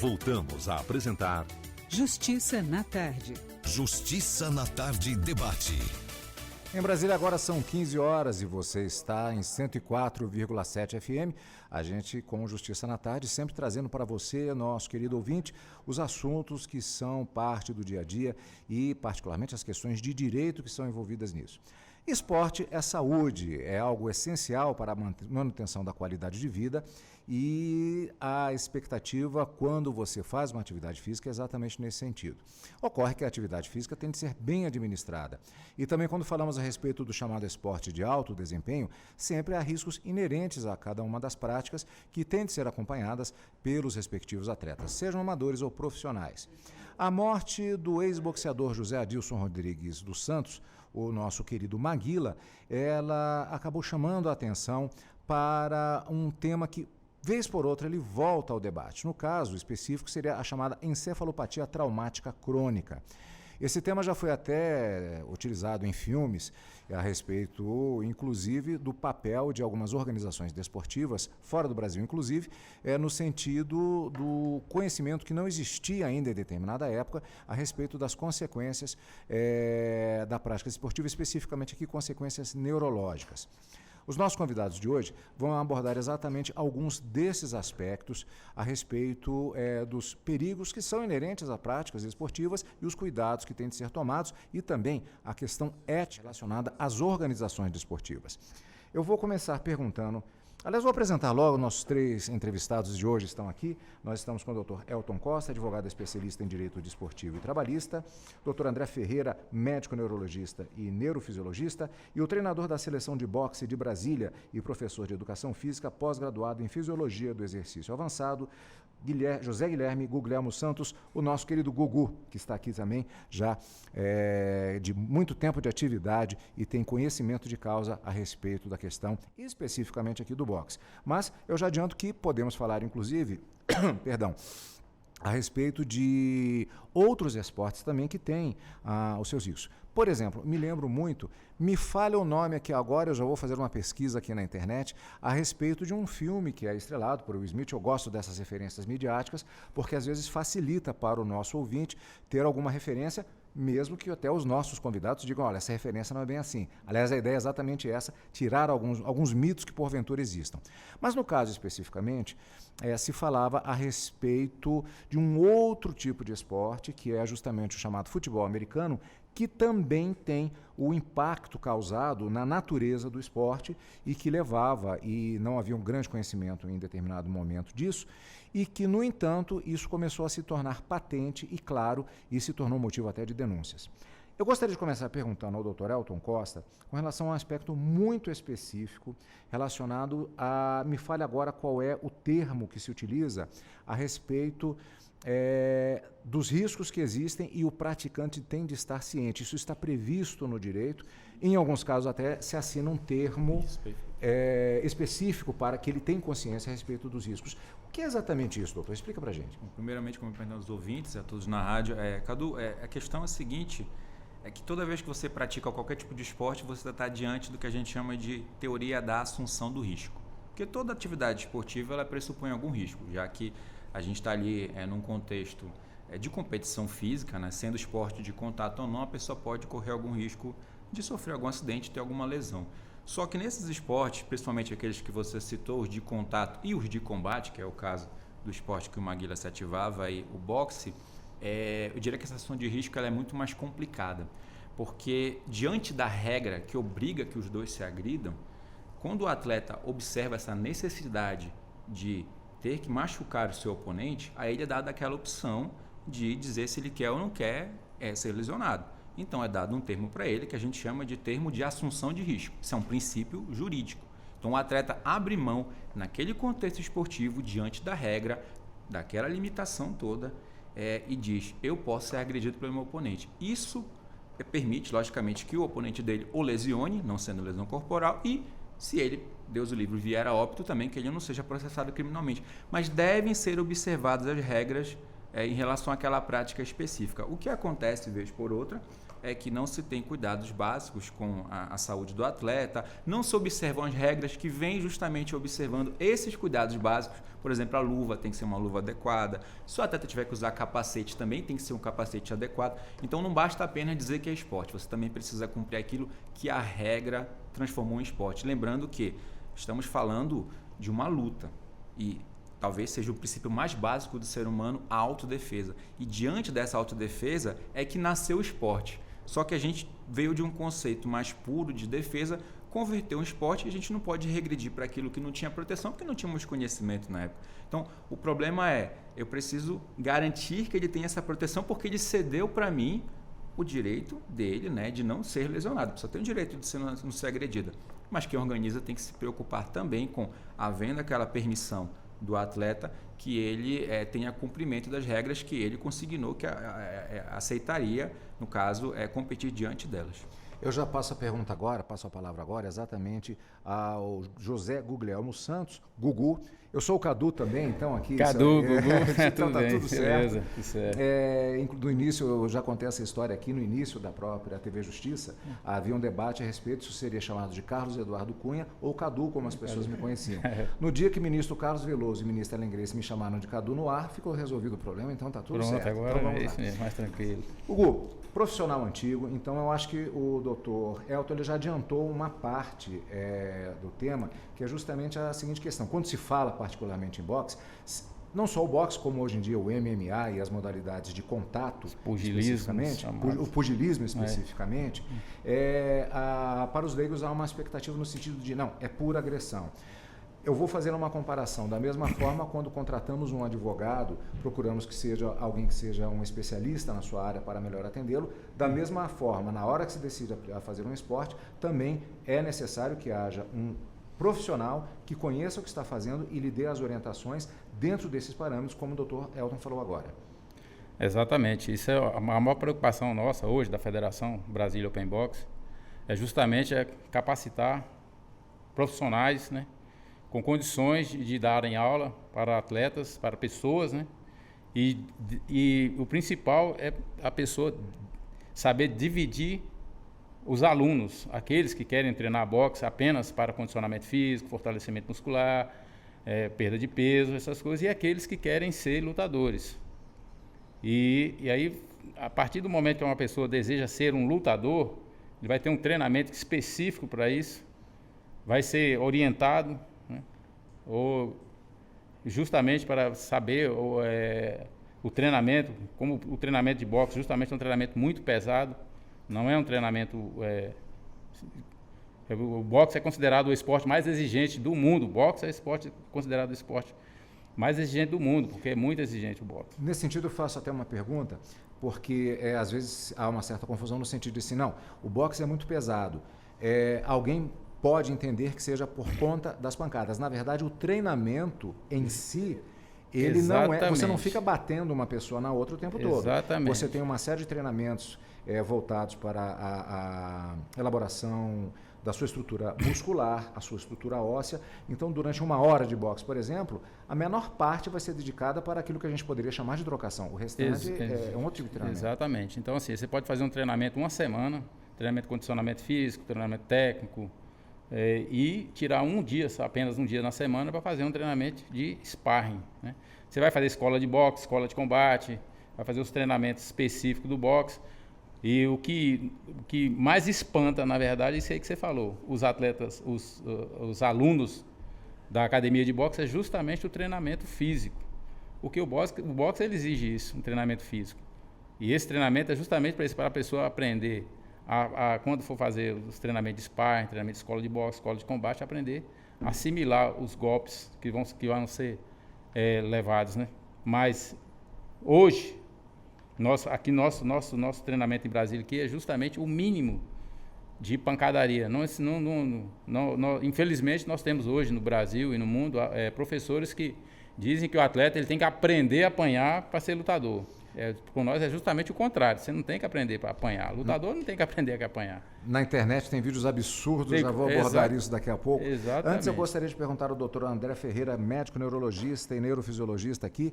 Voltamos a apresentar Justiça na Tarde. Justiça na Tarde debate. Em Brasília agora são 15 horas e você está em 104,7 FM. A gente com Justiça na Tarde sempre trazendo para você, nosso querido ouvinte, os assuntos que são parte do dia a dia e particularmente as questões de direito que são envolvidas nisso. Esporte é saúde, é algo essencial para a manutenção da qualidade de vida e a expectativa quando você faz uma atividade física é exatamente nesse sentido. Ocorre que a atividade física tem de ser bem administrada. E também quando falamos a respeito do chamado esporte de alto desempenho, sempre há riscos inerentes a cada uma das práticas que têm de ser acompanhadas pelos respectivos atletas, sejam amadores ou profissionais. A morte do ex-boxeador José Adilson Rodrigues dos Santos, o nosso querido Maguila, ela acabou chamando a atenção para um tema que, vez por outra, ele volta ao debate. No caso específico, seria a chamada encefalopatia traumática crônica. Esse tema já foi até utilizado em filmes a respeito, inclusive, do papel de algumas organizações desportivas, fora do Brasil, inclusive, no sentido do conhecimento que não existia ainda em determinada época a respeito das consequências da prática esportiva, especificamente aqui consequências neurológicas. Os nossos convidados de hoje vão abordar exatamente alguns desses aspectos a respeito dos perigos que são inerentes a práticas esportivas e os cuidados que têm de ser tomados e também a questão ética relacionada às organizações desportivas. Eu vou começar perguntando. Aliás, vou apresentar logo nossos três entrevistados de hoje estão aqui. Nós estamos com o Dr. Elton Costa, advogado especialista em Direito Desportivo e Trabalhista, Dr. André Ferreira, médico neurologista e neurofisiologista, e o treinador da Seleção de Boxe de Brasília e professor de Educação Física, pós-graduado em Fisiologia do Exercício Avançado, José Guilherme Guglielmo Santos, o nosso querido Gugu, que está aqui também já de muito tempo de atividade e tem conhecimento de causa a respeito da questão, especificamente aqui do boxe. Mas eu já adianto que podemos falar, inclusive, perdão, a respeito de outros esportes também que têm os seus riscos. Por exemplo, me lembro muito, me falha o nome aqui agora, eu já vou fazer uma pesquisa aqui na internet a respeito de um filme que é estrelado por Will Smith. Eu gosto dessas referências midiáticas porque às vezes facilita para o nosso ouvinte ter alguma referência, mesmo que até os nossos convidados digam, olha, essa referência não é bem assim. Aliás, a ideia é exatamente essa, tirar alguns mitos que porventura existam. Mas no caso especificamente, se falava a respeito de um outro tipo de esporte, que é justamente o chamado futebol americano, que também tem o impacto causado na natureza do esporte e que levava, e não havia um grande conhecimento em determinado momento disso, e que, no entanto, isso começou a se tornar patente e claro, e se tornou motivo até de denúncias. Eu gostaria de começar perguntando ao Dr. Elton Costa com relação a um aspecto muito específico relacionado a, me fale agora qual é o termo que se utiliza a respeito dos riscos que existem e o praticante tem de estar ciente. Isso está previsto no direito, em alguns casos até se assina um termo específico para que ele tenha consciência a respeito dos riscos. O que é exatamente isso, doutor? Explica para a gente. Bom, primeiramente, como perguntar aos ouvintes, a todos na rádio, Cadu, a questão é a seguinte, é que toda vez que você pratica qualquer tipo de esporte, você está diante do que a gente chama de teoria da assunção do risco. Porque toda atividade esportiva ela pressupõe algum risco, já que a gente está ali num contexto de competição física, né? Sendo esporte de contato ou não, a pessoa pode correr algum risco de sofrer algum acidente, ter alguma lesão. Só que nesses esportes, principalmente aqueles que você citou, os de contato e os de combate, que é o caso do esporte que o Maguila se ativava, e o boxe, eu diria que essa ação de risco ela é muito mais complicada, porque diante da regra que obriga que os dois se agridam, quando o atleta observa essa necessidade de ter que machucar o seu oponente, aí ele é dado aquela opção de dizer se ele quer ou não quer ser lesionado. Então é dado um termo para ele que a gente chama de termo de assunção de risco. Isso é um princípio jurídico. Então o atleta abre mão naquele contexto esportivo diante da regra, daquela limitação toda e diz, eu posso ser agredido pelo meu oponente. Isso permite, logicamente, que o oponente dele o lesione, não sendo lesão corporal, e se ele, Deus o livre, vier a óbito também, que ele não seja processado criminalmente. Mas devem ser observadas as regras em relação àquela prática específica. O que acontece, vez por outra, é que não se tem cuidados básicos com a saúde do atleta, não se observam as regras que vêm justamente observando esses cuidados básicos. Por exemplo, a luva tem que ser uma luva adequada. Se o atleta tiver que usar capacete, também tem que ser um capacete adequado. Então não basta apenas dizer que é esporte, você também precisa cumprir aquilo que a regra transformou em esporte. Lembrando que estamos falando de uma luta e talvez seja o princípio mais básico do ser humano, a autodefesa. E diante dessa autodefesa é que nasceu o esporte. Só que a gente veio de um conceito mais puro de defesa, converteu um esporte e a gente não pode regredir para aquilo que não tinha proteção, porque não tínhamos conhecimento na época. Então, o problema é, eu preciso garantir que ele tenha essa proteção, porque ele cedeu para mim o direito dele, né, de não ser lesionado. Só tem o direito de não ser agredida. Mas quem organiza tem que se preocupar também com, havendo aquela permissão do atleta, que ele tenha cumprimento das regras que ele consignou, que aceitaria, no caso, competir diante delas. Eu já passo a palavra agora exatamente ao José Guglielmo Santos, Gugu. Eu sou o Cadu também, então aqui... Cadu, Gugu, então tudo tá bem, tudo certo. beleza, tudo certo. Do início, eu já contei essa história aqui, no início da própria TV Justiça, havia um debate a respeito se seria chamado de Carlos Eduardo Cunha ou Cadu, como as pessoas me conheciam. No dia que o ministro Carlos Veloso e o ministro Ellen Grace me chamaram de Cadu no ar, ficou resolvido o problema, então tá tudo certo. Agora então, é isso mesmo, mais tranquilo. Gugu, profissional antigo, então eu acho que o doutor Elton ele já adiantou uma parte do tema, que é justamente a seguinte questão. Quando se fala particularmente em boxe, não só o boxe, como hoje em dia o MMA e as modalidades de contato, especificamente, o pugilismo especificamente, para os leigos há uma expectativa no sentido de, não, é pura agressão. Eu vou fazer uma comparação. Da mesma forma, quando contratamos um advogado, procuramos que seja alguém que seja um especialista na sua área para melhor atendê-lo. Da mesma forma, na hora que se decide a fazer um esporte, também é necessário que haja um profissional que conheça o que está fazendo e lhe dê as orientações dentro desses parâmetros, como o Dr. Elton falou agora. Exatamente. Isso é a maior preocupação nossa hoje, da Federação Brasília Open Box, é justamente capacitar profissionais, né, com condições de darem aula para atletas, para pessoas, né? E o principal é a pessoa saber dividir os alunos, aqueles que querem treinar boxe apenas para condicionamento físico, fortalecimento muscular, perda de peso, essas coisas, e aqueles que querem ser lutadores. E aí, a partir do momento que uma pessoa deseja ser um lutador, ele vai ter um treinamento específico para isso, vai ser orientado, ou justamente para saber o treinamento, como o treinamento de boxe justamente é um treinamento muito pesado, não é um treinamento... o boxe é considerado o esporte mais exigente do mundo, o boxe é considerado o esporte mais exigente do mundo, porque é muito exigente o boxe. Nesse sentido, eu faço até uma pergunta, porque às vezes há uma certa confusão no sentido de assim, não, o boxe é muito pesado, alguém pode entender que seja por conta das pancadas. Na verdade, o treinamento em si, ele Exatamente. não é... Você não fica batendo uma pessoa na outra o tempo todo. Exatamente. Você tem uma série de treinamentos voltados para a elaboração da sua estrutura muscular, a sua estrutura óssea. Então, durante 1 hora de boxe, por exemplo, a menor parte vai ser dedicada para aquilo que a gente poderia chamar de trocação. O restante é um outro tipo de treinamento. Exatamente. Então, assim, você pode fazer um treinamento 1 semana, treinamento de condicionamento físico, treinamento técnico, e tirar apenas um dia na semana para fazer um treinamento de sparring, né? Você vai fazer escola de boxe, escola de combate, vai fazer os treinamentos específicos do boxe. E o que mais espanta, na verdade, é isso aí que você falou. Os atletas, os alunos da academia de boxe é justamente o treinamento físico. Porque o boxe ele exige isso, um treinamento físico. E esse treinamento é justamente para a pessoa aprender quando for fazer os treinamentos de sparring, treinamento de escola de boxe, escola de combate, aprender a assimilar os golpes que vão ser levados, né? Mas hoje, nosso treinamento em Brasília aqui é justamente o mínimo de pancadaria. Infelizmente, nós temos hoje no Brasil e no mundo professores que dizem que o atleta ele tem que aprender a apanhar para ser lutador. Com nós é justamente o contrário. Você não tem que aprender para apanhar. Lutador não tem que aprender a apanhar. Na internet tem vídeos absurdos, já vou abordar isso daqui a pouco. Exatamente. Antes eu gostaria de perguntar ao doutor André Ferreira, médico neurologista e neurofisiologista aqui.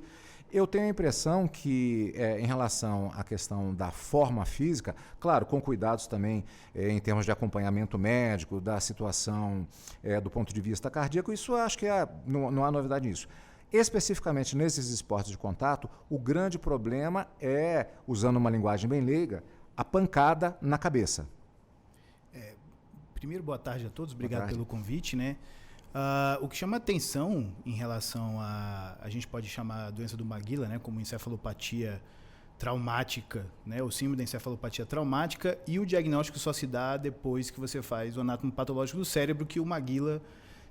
Eu tenho a impressão que, em relação à questão da forma física, claro, com cuidados também em termos de acompanhamento médico, da situação do ponto de vista cardíaco, isso acho que não há novidade nisso. Especificamente nesses esportes de contato, o grande problema é, usando uma linguagem bem leiga, a pancada na cabeça. Primeiro, boa tarde a todos, obrigado pelo convite, né? O que chama atenção em relação a gente pode chamar a doença do Maguila, né, como encefalopatia traumática, né, o síndrome da encefalopatia traumática, e o diagnóstico só se dá depois que você faz o anátomo patológico do cérebro, que o Maguila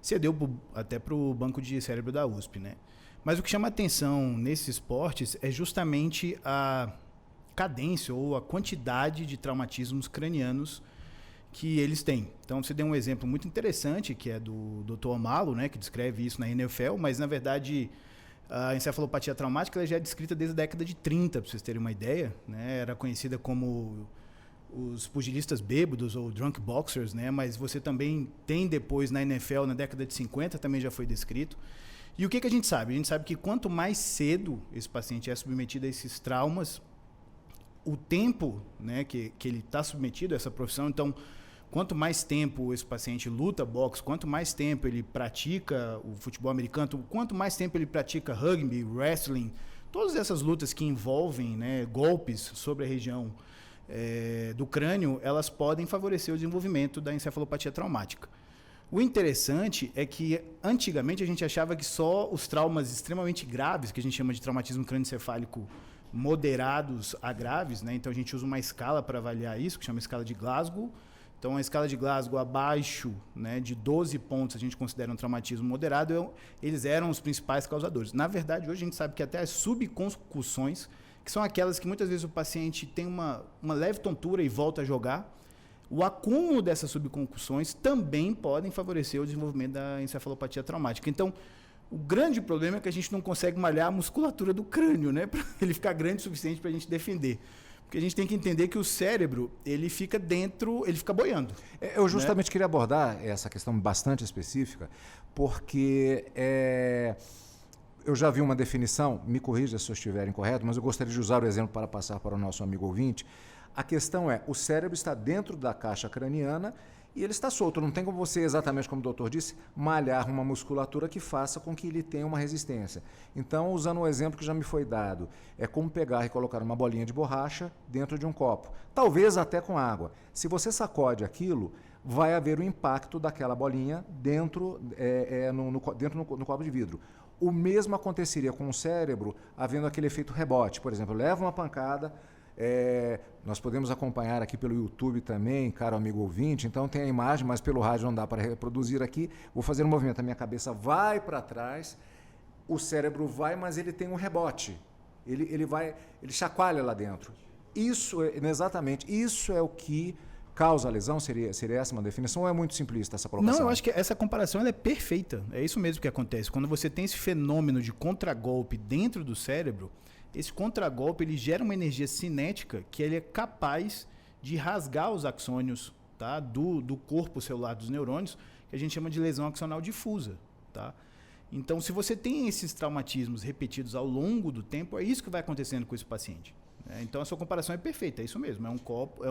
cedeu até para o banco de cérebro da USP, né? Mas o que chama atenção nesses esportes é justamente a cadência ou a quantidade de traumatismos cranianos que eles têm. Então, você deu um exemplo muito interessante, que é do Dr. Omalo, né, que descreve isso na NFL, mas, na verdade, a encefalopatia traumática ela já é descrita desde a década de 30, para vocês terem uma ideia, né? Era conhecida como os pugilistas bêbados ou drunk boxers, né? Mas você também tem depois na NFL, na década de 50, também já foi descrito. E o que a gente sabe? A gente sabe que quanto mais cedo esse paciente é submetido a esses traumas, o tempo, né, que ele está submetido a essa profissão, então, quanto mais tempo esse paciente luta boxe, quanto mais tempo ele pratica o futebol americano, quanto mais tempo ele pratica rugby, wrestling, todas essas lutas que envolvem, né, golpes sobre a região do crânio, elas podem favorecer o desenvolvimento da encefalopatia traumática. O interessante é que, antigamente, a gente achava que só os traumas extremamente graves, que a gente chama de traumatismo crânioencefálico moderados a graves, né? Então a gente usa uma escala para avaliar isso, que chama escala de Glasgow. Então a escala de Glasgow abaixo, né, de 12 pontos a gente considera um traumatismo moderado, eles eram os principais causadores. Na verdade, hoje a gente sabe que até as subconcussões, que são aquelas que muitas vezes o paciente tem uma leve tontura e volta a jogar, o acúmulo dessas subconcussões também podem favorecer o desenvolvimento da encefalopatia traumática. Então, o grande problema é que a gente não consegue malhar a musculatura do crânio, né, para ele ficar grande o suficiente para a gente defender. Porque a gente tem que entender que o cérebro, ele fica dentro, ele fica boiando. Eu justamente queria abordar essa questão bastante específica, porque eu já vi uma definição, me corrija se eu estiver incorreto, mas eu gostaria de usar o exemplo para passar para o nosso amigo ouvinte. A questão é, o cérebro está dentro da caixa craniana e ele está solto. Não tem como você, exatamente como o doutor disse, malhar uma musculatura que faça com que ele tenha uma resistência. Então, usando um exemplo que já me foi dado, é como pegar e colocar uma bolinha de borracha dentro de um copo, talvez até com água. Se você sacode aquilo, vai haver o impacto daquela bolinha dentro, no copo de vidro. O mesmo aconteceria com o cérebro, havendo aquele efeito rebote. Por exemplo, leva uma pancada, nós podemos acompanhar aqui pelo YouTube também, caro amigo ouvinte, então tem a imagem, mas pelo rádio não dá para reproduzir aqui. Vou fazer um movimento, a minha cabeça vai para trás, o cérebro vai, mas ele tem um rebote, ele chacoalha lá dentro. Isso é o que causa a lesão? Seria essa uma definição ou é muito simplista essa colocação? Não, eu acho que essa comparação ela é perfeita, é isso mesmo que acontece. Quando você tem esse fenômeno de contragolpe dentro do cérebro, esse contragolpe ele gera uma energia cinética que ele é capaz de rasgar os axônios, tá, do corpo celular dos neurônios, que a gente chama de lesão axonal difusa. Tá? Então, se você tem esses traumatismos repetidos ao longo do tempo, é isso que vai acontecendo com esse paciente. Então, a sua comparação é perfeita, é isso mesmo. É um copo, é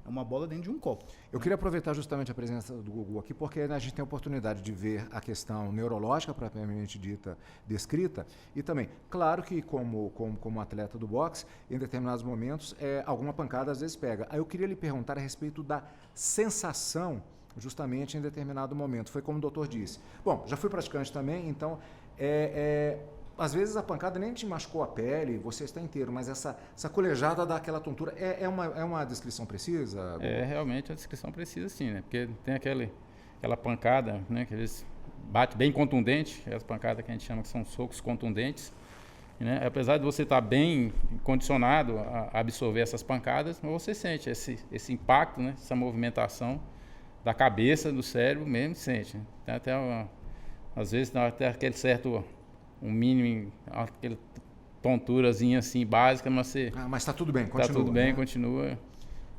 uma bola dentro de um copo. Eu queria aproveitar justamente a presença do Gugu aqui, porque a gente tem a oportunidade de ver a questão neurológica, propriamente dita, descrita, e também, claro que como atleta do boxe, em determinados momentos, alguma pancada às vezes pega. Aí eu queria lhe perguntar a respeito da sensação, justamente em determinado momento. Foi como o doutor disse. Bom, já fui praticante também, então, às vezes a pancada nem te machucou a pele, você está inteiro, mas essa colejada dá aquela tontura. É uma descrição precisa? Realmente a descrição precisa sim, né? Porque tem aquela pancada, né, que eles batem bem contundente, as pancadas que a gente chama que são socos contundentes, né? Apesar de você estar bem condicionado a absorver essas pancadas, mas você sente esse impacto, né? Essa movimentação da cabeça, do cérebro mesmo, sente. Né? Tem até às vezes dá até aquele certo... um mínimo, aquele tonturazinha assim, básica, mas você... mas está tudo bem, continua. Está tudo bem, né? continua.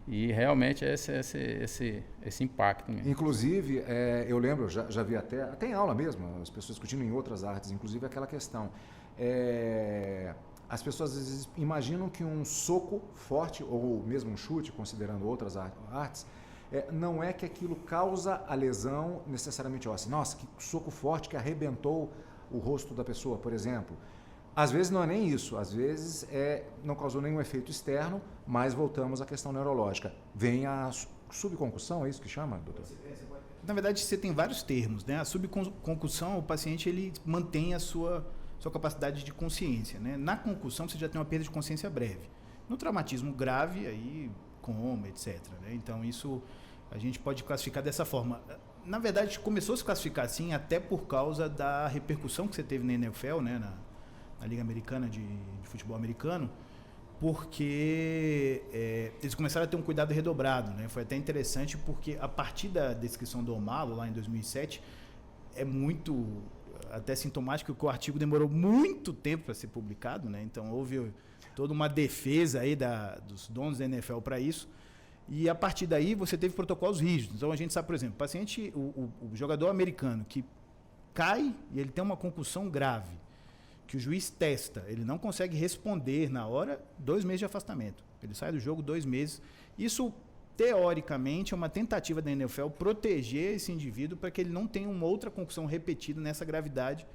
E realmente é esse impacto mesmo. Inclusive, eu lembro, já vi até em aula mesmo, as pessoas discutindo em outras artes, inclusive aquela questão. As pessoas às vezes imaginam que um soco forte, ou mesmo um chute, considerando outras artes, não é que aquilo causa a lesão necessariamente óssea. Nossa, que soco forte que arrebentou o rosto da pessoa, por exemplo. Às vezes não é nem isso, às vezes não causou nenhum efeito externo, mas voltamos à questão neurológica. Vem a subconcussão, é isso que chama, doutor? Na verdade, você tem vários termos, né? A subconcussão, o paciente ele mantém a sua capacidade de consciência, né? Na concussão, você já tem uma perda de consciência breve. No traumatismo grave, aí coma, etc. Né? Então, isso a gente pode classificar dessa forma. Na verdade, começou a se classificar assim até por causa da repercussão que você teve na NFL, né? Na Liga Americana de Futebol Americano, porque eles começaram a ter um cuidado redobrado, né? Foi até interessante porque a partir da descrição do Omalo, lá em 2007, é muito até sintomático que o artigo demorou muito tempo para ser publicado, né? Então houve toda uma defesa aí dos donos da NFL para isso, e a partir daí você teve protocolos rígidos. Então a gente sabe, por exemplo, o jogador americano que cai e ele tem uma concussão grave, que o juiz testa, ele não consegue responder na hora, 2 meses de afastamento. Ele sai do jogo 2 meses. Isso, teoricamente, é uma tentativa da NFL proteger esse indivíduo para que ele não tenha uma outra concussão repetida nessa gravidade,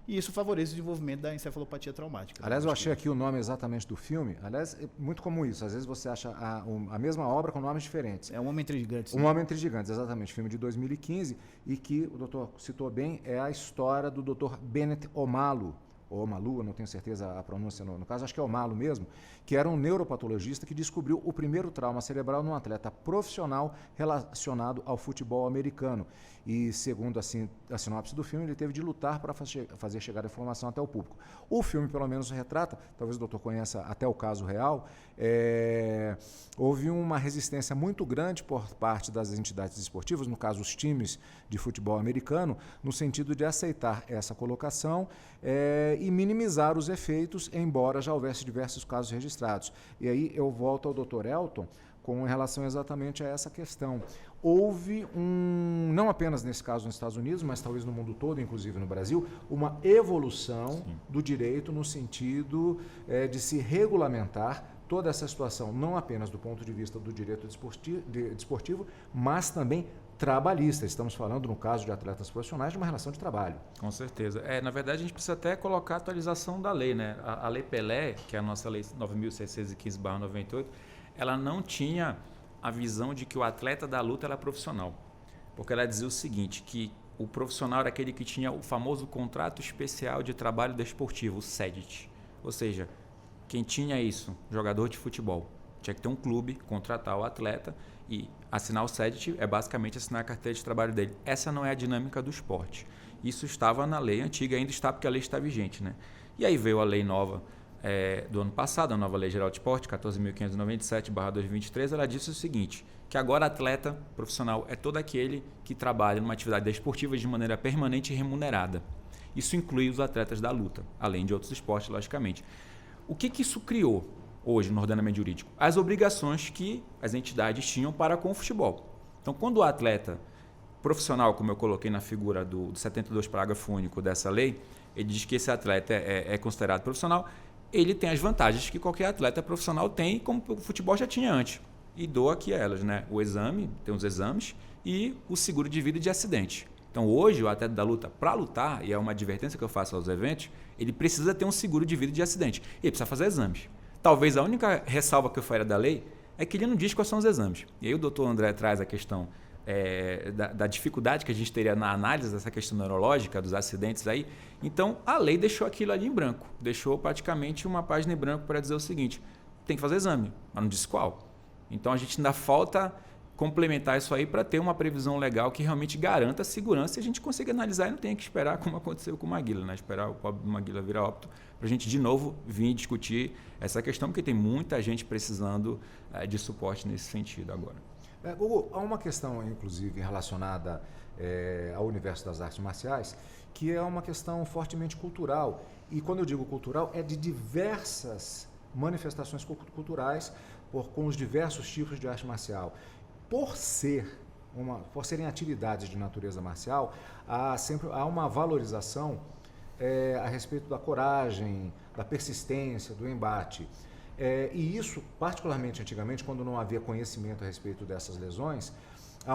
e isso favorece o desenvolvimento da encefalopatia traumática. Aliás, eu achei aqui o nome exatamente do filme. Aliás, é muito comum isso. Às vezes você acha a mesma obra com nomes diferentes. É Um Homem Entre Gigantes. Um Homem Entre Gigantes, exatamente. Filme de 2015, e que o doutor citou bem, é a história do doutor Bennett Omalu, ou Omalu, eu não tenho certeza a pronúncia no caso, acho que é Omalu mesmo, que era um neuropatologista que descobriu o primeiro trauma cerebral num atleta profissional relacionado ao futebol americano. E, segundo a sinopse do filme, ele teve de lutar para fazer chegar a informação até o público. O filme, pelo menos, retrata, talvez o doutor conheça até o caso real, houve uma resistência muito grande por parte das entidades esportivas, no caso os times de futebol americano, no sentido de aceitar essa colocação e minimizar os efeitos, embora já houvesse diversos casos registrados. E aí eu volto ao Dr. Elton com relação exatamente a essa questão. Houve não apenas nesse caso nos Estados Unidos, mas talvez no mundo todo, inclusive no Brasil, uma evolução do direito no sentido de se regulamentar toda essa situação, não apenas do ponto de vista do direito desportivo, mas também trabalhista. Estamos falando, no caso de atletas profissionais, de uma relação de trabalho. Com certeza. Na verdade, a gente precisa até colocar a atualização da lei, né? A Lei Pelé, que é a nossa Lei 9.615/98, ela não tinha a visão de que o atleta da luta era profissional. Porque ela dizia o seguinte, que o profissional era aquele que tinha o famoso contrato especial de trabalho desportivo, o CEDT. Ou seja, quem tinha isso, jogador de futebol, tinha que ter um clube, contratar o atleta e assinar o CEDT é basicamente assinar a carteira de trabalho dele. Essa não é a dinâmica do esporte. Isso estava na lei antiga, ainda está porque a lei está vigente, né? E aí veio a lei nova do ano passado, a nova Lei Geral de Esporte, 14.597/2023, ela disse o seguinte, que agora atleta profissional é todo aquele que trabalha numa atividade desportiva de maneira permanente e remunerada. Isso inclui os atletas da luta, além de outros esportes, logicamente. O que isso criou hoje no ordenamento jurídico? As obrigações que as entidades tinham para com o futebol. Então, quando o atleta profissional, como eu coloquei na figura do 72 parágrafo único dessa lei, ele diz que esse atleta é considerado profissional, ele tem as vantagens que qualquer atleta profissional tem, como o futebol já tinha antes. E dou aqui a elas, né? O exame, tem os exames e o seguro de vida e de acidente. Então, hoje, o atleta da luta, para lutar, e é uma advertência que eu faço aos eventos, ele precisa ter um seguro de vida e de acidente. Ele precisa fazer exames. Talvez a única ressalva que eu faria da lei é que ele não diz quais são os exames. E aí o doutor André traz a questão da dificuldade que a gente teria na análise dessa questão neurológica, dos acidentes aí. Então, a lei deixou aquilo ali em branco. Deixou praticamente uma página em branco para dizer o seguinte, tem que fazer exame, mas não diz qual. Então, a gente ainda falta complementar isso aí para ter uma previsão legal que realmente garanta a segurança e a gente consiga analisar e não tenha que esperar como aconteceu com o Maguila, né? Esperar o pobre Maguila virar óbito para a gente de novo vir discutir essa questão, porque tem muita gente precisando de suporte nesse sentido agora. Hugo, há uma questão, inclusive, relacionada ao universo das artes marciais, que é uma questão fortemente cultural E quando eu digo cultural, é de diversas manifestações culturais com os diversos tipos de arte marcial. Por serem atividades de natureza marcial, há uma valorização a respeito da coragem, da persistência, do embate. E isso, particularmente antigamente, quando não havia conhecimento a respeito dessas lesões, há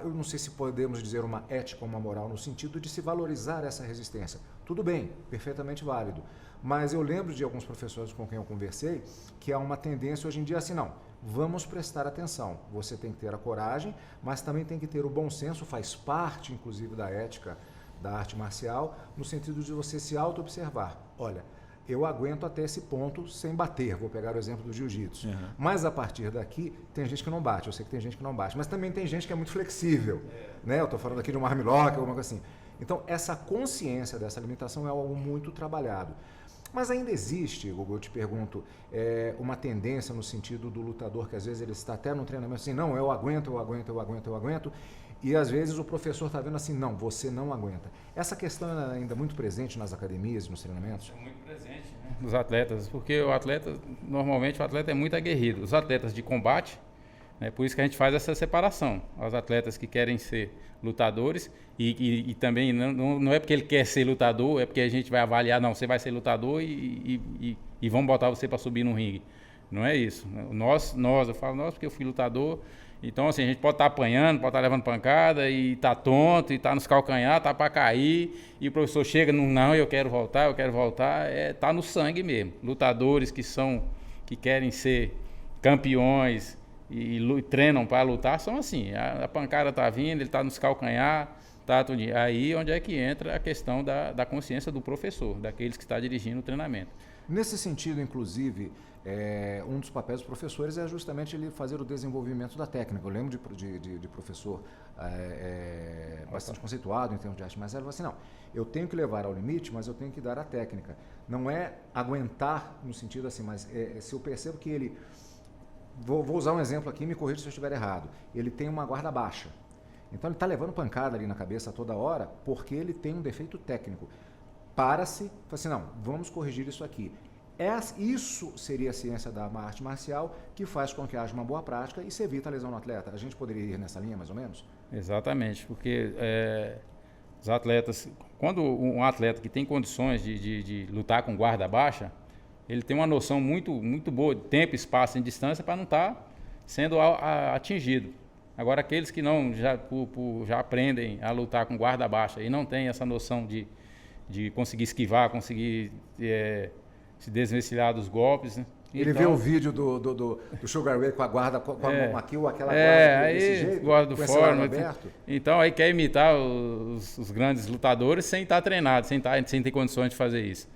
eu não sei se podemos dizer uma ética ou uma moral, no sentido de se valorizar essa resistência. Tudo bem, perfeitamente válido. Mas eu lembro de alguns professores com quem eu conversei que há uma tendência hoje em dia assim, não, vamos prestar atenção. Você tem que ter a coragem, mas também tem que ter o bom senso, faz parte, inclusive, da ética da arte marcial, no sentido de você se auto-observar. Olha, eu aguento até esse ponto sem bater, vou pegar o exemplo do jiu-jitsu. Uhum. Mas a partir daqui, tem gente que não bate, eu sei que tem gente que não bate, mas também tem gente que é muito flexível. Né? Eu estou falando aqui de um armlock, alguma coisa assim. Então, essa consciência dessa limitação é algo muito trabalhado. Mas ainda existe, Gugu, eu te pergunto, uma tendência no sentido do lutador que às vezes ele está até no treinamento assim, não, eu aguento, e às vezes o professor está vendo assim, não, você não aguenta. Essa questão é ainda muito presente nas academias, nos treinamentos? É muito presente, né? Nos atletas, porque normalmente o atleta é muito aguerrido. Os atletas de combate, né, por isso que a gente faz essa separação. Os atletas que querem ser lutadores e também não é porque ele quer ser lutador, é porque a gente vai avaliar, não, você vai ser lutador e vamos botar você para subir no ringue. Não é isso. Eu falo nós porque eu fui lutador. Então, assim, a gente pode estar apanhando, pode estar levando pancada e tá tonto, e tá nos calcanhar, tá para cair, e o professor chega, não, eu quero voltar, tá no sangue mesmo. Lutadores que querem ser campeões e treinam para lutar são assim, a pancada tá vindo, ele tá nos calcanhar, tá tudo. Aí onde é que entra a questão da consciência do professor, daqueles que está dirigindo o treinamento. Nesse sentido, inclusive, um dos papéis dos professores é justamente ele fazer o desenvolvimento da técnica. Eu lembro de professor bastante conceituado em termos de arte marcial, ele falou assim, não, eu tenho que levar ao limite, mas eu tenho que dar a técnica. Não é aguentar no sentido assim, mas se eu percebo que ele... Vou usar um exemplo aqui, me corrija se eu estiver errado. Ele tem uma guarda baixa. Então ele está levando pancada ali na cabeça toda hora porque ele tem um defeito técnico. Para-se, fala assim, não, vamos corrigir isso aqui. Isso seria a ciência da arte marcial que faz com que haja uma boa prática e se evita a lesão no atleta. A gente poderia ir nessa linha, mais ou menos? Exatamente, porque os atletas, quando um atleta que tem condições de lutar com guarda baixa, ele tem uma noção muito, muito boa de tempo, espaço e distância para não estar sendo atingido. Agora, aqueles que já aprendem a lutar com guarda baixa e não têm essa noção de conseguir esquivar, conseguir se desvencilhar dos golpes, né? Ele vê o vídeo do Sugar Ray com a guarda, com a mão aqui ou aquela guarda aí, desse jeito, guarda do com forno, aberto. Então aí quer imitar os grandes lutadores sem estar treinado, sem ter condições de fazer isso.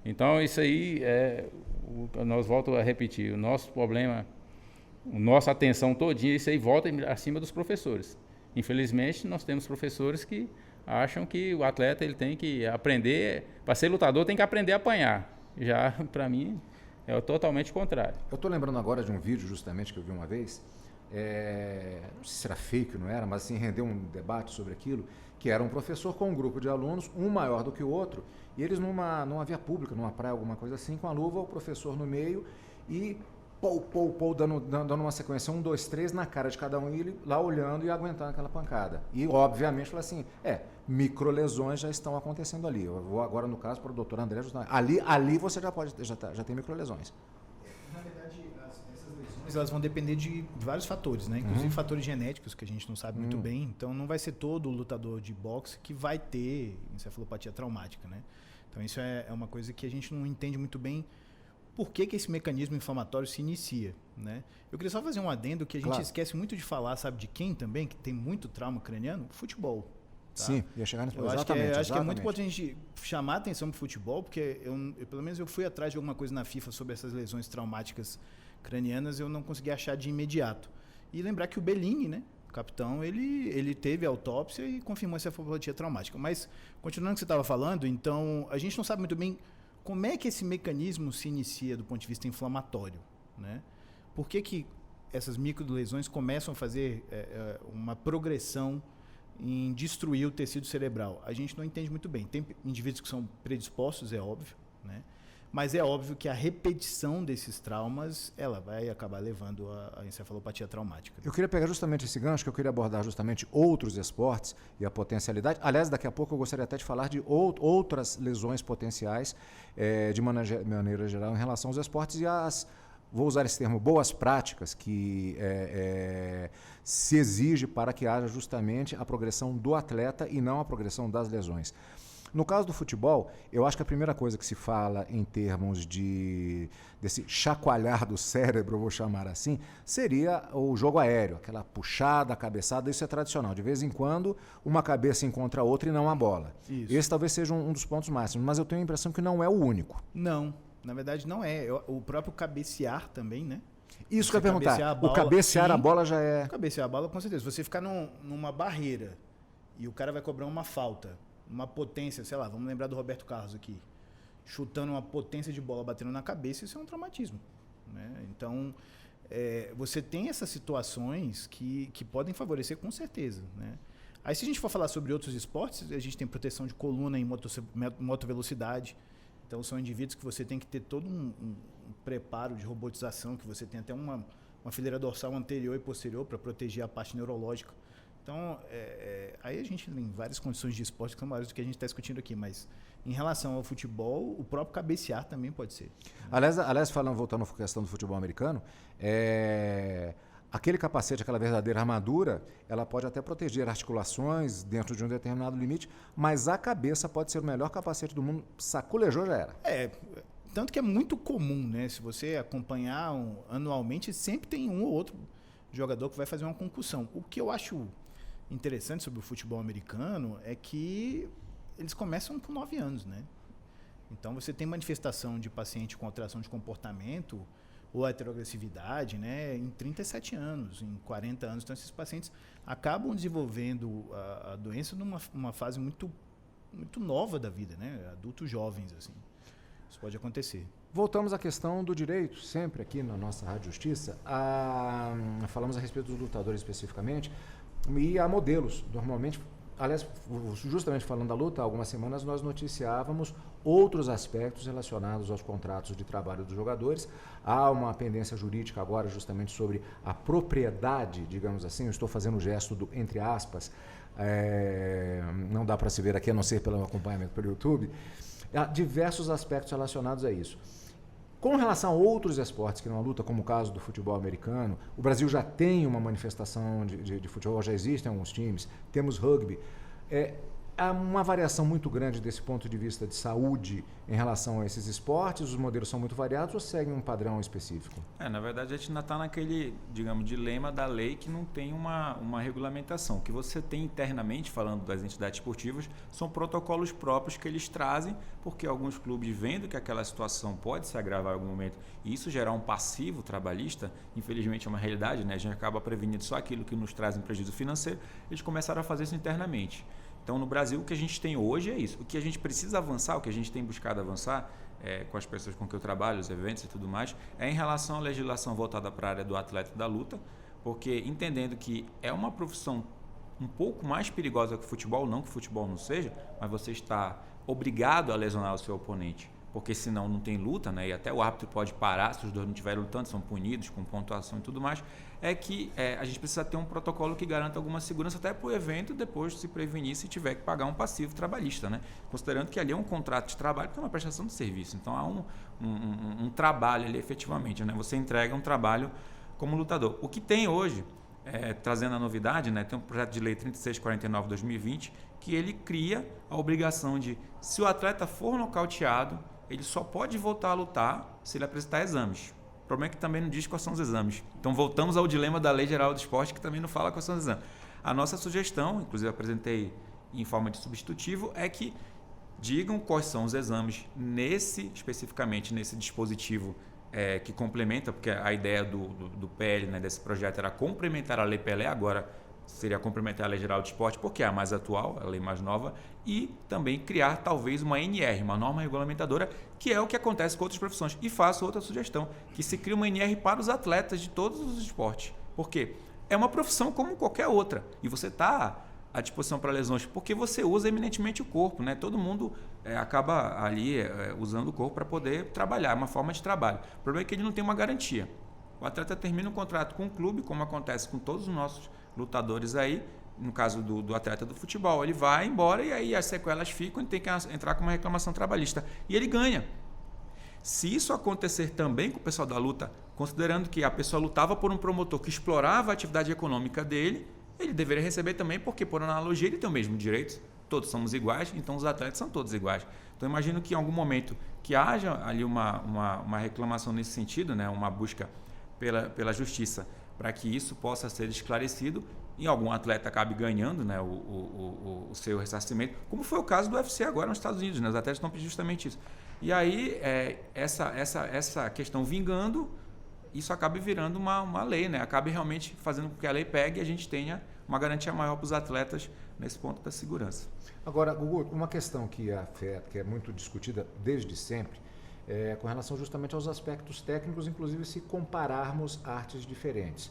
Então isso aí, nós volto a repetir, o nosso problema, a nossa atenção todinha, isso aí volta acima dos professores. Infelizmente nós temos professores que acham que o atleta ele tem que aprender, para ser lutador tem que aprender a apanhar. Já, para mim, é totalmente contrário. Eu estou lembrando agora de um vídeo, justamente, que eu vi uma vez, não sei se era fake, não era, mas assim, rendeu um debate sobre aquilo, que era um professor com um grupo de alunos, um maior do que o outro, e eles numa via pública, numa praia, alguma coisa assim, com a luva, o professor no meio, e dando uma sequência 1, 2, 3 na cara de cada um, e ele lá olhando e aguentando aquela pancada. E, obviamente, falou assim, microlesões já estão acontecendo ali. Eu vou agora, no caso, para o doutor André, ali você já tem microlesões. Na verdade, essas lesões elas vão depender de vários fatores, né? Inclusive fatores genéticos que a gente não sabe muito bem. Então, não vai ser todo lutador de boxe que vai ter encefalopatia traumática, né? Então, isso é uma coisa que a gente não entende muito bem por que esse mecanismo inflamatório se inicia, né? Eu queria só fazer um adendo que a gente esquece muito de falar, sabe de quem também, que tem muito trauma craniano? Futebol. Tá? Sim, ia chegar nesse ponto. Acho que é muito importante a gente chamar a atenção para o futebol, porque pelo menos eu fui atrás de alguma coisa na FIFA sobre essas lesões traumáticas cranianas, eu não consegui achar de imediato. E lembrar que o Bellini, né, o capitão, ele teve autópsia e confirmou essa encefalopatia traumática. Mas, continuando o que você estava falando, então, a gente não sabe muito bem como é que esse mecanismo se inicia do ponto de vista inflamatório, né? Por que essas microlesões começam a fazer uma progressão em destruir o tecido cerebral? A gente não entende muito bem. Tem indivíduos que são predispostos, é óbvio, né? Mas é óbvio que a repetição desses traumas, ela vai acabar levando a encefalopatia traumática. Eu queria pegar justamente esse gancho, que eu queria abordar justamente outros esportes e a potencialidade. Aliás, daqui a pouco eu gostaria até de falar de outras lesões potenciais, de maneira geral, em relação aos esportes e às, vou usar esse termo, boas práticas que se exige para que haja justamente a progressão do atleta e não a progressão das lesões. No caso do futebol, eu acho que a primeira coisa que se fala em termos desse chacoalhar do cérebro, eu vou chamar assim, seria o jogo aéreo, aquela puxada, cabeçada, isso é tradicional. De vez em quando, uma cabeça encontra a outra e não a bola. Isso. Esse talvez seja um dos pontos máximos, mas eu tenho a impressão que não é o único. Não, na verdade não é. O próprio cabecear também, né? Isso que eu ia perguntar. O cabecear a bola já é... Cabecear a bola, com certeza. Você ficar numa barreira e o cara vai cobrar uma falta, uma potência, sei lá, vamos lembrar do Roberto Carlos aqui, chutando uma potência de bola, batendo na cabeça, isso é um traumatismo, né? Então, você tem essas situações que podem favorecer com certeza, né? Aí, se a gente for falar sobre outros esportes, a gente tem proteção de coluna em motovelocidade. Então, são indivíduos que você tem que ter todo um preparo de robotização, que você tem até uma fileira dorsal anterior e posterior para proteger a parte neurológica. Então, aí a gente tem várias condições de esporte que são maiores do que a gente está discutindo aqui, mas em relação ao futebol, o próprio cabecear também pode ser. Aliás, voltando à questão do futebol americano, aquele capacete, aquela verdadeira armadura, ela pode até proteger articulações dentro de um determinado limite, mas a cabeça pode ser o melhor capacete do mundo, saculejou, já era. Tanto que é muito comum, né? Se você acompanhar anualmente, sempre tem um ou outro jogador que vai fazer uma concussão. O que eu acho interessante sobre o futebol americano é que eles começam com 9 anos, né? Então você tem manifestação de paciente com alteração de comportamento ou heteroagressividade, né, em 37 anos, em 40 anos. Então esses pacientes acabam desenvolvendo a doença numa fase muito, muito nova da vida, né? Adultos jovens, assim. Isso pode acontecer. Voltamos à questão do direito, sempre aqui na nossa Rádio Justiça. Falamos a respeito dos lutadores especificamente e há modelos. Normalmente, aliás, justamente falando da luta, há algumas semanas nós noticiávamos outros aspectos relacionados aos contratos de trabalho dos jogadores. Há uma pendência jurídica agora justamente sobre a propriedade, digamos assim, eu estou fazendo o gesto do entre aspas, não dá para se ver aqui a não ser pelo acompanhamento pelo YouTube. Há diversos aspectos relacionados a isso. Com relação a outros esportes que não luta, como o caso do futebol americano, o Brasil já tem uma manifestação de futebol, já existem alguns times, temos rugby. Há uma variação muito grande desse ponto de vista de saúde em relação a esses esportes? Os modelos são muito variados ou seguem um padrão específico? Na verdade, a gente ainda está naquele, digamos, dilema da lei que não tem uma regulamentação. O que você tem internamente, falando das entidades esportivas, são protocolos próprios que eles trazem, porque alguns clubes, vendo que aquela situação pode se agravar em algum momento e isso gerar um passivo trabalhista, infelizmente é uma realidade, né? A gente acaba prevenindo só aquilo que nos traz um prejuízo financeiro, eles começaram a fazer isso internamente. Então, no Brasil, o que a gente tem hoje é isso. O que a gente precisa avançar, o que a gente tem buscado avançar com as pessoas com que eu trabalho, os eventos e tudo mais, é em relação à legislação voltada para a área do atleta e da luta, porque entendendo que é uma profissão um pouco mais perigosa que o futebol, não que o futebol não seja, mas você está obrigado a lesionar o seu oponente, porque senão não tem luta, né? E até o árbitro pode parar, se os dois não estiverem lutando, são punidos com pontuação e tudo mais, a gente precisa ter um protocolo que garanta alguma segurança até para o evento depois se prevenir se tiver que pagar um passivo trabalhista, né? Considerando que ali é um contrato de trabalho que é uma prestação de serviço, então há um trabalho ali efetivamente, né? Você entrega um trabalho como lutador. O que tem hoje, trazendo a novidade, né? Tem um projeto de lei 3649/2020 que ele cria a obrigação de, se o atleta for nocauteado, ele só pode voltar a lutar se ele apresentar exames. O problema é que também não diz quais são os exames. Então voltamos ao dilema da Lei Geral do Esporte, que também não fala quais são os exames. A nossa sugestão, inclusive apresentei em forma de substitutivo, é que digam quais são os exames especificamente nesse dispositivo que complementa, porque a ideia do PL, né, desse projeto era complementar a Lei Pelé, agora seria complementar a Lei Geral do Esporte, porque é a mais atual, a lei mais nova, e também criar talvez uma NR, uma norma regulamentadora, que é o que acontece com outras profissões. E faço outra sugestão, que se crie uma NR para os atletas de todos os esportes. Por quê? É uma profissão como qualquer outra, e você está à disposição para lesões, porque você usa eminentemente o corpo, né? Todo mundo acaba ali usando o corpo para poder trabalhar, é uma forma de trabalho. O problema é que ele não tem uma garantia. O atleta termina um contrato com o clube, como acontece com todos os nossos lutadores aí, no caso do atleta do futebol, ele vai embora e aí as sequelas ficam e tem que entrar com uma reclamação trabalhista. E ele ganha. Se isso acontecer também com o pessoal da luta, considerando que a pessoa lutava por um promotor que explorava a atividade econômica dele, ele deveria receber também, porque, por analogia, ele tem o mesmo direito. Todos somos iguais, então os atletas são todos iguais. Então, imagino que em algum momento que haja ali uma reclamação nesse sentido, né, uma busca pela justiça, para que isso possa ser esclarecido e algum atleta acabe ganhando, né, o seu ressarcimento, como foi o caso do UFC agora nos Estados Unidos, né, os atletas estão pedindo justamente isso. E aí, essa questão vingando, isso acaba virando uma lei, né? Acaba realmente fazendo com que a lei pegue e a gente tenha uma garantia maior para os atletas nesse ponto da segurança. Agora, Gugu, uma questão que é muito discutida desde sempre é com relação justamente aos aspectos técnicos, inclusive se compararmos artes diferentes.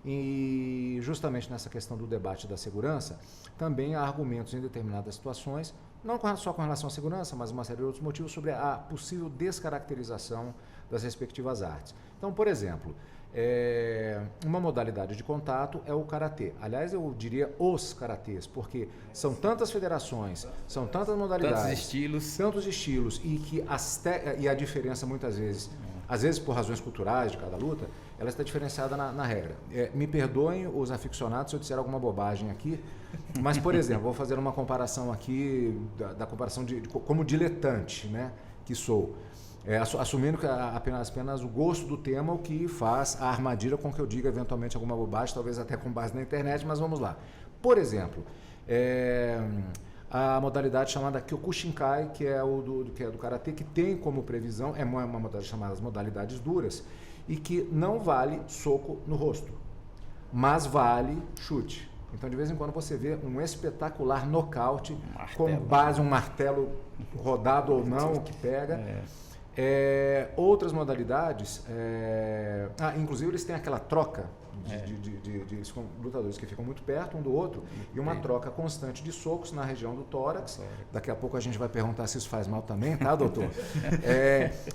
E justamente nessa questão do debate da segurança, também há argumentos em determinadas situações, não só com relação à segurança, mas uma série de outros motivos sobre a possível descaracterização das respectivas artes. Então, por exemplo, uma modalidade de contato é o karatê. Aliás, eu diria os karatês, porque são tantas federações, são tantas modalidades, tantos estilos e a diferença muitas vezes, às vezes por razões culturais de cada luta, ela está diferenciada na regra. Me perdoem os aficionados se eu disser alguma bobagem aqui, mas, por exemplo, vou fazer uma comparação aqui, da comparação como diletante, né, que sou. Assumindo que apenas o gosto do tema o que faz a armadilha com que eu diga eventualmente alguma bobagem, talvez até com base na internet, mas vamos lá. Por exemplo, a modalidade chamada Kyokushinkai, que é do Karatê, que tem como previsão, é uma modalidade chamada as modalidades duras, e que não vale soco no rosto, mas vale chute. Então, de vez em quando, você vê um espetacular nocaute com base, um martelo rodado ou não, que pega. Outras modalidades, inclusive eles têm aquela troca de lutadores que ficam muito perto um do outro e uma troca constante de socos na região do tórax. Daqui a pouco a gente vai perguntar se isso faz mal também, tá, doutor?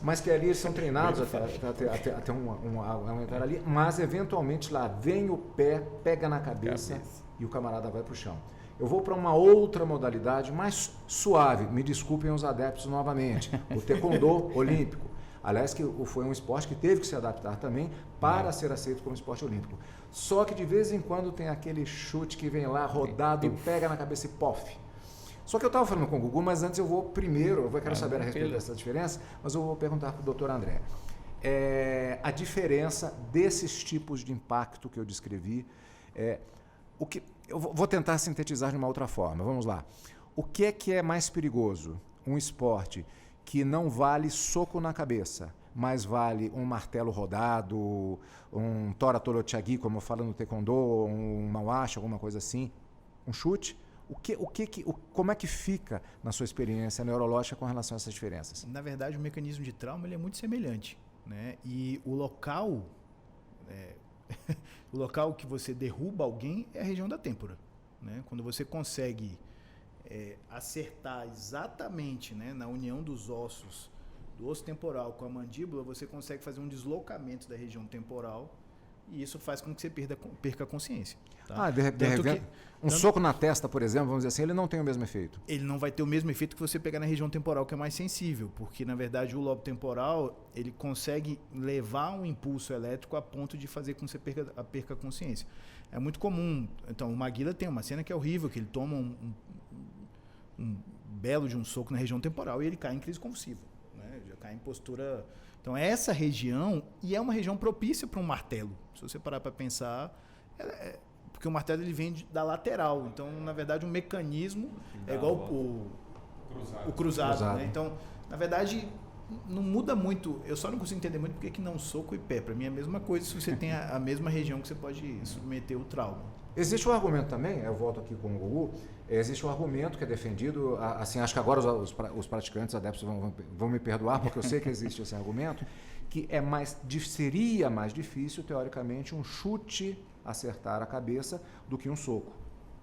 Mas que ali eles são treinados até um entrar ali, mas eventualmente lá vem o pé, pega na cabeça e o camarada vai para o chão. Eu vou para uma outra modalidade mais suave, me desculpem os adeptos novamente, o taekwondo olímpico. Aliás, que foi um esporte que teve que se adaptar também para ser aceito como esporte olímpico. Só que de vez em quando tem aquele chute que vem lá rodado, pega na cabeça e pof. Só que eu estava falando com o Gugu, mas antes eu quero saber a respeito dessa diferença, mas eu vou perguntar para o doutor André. A diferença desses tipos de impacto que eu descrevi, eu vou tentar sintetizar de uma outra forma. Vamos lá. O que é mais perigoso? Um esporte que não vale soco na cabeça, mas vale um martelo rodado, um tora torotiagui, como eu falo no taekwondo, um mawashi, alguma coisa assim, um chute? Como é que fica, na sua experiência neurológica, com relação a essas diferenças? Na verdade, o mecanismo de trauma ele é muito semelhante, né? E o local... o local que você derruba alguém é a região da têmpora, né? Quando você consegue acertar exatamente, né, na união dos ossos, do osso temporal com a mandíbula, você consegue fazer um deslocamento da região temporal e isso faz com que você perca a consciência. Tá? Soco na testa, por exemplo, vamos dizer assim, ele não tem o mesmo efeito. Ele não vai ter o mesmo efeito que você pegar na região temporal, que é mais sensível, porque, na verdade, o lobo temporal, ele consegue levar um impulso elétrico a ponto de fazer com que você perca a consciência. É muito comum. Então, o Maguila tem uma cena que é horrível, que ele toma um belo de um soco na região temporal e ele cai em crise convulsiva, né? Já cai em postura... Então, essa região, e é uma região propícia para um martelo. Se você parar para pensar, porque o martelo ele vem da lateral. Então, na verdade, um mecanismo é igual o cruzado. Né? Então, na verdade, não muda muito. Eu só não consigo entender muito porque que não soco e pé. Para mim é a mesma coisa se você tem a mesma região que você pode submeter o trauma. Existe um argumento também, eu volto aqui com o Gugu, existe um argumento que é defendido, assim, acho que agora os praticantes adeptos vão me perdoar, porque eu sei que existe esse argumento, que seria mais difícil, teoricamente, um chute acertar a cabeça do que um soco.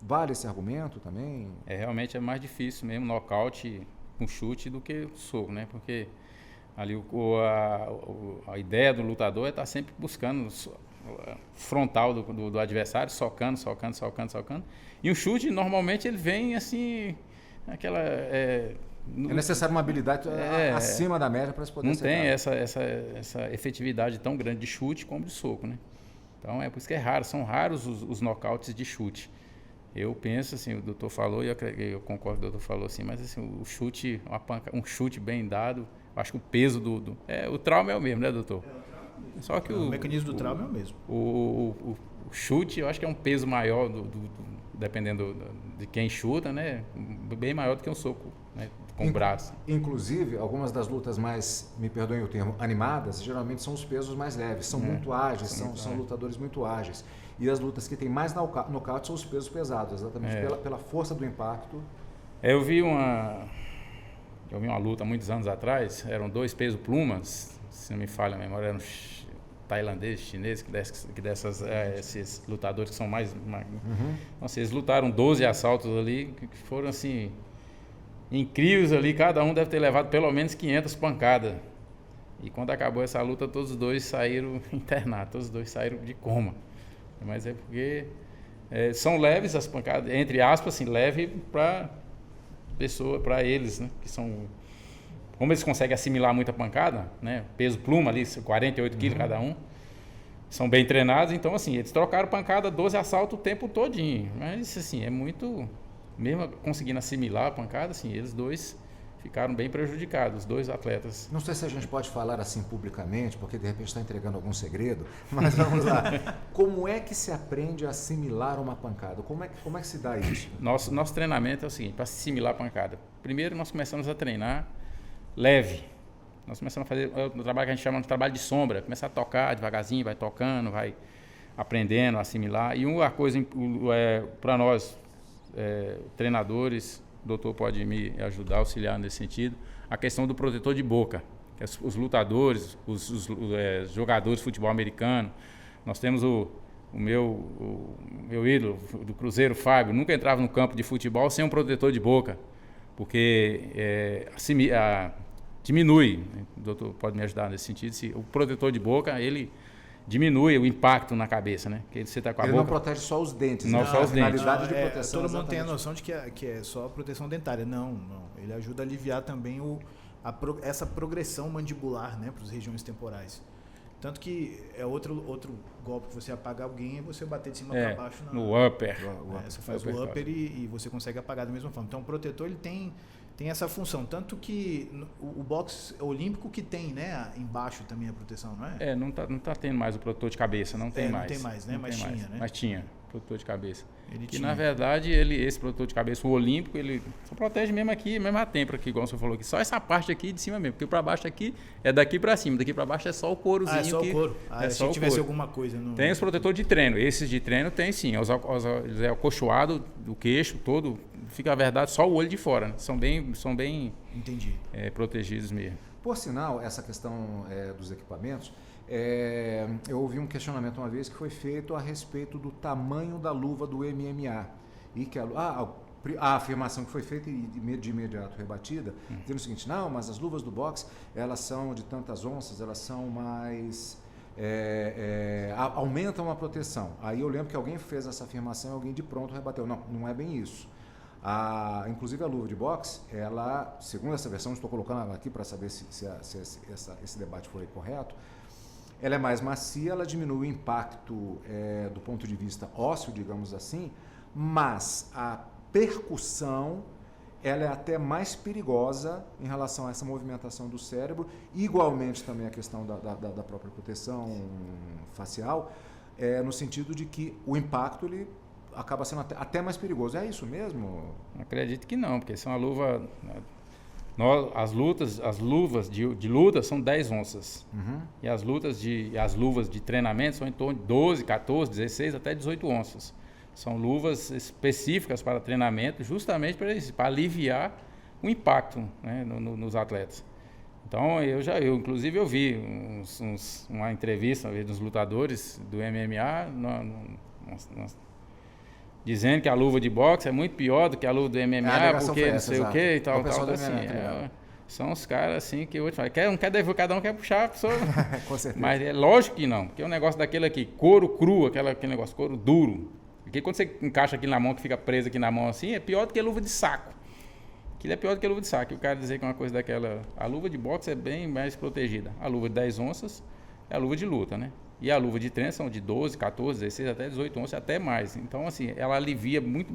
Vale esse argumento também? Realmente é mais difícil mesmo nocaute com chute do que soco, né? Porque ali a ideia do lutador é estar sempre buscando frontal do adversário, socando. E um chute, normalmente, ele vem assim, aquela... É necessário uma habilidade acima da média para se poder acertar. Não tem essa efetividade tão grande de chute como de soco, né? Então, é por isso que é raro. São raros os nocautes de chute. Eu penso, assim, o doutor falou, e eu concordo com o doutor falou, assim, mas assim, o chute, um chute bem dado, acho que o peso o trauma é o mesmo, né, doutor? Só que o mecanismo do trauma é o mesmo. O chute, eu acho que é um peso maior, dependendo de quem chuta, né? Bem maior do que um soco, né? Com o braço. Inclusive, algumas das lutas mais, me perdoem o termo, animadas, geralmente são os pesos mais leves, são muito ágeis, são lutadores muito ágeis. E as lutas que tem mais nocaute são os pesos pesados, exatamente pela força do impacto. Eu vi uma luta há muitos anos atrás, eram 2 pesos plumas, se não me falha a memória, eram tailandês, chinês, esses lutadores que são mais... Então, eles lutaram 12 assaltos ali, que foram assim, incríveis ali, cada um deve ter levado pelo menos 500 pancadas. E quando acabou essa luta, todos os dois saíram internados, todos os dois saíram de coma. Mas é porque são leves as pancadas, entre aspas, assim, leve para eles, né? Que são, como eles conseguem assimilar muita pancada, né? Peso pluma ali, 48 quilos cada um, são bem treinados, então assim, eles trocaram pancada 12 assaltos o tempo todinho, mas assim, é muito, mesmo conseguindo assimilar a pancada, assim, eles dois ficaram bem prejudicados, os 2 atletas. Não sei se a gente pode falar assim publicamente, porque de repente está entregando algum segredo, mas vamos lá. Como é que se aprende a assimilar uma pancada? Como é que se dá isso? Nosso treinamento é o seguinte, para assimilar a pancada. Primeiro nós começamos a treinar leve. Nós começamos a fazer o trabalho que a gente chama de trabalho de sombra, começar a tocar devagarzinho, vai tocando, vai aprendendo a assimilar. E uma coisa para nós, treinadores, o doutor pode me ajudar, auxiliar nesse sentido, a questão do protetor de boca. Os lutadores, os jogadores de futebol americano, nós temos o meu ídolo do Cruzeiro, Fábio, nunca entrava no campo de futebol sem um protetor de boca, porque diminui, o doutor pode me ajudar nesse sentido, o protetor de boca, ele diminui o impacto na cabeça, né? Que você tá com a boca. Não protege só os dentes, não, só os dentes. A finalidade de proteção. Todo mundo tem a noção de que é só proteção dentária. Não. Ele ajuda a aliviar também essa progressão mandibular, né, para as regiões temporais. Tanto que é outro golpe que você apaga alguém é você bater de cima para baixo. No upper. Você faz o upper e você consegue apagar da mesma forma. Então o protetor ele tem essa função. Tanto que o boxe olímpico que tem, né, embaixo também a proteção, não é? Não tá tendo mais o protetor de cabeça, não tem mais. Não tem mais, né? Mas tinha, né? Mas tinha protetor de cabeça. Na verdade, esse protetor de cabeça, o olímpico, ele só protege mesmo aqui, mesmo a têmpora aqui, igual o senhor falou aqui. Só essa parte aqui de cima mesmo, porque para baixo aqui é daqui para cima, daqui para baixo é só o courozinho. É só o couro. Se tivesse alguma coisa. Tem os protetores de treino. Esses de treino tem sim. Eles acolchoado do queixo todo, fica a verdade só o olho de fora. Né? São bem Entendi. Protegidos mesmo. Por sinal, essa questão dos equipamentos, eu ouvi um questionamento uma vez que foi feito a respeito do tamanho da luva do MMA. E que a afirmação que foi feita e de imediato rebatida, dizendo o seguinte: não, mas as luvas do boxe, elas são de tantas onças, elas são mais... aumentam a proteção. Aí eu lembro que alguém fez essa afirmação e alguém de pronto rebateu. Não é bem isso. Inclusive a luva de boxe, ela, segundo essa versão, estou colocando ela aqui para saber se esse debate foi correto, ela é mais macia, ela diminui o impacto do ponto de vista ósseo, digamos assim, mas a percussão ela é até mais perigosa em relação a essa movimentação do cérebro, igualmente também a questão da própria proteção facial, no sentido de que o impacto ele acaba sendo até mais perigoso. É isso mesmo? Acredito que não, porque são a luva... As luvas de luta são 10 onças. E as luvas de treinamento são em torno de 12, 14, 16 até 18 onças. São luvas específicas para treinamento, justamente para aliviar o impacto, né, nos atletas. Então, inclusive eu vi uma entrevista dos lutadores do MMA dizendo que a luva de boxe é muito pior do que a luva do MMA, porque não sei o que e tal, assim. São os caras assim que eu te falo, cada um quer puxar a pessoa. Com certeza. Mas é lógico que não, porque é um negócio daquele aqui, couro cru, aquele negócio, couro duro. Porque quando você encaixa aqui na mão, que fica preso aqui na mão assim, é pior do que a luva de saco. Aquilo é pior do que a luva de saco. E o cara dizer que uma coisa daquela... A luva de boxe é bem mais protegida. A luva de 10 onças é a luva de luta, né? E a luva de treino são de 12, 14, 16, até 18 onças, até mais. Então, assim, ela alivia muito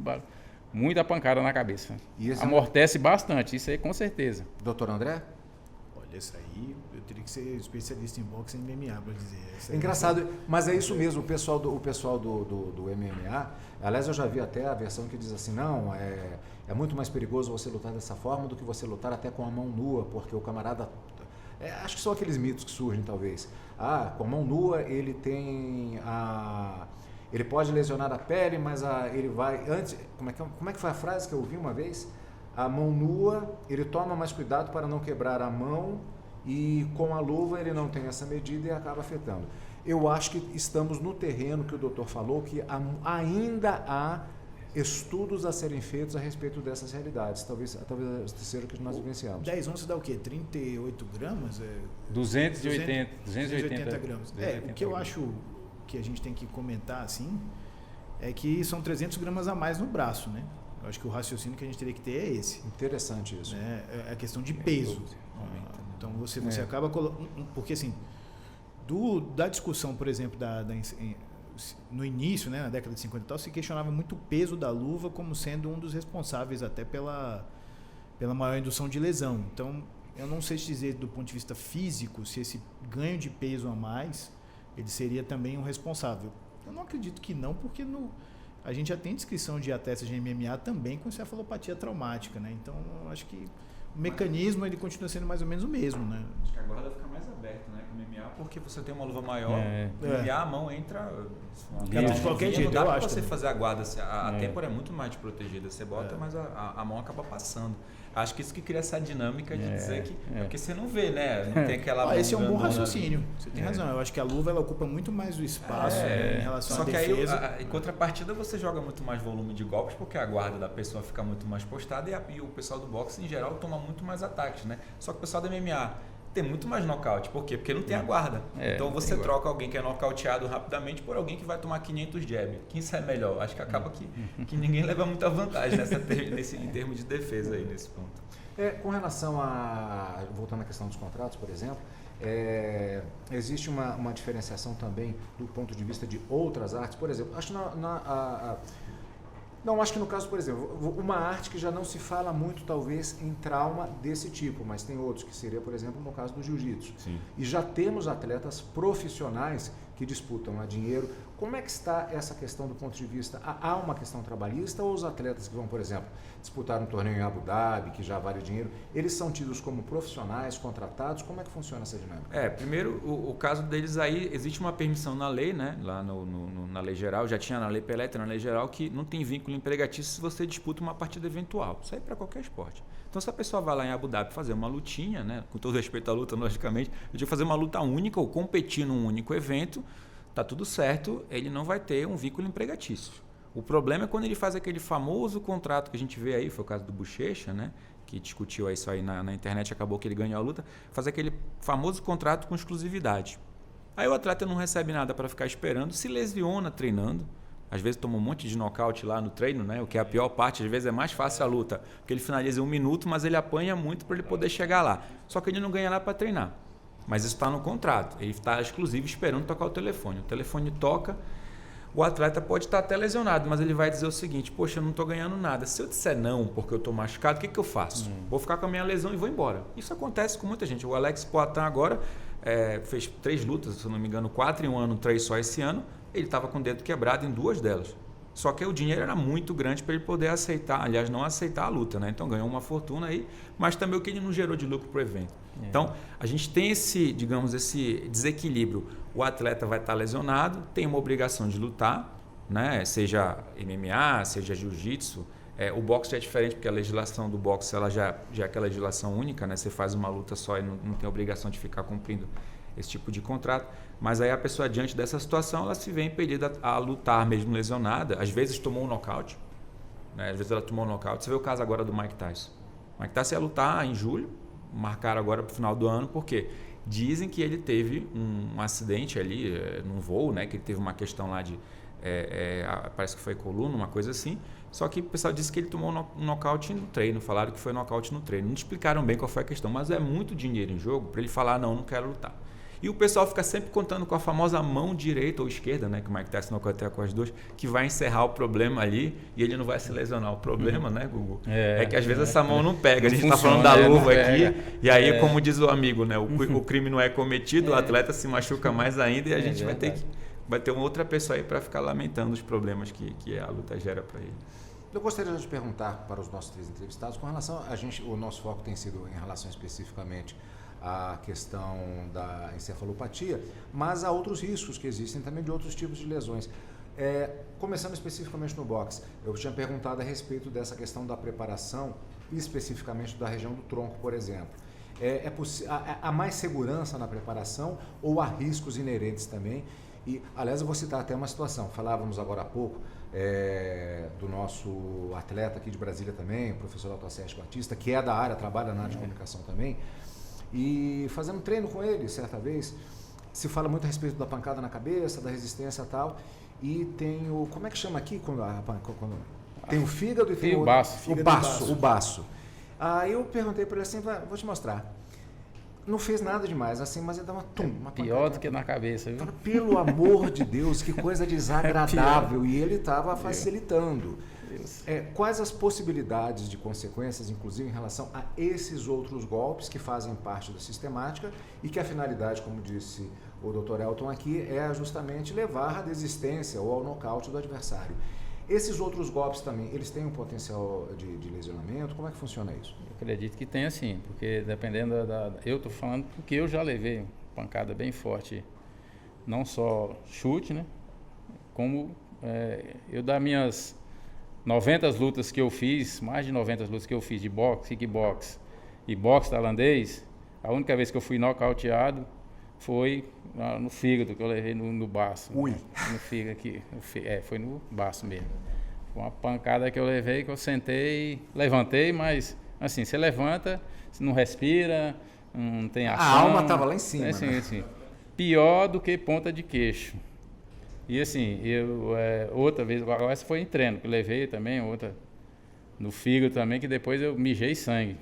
a pancada na cabeça. Amortece bastante, isso aí com certeza. Doutor André? Olha, isso aí eu teria que ser especialista em boxe e MMA para dizer. Engraçado, mas é isso mesmo, o pessoal do MMA, aliás, eu já vi até a versão que diz assim, não, é muito mais perigoso você lutar dessa forma do que você lutar até com a mão nua, porque o camarada... acho que são aqueles mitos que surgem, talvez. Com a mão nua ele tem ele pode lesionar a pele, mas ele vai... Antes, como é que foi a frase que eu ouvi uma vez? A mão nua, ele toma mais cuidado para não quebrar a mão e com a luva ele não tem essa medida e acaba afetando. Eu acho que estamos no terreno que o doutor falou, que ainda há estudos a serem feitos a respeito dessas realidades. Talvez seja o que nós vivenciamos. 10 onças dá o quê? 38 gramas? 280 gramas. O que eu acho que a gente tem que comentar, assim, é que são 300 gramas a mais no braço, né? Eu acho que o raciocínio que a gente teria que ter é esse. Interessante isso. É a questão de peso. Então você acaba colocando... Porque assim, da discussão, por exemplo, no início, né, na década de 50 e tal, se questionava muito o peso da luva como sendo um dos responsáveis até pela maior indução de lesão. Então, eu não sei te dizer do ponto de vista físico se esse ganho de peso a mais, ele seria também um responsável. Eu não acredito que não, porque a gente já tem descrição de atletas de MMA também com encefalopatia traumática, né? Então, eu acho que o mecanismo ele continua sendo mais ou menos o mesmo, né? Acho que agora fica mais aberto, né, com o MMA, porque você tem uma luva maior, MMA a mão entra de qualquer jeito, não dá eu pra acho você também. fazer a guarda, a têmpora é muito mais protegida, você bota, mas a mão acaba passando. Acho que isso que cria essa dinâmica de dizer que... Porque você não vê, né? Não tem aquela mão. Esse é um bom raciocínio. Você tem razão. Eu acho que a luva ela ocupa muito mais o espaço em relação à defesa. Só que aí, em contrapartida, você joga muito mais volume de golpes, porque a guarda da pessoa fica muito mais postada e o pessoal do boxe, em geral, toma muito mais ataques, né? Só que o pessoal do MMA tem muito mais nocaute. Por quê? Porque não tem a guarda. Então você troca alguém que é nocauteado rapidamente por alguém que vai tomar 500 jab. Quem sai melhor? Acho que acaba que ninguém leva muita vantagem em termos de defesa aí, nesse ponto. Com relação voltando à questão dos contratos, por exemplo, existe uma diferenciação também do ponto de vista de outras artes. Por exemplo, acho acho que no caso, por exemplo, uma arte que já não se fala muito, talvez, em trauma desse tipo, mas tem outros, que seria, por exemplo, no caso do jiu-jitsu. E já temos atletas profissionais que disputam a dinheiro. Como é que está essa questão do ponto de vista? Há uma questão trabalhista ou os atletas que vão, por exemplo, disputar um torneio em Abu Dhabi, que já vale dinheiro, eles são tidos como profissionais, contratados? Como é que funciona essa dinâmica? Primeiro, o caso deles aí, existe uma permissão na lei, né? Lá na lei geral, já tinha na lei Pelé, na lei geral, que não tem vínculo empregatício se você disputa uma partida eventual. Isso aí para qualquer esporte. Então, se a pessoa vai lá em Abu Dhabi fazer uma lutinha, né? Com todo respeito à luta, logicamente, eu tinha que fazer uma luta única ou competir num único evento, tá tudo certo, ele não vai ter um vínculo empregatício. O problema é quando ele faz aquele famoso contrato que a gente vê aí, foi o caso do Bochecha, né? Que discutiu isso aí na internet, acabou que ele ganhou a luta, faz aquele famoso contrato com exclusividade. Aí o atleta não recebe nada para ficar esperando, se lesiona treinando, às vezes toma um monte de nocaute lá no treino, né? O que é a pior parte, às vezes é mais fácil a luta, porque ele finaliza em 1 minuto, mas ele apanha muito para ele poder chegar lá. Só que ele não ganha lá para treinar. Mas isso está no contrato, ele está exclusivo esperando tocar o telefone. O telefone toca, o atleta pode estar até lesionado, mas ele vai dizer o seguinte: poxa, eu não estou ganhando nada. Se eu disser não porque eu estou machucado, o que eu faço? Vou ficar com a minha lesão e vou embora. Isso acontece com muita gente. O Alex Poitin agora fez 3 lutas, se eu não me engano, 4 em um ano, 3 só esse ano. Ele estava com o dedo quebrado em 2 delas. Só que o dinheiro era muito grande para ele poder aceitar, aliás, não aceitar a luta, né? Então ganhou uma fortuna aí, mas também o que ele não gerou de lucro para o evento. Então, a gente tem esse desequilíbrio. O atleta vai estar lesionado, tem uma obrigação de lutar, né? Seja MMA, seja jiu-jitsu. O boxe já é diferente, porque a legislação do boxe ela já é aquela legislação única, né? Você faz uma luta só e não tem obrigação de ficar cumprindo esse tipo de contrato. Mas aí a pessoa, diante dessa situação, ela se vê impedida a lutar mesmo lesionada. Às vezes tomou um nocaute, né? Às vezes ela tomou um nocaute. Você vê o caso agora do Mike Tyson. O Mike Tyson ia lutar em julho, marcaram agora para o final do ano, porque dizem que ele teve um acidente ali num voo, né? Que ele teve uma questão lá de... parece que foi coluna, uma coisa assim. Só que o pessoal disse que ele tomou um nocaute no treino. Falaram que foi nocaute no treino. Não explicaram bem qual foi a questão, mas é muito dinheiro em jogo para ele falar, não quero lutar. E o pessoal fica sempre contando com a famosa mão direita ou esquerda, né, que o Mike Tyson nocauteia com as duas, que vai encerrar o problema ali e ele não vai se lesionar. O problema, né, Gugu? É que às vezes essa mão não pega. A gente está falando da luva aqui e aí, como diz o amigo, né, o crime não é cometido, o atleta se machuca mais ainda e a gente vai ter uma outra pessoa aí para ficar lamentando os problemas que a luta gera para ele. Eu gostaria de perguntar para os nossos 3 entrevistados com relação o nosso foco tem sido em relação especificamente à questão da encefalopatia, mas há outros riscos que existem também de outros tipos de lesões. Começando especificamente no boxe, eu tinha perguntado a respeito dessa questão da preparação, especificamente da região do tronco, por exemplo. Há mais segurança na preparação ou há riscos inerentes também? E, aliás, eu vou citar até uma situação. Falávamos agora há pouco do nosso atleta aqui de Brasília também, o professor Autossérgio Batista, que é da área, trabalha na área de comunicação também. E fazendo treino com ele, certa vez, se fala muito a respeito da pancada na cabeça, da resistência e tal. E tem o... Como é que chama aqui? Quando tem o fígado e tem o baço. O baço. Aí eu perguntei para ele assim, vou te mostrar. Não fez nada demais, assim, mas ele dá uma pior do que na cabeça, viu? Pelo amor de Deus, que coisa desagradável. E ele estava facilitando. Quais as possibilidades de consequências, inclusive em relação a esses outros golpes que fazem parte da sistemática e que a finalidade, como disse o Dr. Elton aqui, é justamente levar à desistência ou ao nocaute do adversário. Esses outros golpes também, eles têm um potencial de lesionamento? Como é que funciona isso? Eu acredito que tem sim, porque dependendo eu estou falando porque eu já levei uma pancada bem forte, não só chute, né? Como eu das minhas 90 lutas que eu fiz, mais de 90 lutas que eu fiz de boxe, kickbox e boxe tailandês, a única vez que eu fui nocauteado foi no fígado, que eu levei no baço. Ui! Né? No fígado aqui. Foi no baço mesmo. Foi uma pancada que eu levei, que eu sentei, levantei, mas assim, você levanta, você não respira, não tem ação. A alma estava lá em cima. Assim, pior do que ponta de queixo. E assim, outra vez, agora essa foi em treino, que eu levei também, outra no fígado também, que depois eu mijei sangue.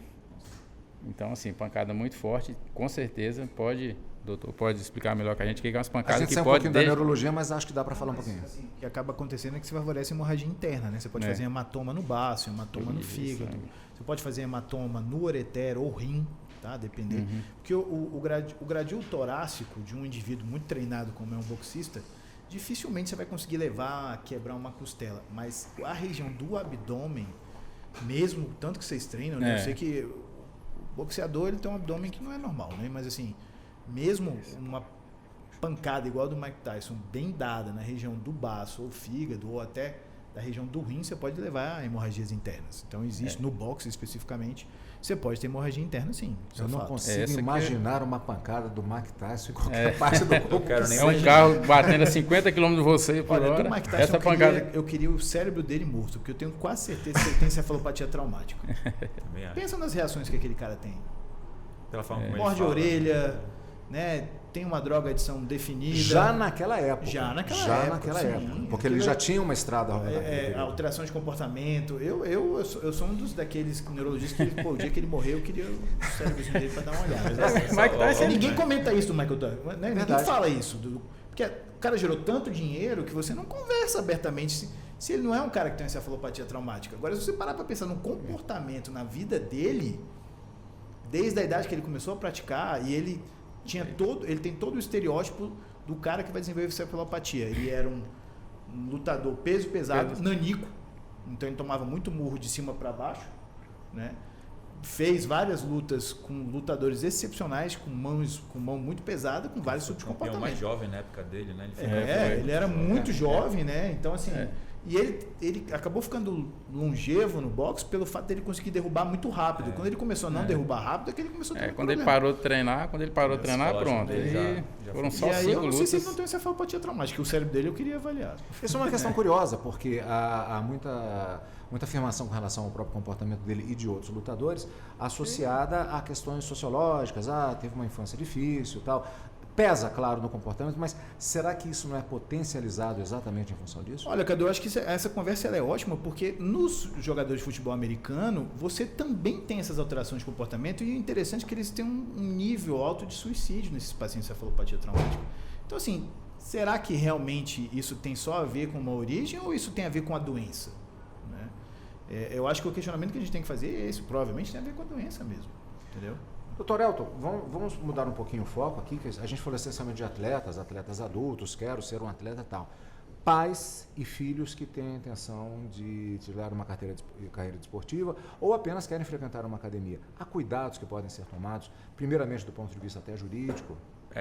Então, assim, pancada muito forte, com certeza pode... O doutor pode explicar melhor que a gente o que é umas pancadas que pode... A gente sai um pouquinho da neurologia, mas acho que dá para falar um pouquinho. Assim, o que acaba acontecendo é que você favorece hemorragia interna, né? Você pode fazer hematoma no baço, hematoma no fígado. Você pode fazer hematoma no ureter ou rim, tá? Dependendo. Porque o gradil torácico de um indivíduo muito treinado como é um boxista, dificilmente você vai conseguir levar a quebrar uma costela. Mas a região do abdômen, mesmo tanto que vocês treinam, né? Eu sei que o boxeador ele tem um abdômen que não é normal, né? Mas assim... Mesmo uma pancada igual a do Mike Tyson, bem dada na região do baço ou fígado, ou até da região do rim, você pode levar a hemorragias internas. Então, existe no boxe especificamente, você pode ter hemorragia interna, sim. Eu não consigo imaginar uma pancada do Mike Tyson em qualquer parte do corpo. Um carro batendo a 50 km de você por hora. Do Mike Tyson, eu queria o cérebro dele morto, porque eu tenho quase certeza que ele tem encefalopatia traumática. Pensa nas reações que aquele cara tem. Morde a orelha... Né? Tem uma drogadição definida. Já naquela época. Porque ele já tinha uma estrada. Alteração de comportamento. Eu sou um daqueles neurologistas que, o dia que ele morreu, eu queria o cérebro dele para dar uma olhada. Ninguém comenta isso do Michael Tyson. Né? Ninguém fala isso. Porque o cara gerou tanto dinheiro que você não conversa abertamente se ele não é um cara que tem encefalopatia traumática. Agora, se você parar para pensar no comportamento, na vida dele, desde a idade que ele começou a praticar, e ele tem todo o estereótipo do cara que vai desenvolver encefalopatia. Ele era um lutador peso pesado, nanico, então ele tomava muito murro de cima para baixo, né? Fez várias lutas com lutadores excepcionais, com mão muito pesada, com vários tipos de comportamento. mais jovem na época dele, né? Ele era muito jovem, né? Então, assim, E ele acabou ficando longevo no boxe pelo fato dele conseguir derrubar muito rápido. Quando ele começou a não derrubar rápido, é que ele começou a ter quando ele parou de treinar, pronto. Foram só 5 lutas. Eu não sei se ele não tem encefalopatia traumática, que o cérebro dele eu queria avaliar. Isso é uma questão curiosa, porque há muita afirmação com relação ao próprio comportamento dele e de outros lutadores, associada a questões sociológicas, teve uma infância difícil e tal. Pesa, claro, no comportamento, mas será que isso não é potencializado exatamente em função disso? Olha, Cadu, eu acho que essa conversa ela é ótima, porque nos jogadores de futebol americano, você também tem essas alterações de comportamento, e é interessante que eles têm um nível alto de suicídio nesses pacientes de encefalopatia traumática. Então, assim, será que realmente isso tem só a ver com uma origem ou isso tem a ver com a doença? Né? Eu acho que o questionamento que a gente tem que fazer é esse, provavelmente tem a ver com a doença mesmo, entendeu? Doutor Elton, vamos mudar um pouquinho o foco aqui, que a gente falou essencialmente de atletas adultos, quero ser um atleta e tal. Pais e filhos que têm a intenção de tirar uma carreira desportiva ou apenas querem frequentar uma academia. Há cuidados que podem ser tomados, primeiramente do ponto de vista até jurídico?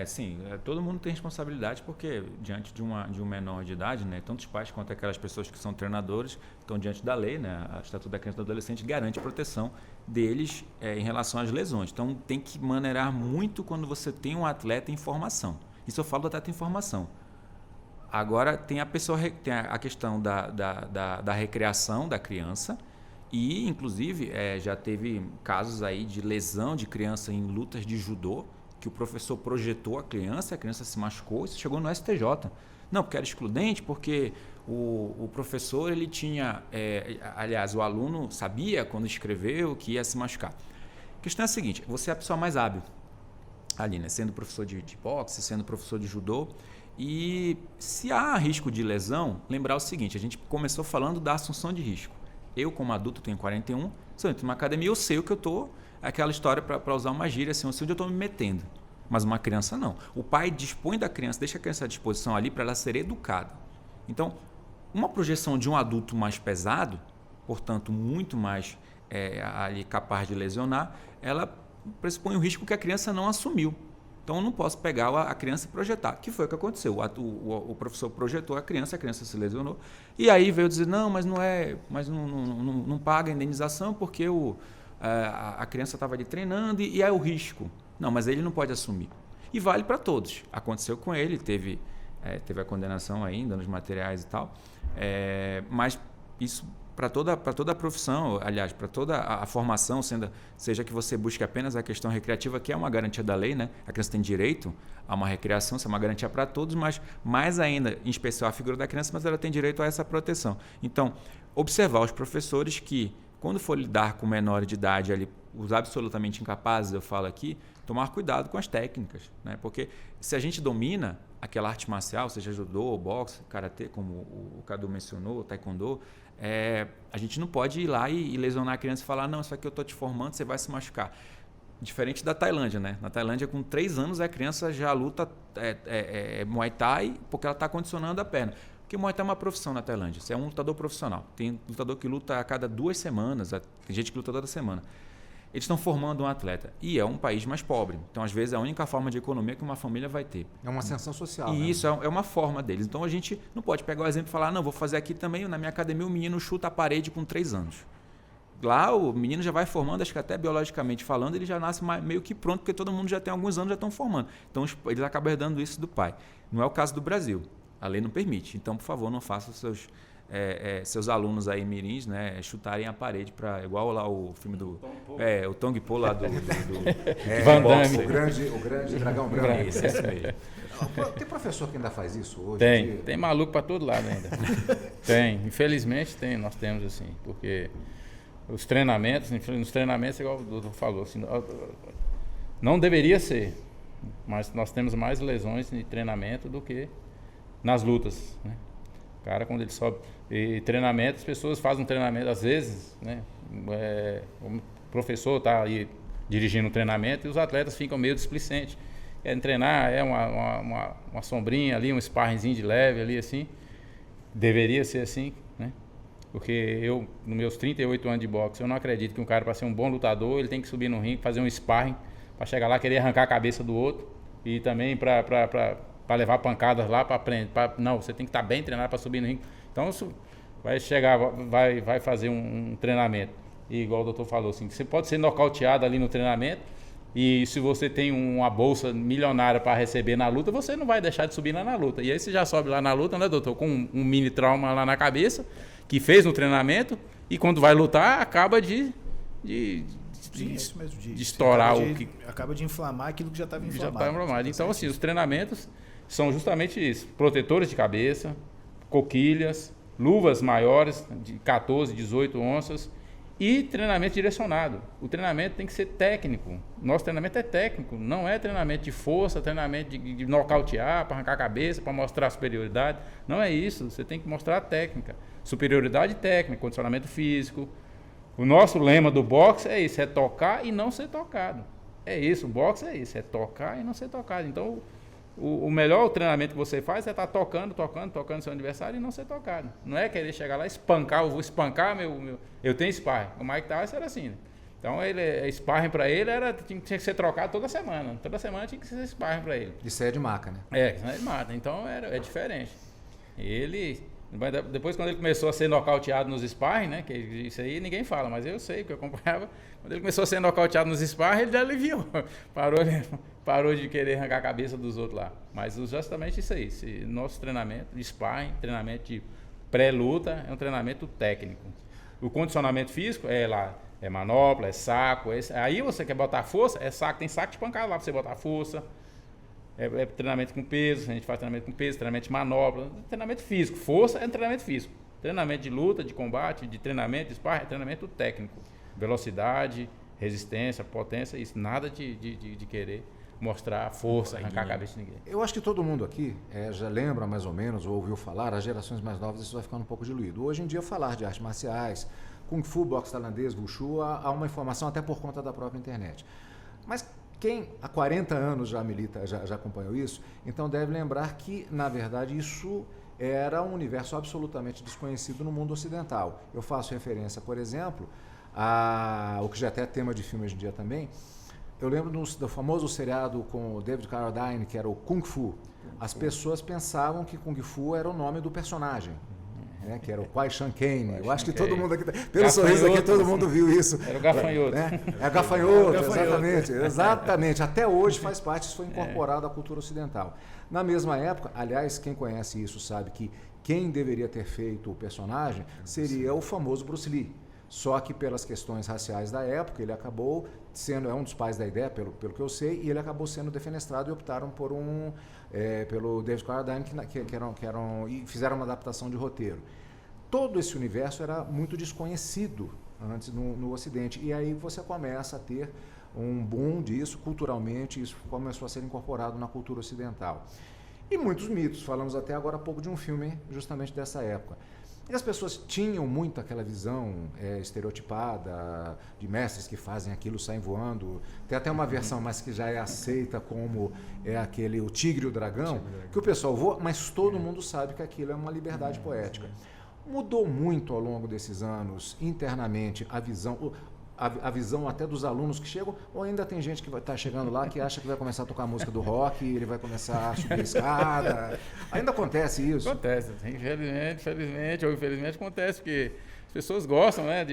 Sim, todo mundo tem responsabilidade porque diante de um menor de idade, né, tanto os pais quanto aquelas pessoas que são treinadores estão diante da lei, né, a Estatuto da Criança e do Adolescente garante proteção deles em relação às lesões. Então tem que maneirar muito quando você tem um atleta em formação. Isso eu falo do atleta em formação. Agora tem a questão da recreação da criança e inclusive já teve casos aí de lesão de criança em lutas de judô, que o professor projetou a criança se machucou, isso chegou no STJ. Não, porque era excludente, porque o professor, ele tinha... aliás, o aluno sabia, quando escreveu, que ia se machucar. A questão é a seguinte, você é a pessoa mais hábil ali, né? Sendo professor de boxe, sendo professor de judô, e se há risco de lesão, lembrar o seguinte, a gente começou falando da assunção de risco. Eu, como adulto, tenho 41, se eu entro numa academia, eu sei o que eu estou... Aquela história para usar uma gíria, assim, eu sei onde eu estou me metendo. Mas uma criança não. O pai dispõe da criança, deixa a criança à disposição ali para ela ser educada. Então, uma projeção de um adulto mais pesado, portanto, muito mais ali capaz de lesionar, ela pressupõe o risco que a criança não assumiu. Então, eu não posso pegar a criança e projetar, que foi o que aconteceu. O professor projetou a criança se lesionou. E aí veio dizer, não, mas não paga a indenização porque a criança estava ali treinando e é o risco. Não, mas ele não pode assumir. E vale para todos. Aconteceu com ele, teve a condenação ainda nos materiais e tal. Mas isso para toda a profissão, aliás, para toda a formação, seja que você busque apenas a questão recreativa, que é uma garantia da lei, né? A criança tem direito a uma recreação, isso é uma garantia para todos, mas mais ainda, em especial a figura da criança, mas ela tem direito a essa proteção. Então, observar os professores que, quando for lidar com menores de idade, ali, os absolutamente incapazes, eu falo aqui, tomar cuidado com as técnicas, né? Porque se a gente domina aquela arte marcial, seja judô, boxe, karatê, como o Cadu mencionou, taekwondo, a gente não pode ir lá e lesionar a criança e falar, não, isso aqui eu estou te formando, você vai se machucar. Diferente da Tailândia, né? Na Tailândia, com 3 anos, a criança já luta Muay Thai porque ela está condicionando a perna. Porque Muay Thai é uma profissão na Tailândia, você é um lutador profissional. Tem lutador que luta a cada 2 semanas, tem gente que luta toda semana. Eles estão formando um atleta. E é um país mais pobre. Então, às vezes, é a única forma de economia que uma família vai ter. É uma ascensão social. E né? isso é uma forma deles. Então, a gente não pode pegar o exemplo e falar, não, vou fazer aqui também, na minha academia, o menino chuta a parede com 3 anos. Lá, o menino já vai formando, acho que até biologicamente falando, ele já nasce meio que pronto, porque todo mundo já tem alguns anos, já estão formando. Então, eles acabam herdando isso do pai. Não é o caso do Brasil. A lei não permite. Então, por favor, não faça os seus alunos aí mirins, né, chutarem a parede para igual lá o filme do o Tong Po lá do Van Damme, o grande dragão branco. Isso mesmo. Tem professor que ainda faz isso hoje? Tem maluco para todo lado ainda. Infelizmente nós temos assim, porque nos treinamentos, igual o doutor falou, assim, não deveria ser, mas nós temos mais lesões de treinamento do que nas lutas, né? O cara, quando ele sobe e treinamento, as pessoas fazem um treinamento, às vezes, né? O professor está aí dirigindo um treinamento e os atletas ficam meio displicentes. Querem treinar, uma sombrinha ali, um sparringzinho de leve ali, assim. Deveria ser assim, né? Porque eu, nos meus 38 anos de boxe, eu não acredito que um cara, para ser um bom lutador, ele tem que subir no ringue, fazer um sparring, para chegar lá, querer arrancar a cabeça do outro e também para levar pancadas lá para aprender. Não, você tem que estar bem treinado para subir no ringue. Então, vai chegar, vai fazer um treinamento. E igual o doutor falou, assim, você pode ser nocauteado ali no treinamento, e se você tem uma bolsa milionária para receber na luta, você não vai deixar de subir lá na luta. E aí você já sobe lá na luta, né, doutor, com um mini trauma lá na cabeça, que fez no treinamento, e quando vai lutar, acaba de estourar o que... Acaba de inflamar aquilo que já estava inflamado. Já está inflamado. Então, assim, os treinamentos são justamente isso. Protetores de cabeça, coquilhas, luvas maiores, de 14, 18 onças, e treinamento direcionado. O treinamento tem que ser técnico. Nosso treinamento é técnico, não é treinamento de força, treinamento de nocautear, para arrancar a cabeça, para mostrar superioridade. Não é isso, você tem que mostrar a técnica. Superioridade técnica, condicionamento físico. O nosso lema do boxe é isso, é tocar e não ser tocado. É isso, o boxe é isso, é tocar e não ser tocado. Então, o melhor treinamento que você faz é estar tocando seu adversário e não ser tocado. Não é querer chegar lá e espancar, eu vou espancar eu tenho sparring. O Mike Tyson era assim, né? Então, sparring para ele tinha que ser trocado toda semana. Toda semana tinha que ser sparring para ele. Isso é de maca, né? Isso é de maca. Então, é diferente. Depois, quando ele começou a ser nocauteado nos sparring, né? Que isso aí ninguém fala, mas eu sei, que eu acompanhava. Quando ele começou a ser nocauteado nos sparring, ele já aliviou. Parou de querer arrancar a cabeça dos outros lá. Mas justamente isso aí. Nosso treinamento de sparring, treinamento de pré-luta, é um treinamento técnico. O condicionamento físico é manopla, é saco. Aí você quer botar força, tem saco de pancada lá para você botar força. É treinamento com peso, a gente faz treinamento com peso, treinamento de manobra, treinamento físico. Força é treinamento físico. Treinamento de luta, de combate, de treinamento, de sparring, é treinamento técnico. Velocidade, resistência, potência, isso. Nada de querer mostrar força, arrancar a cabeça de ninguém. Eu acho que todo mundo aqui já lembra mais ou menos, ou ouviu falar, as gerações mais novas, isso vai ficando um pouco diluído. Hoje em dia, falar de artes marciais, Kung Fu, boxe tailandês, Wushu, há uma informação até por conta da própria internet. Mas quem há 40 anos já milita, já acompanhou isso, então deve lembrar que, na verdade, isso era um universo absolutamente desconhecido no mundo ocidental. Eu faço referência, por exemplo, o que já até é tema de filme hoje em dia também. Eu lembro do famoso seriado com o David Carradine, que era o Kung Fu. As pessoas pensavam que Kung Fu era o nome do personagem. Que era o Kwai Chan Kane. Eu acho que todo mundo aqui, pelo sorriso aqui, todo mundo viu isso. Era o gafanhoto. É gafanhoto, exatamente. Até hoje faz parte, isso foi incorporado à cultura ocidental. Na mesma época, aliás, quem conhece isso sabe que quem deveria ter feito o personagem seria o famoso Bruce Lee. Só que pelas questões raciais da época, ele acabou sendo, um dos pais da ideia, pelo que eu sei, e ele acabou sendo defenestrado e optaram pelo David Carradine, e fizeram uma adaptação de roteiro. Todo esse universo era muito desconhecido antes no Ocidente, e aí você começa a ter um boom disso culturalmente, isso começou a ser incorporado na cultura ocidental. E muitos mitos, falamos até agora há pouco de um filme justamente dessa época. E as pessoas tinham muito aquela visão estereotipada de mestres que fazem aquilo, saem voando. Tem até uma versão, mas que já é aceita como o tigre e o dragão, que o pessoal voa, mas todo mundo sabe que aquilo é uma liberdade poética. Mudou muito ao longo desses anos, internamente, a visão até dos alunos que chegam, ou ainda tem gente que vai estar chegando lá que acha que vai começar a tocar a música do rock e ele vai começar a subir a escada. Ainda acontece isso? Acontece, infelizmente ou infelizmente acontece, porque as pessoas gostam, né,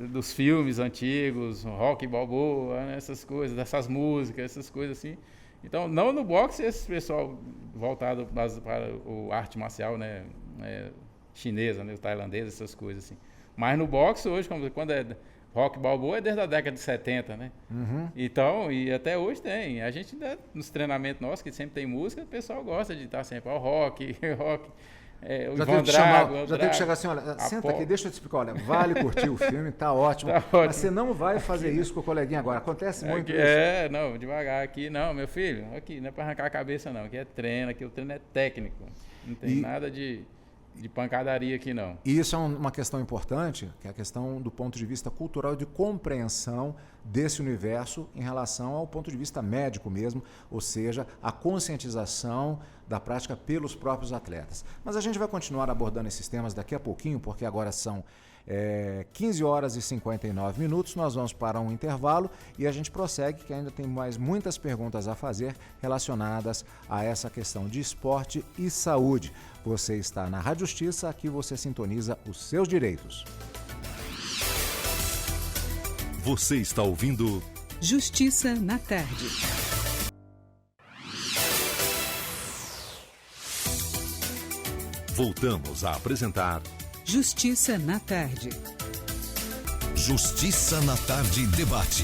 dos filmes antigos, rock balboa, né, essas coisas, dessas músicas, essas coisas assim. Então, não no boxe, esse pessoal voltado para o arte marcial, né, chinesa, né, o tailandês, essas coisas assim. Mas no boxe hoje, quando é rock balboa, é desde a década de 70, né? Uhum. Então, e até hoje tem. A gente, nos treinamentos nossos, que sempre tem música, o pessoal gosta de estar sempre ao rock, o já teve que chegar assim, olha, senta aqui, deixa eu te explicar, olha, vale curtir o filme, tá ótimo, mas você não vai fazer isso com o coleguinha agora, acontece muito isso. Não, devagar aqui, não, meu filho, aqui não é para arrancar a cabeça não, aqui é treino, aqui o treino é técnico, não tem nada de pancadaria aqui não. E isso é uma questão importante, que é a questão do ponto de vista cultural e de compreensão desse universo em relação ao ponto de vista médico mesmo, ou seja, a conscientização da prática pelos próprios atletas. Mas a gente vai continuar abordando esses temas daqui a pouquinho, porque agora são 15 horas e 59 minutos, nós vamos para um intervalo e a gente prossegue, que ainda tem mais muitas perguntas a fazer relacionadas a essa questão de esporte e saúde. Você está na Rádio Justiça, aqui você sintoniza os seus direitos. Você está ouvindo Justiça na Tarde. Voltamos a apresentar Justiça na Tarde. Justiça na Tarde Debate.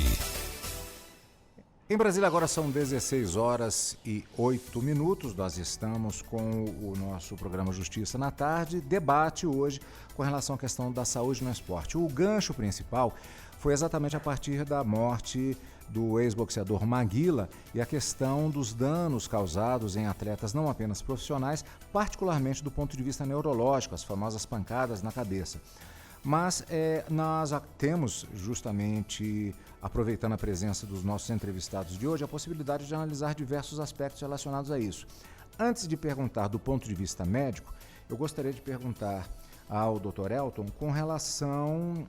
Em Brasília agora são 16 horas e 8 minutos. Nós estamos com o nosso programa Justiça na Tarde, debate hoje com relação à questão da saúde no esporte. O gancho principal foi exatamente a partir da morte do ex-boxeador Maguila e a questão dos danos causados em atletas não apenas profissionais, particularmente do ponto de vista neurológico, as famosas pancadas na cabeça. Mas nós temos justamente, aproveitando a presença dos nossos entrevistados de hoje, a possibilidade de analisar diversos aspectos relacionados a isso. Antes de perguntar do ponto de vista médico, eu gostaria de perguntar ao Dr. Elton com relação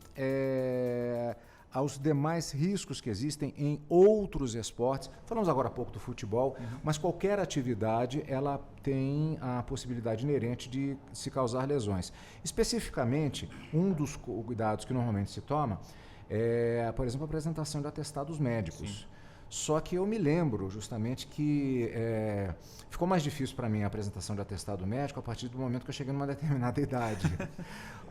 aos demais riscos que existem em outros esportes. Falamos agora há pouco do futebol, mas qualquer atividade ela tem a possibilidade inerente de se causar lesões. Especificamente, um dos cuidados que normalmente se toma é, por exemplo, a apresentação de atestados médicos. Sim. Só que eu me lembro justamente que ficou mais difícil para mim a apresentação de atestado médico a partir do momento que eu cheguei numa determinada idade.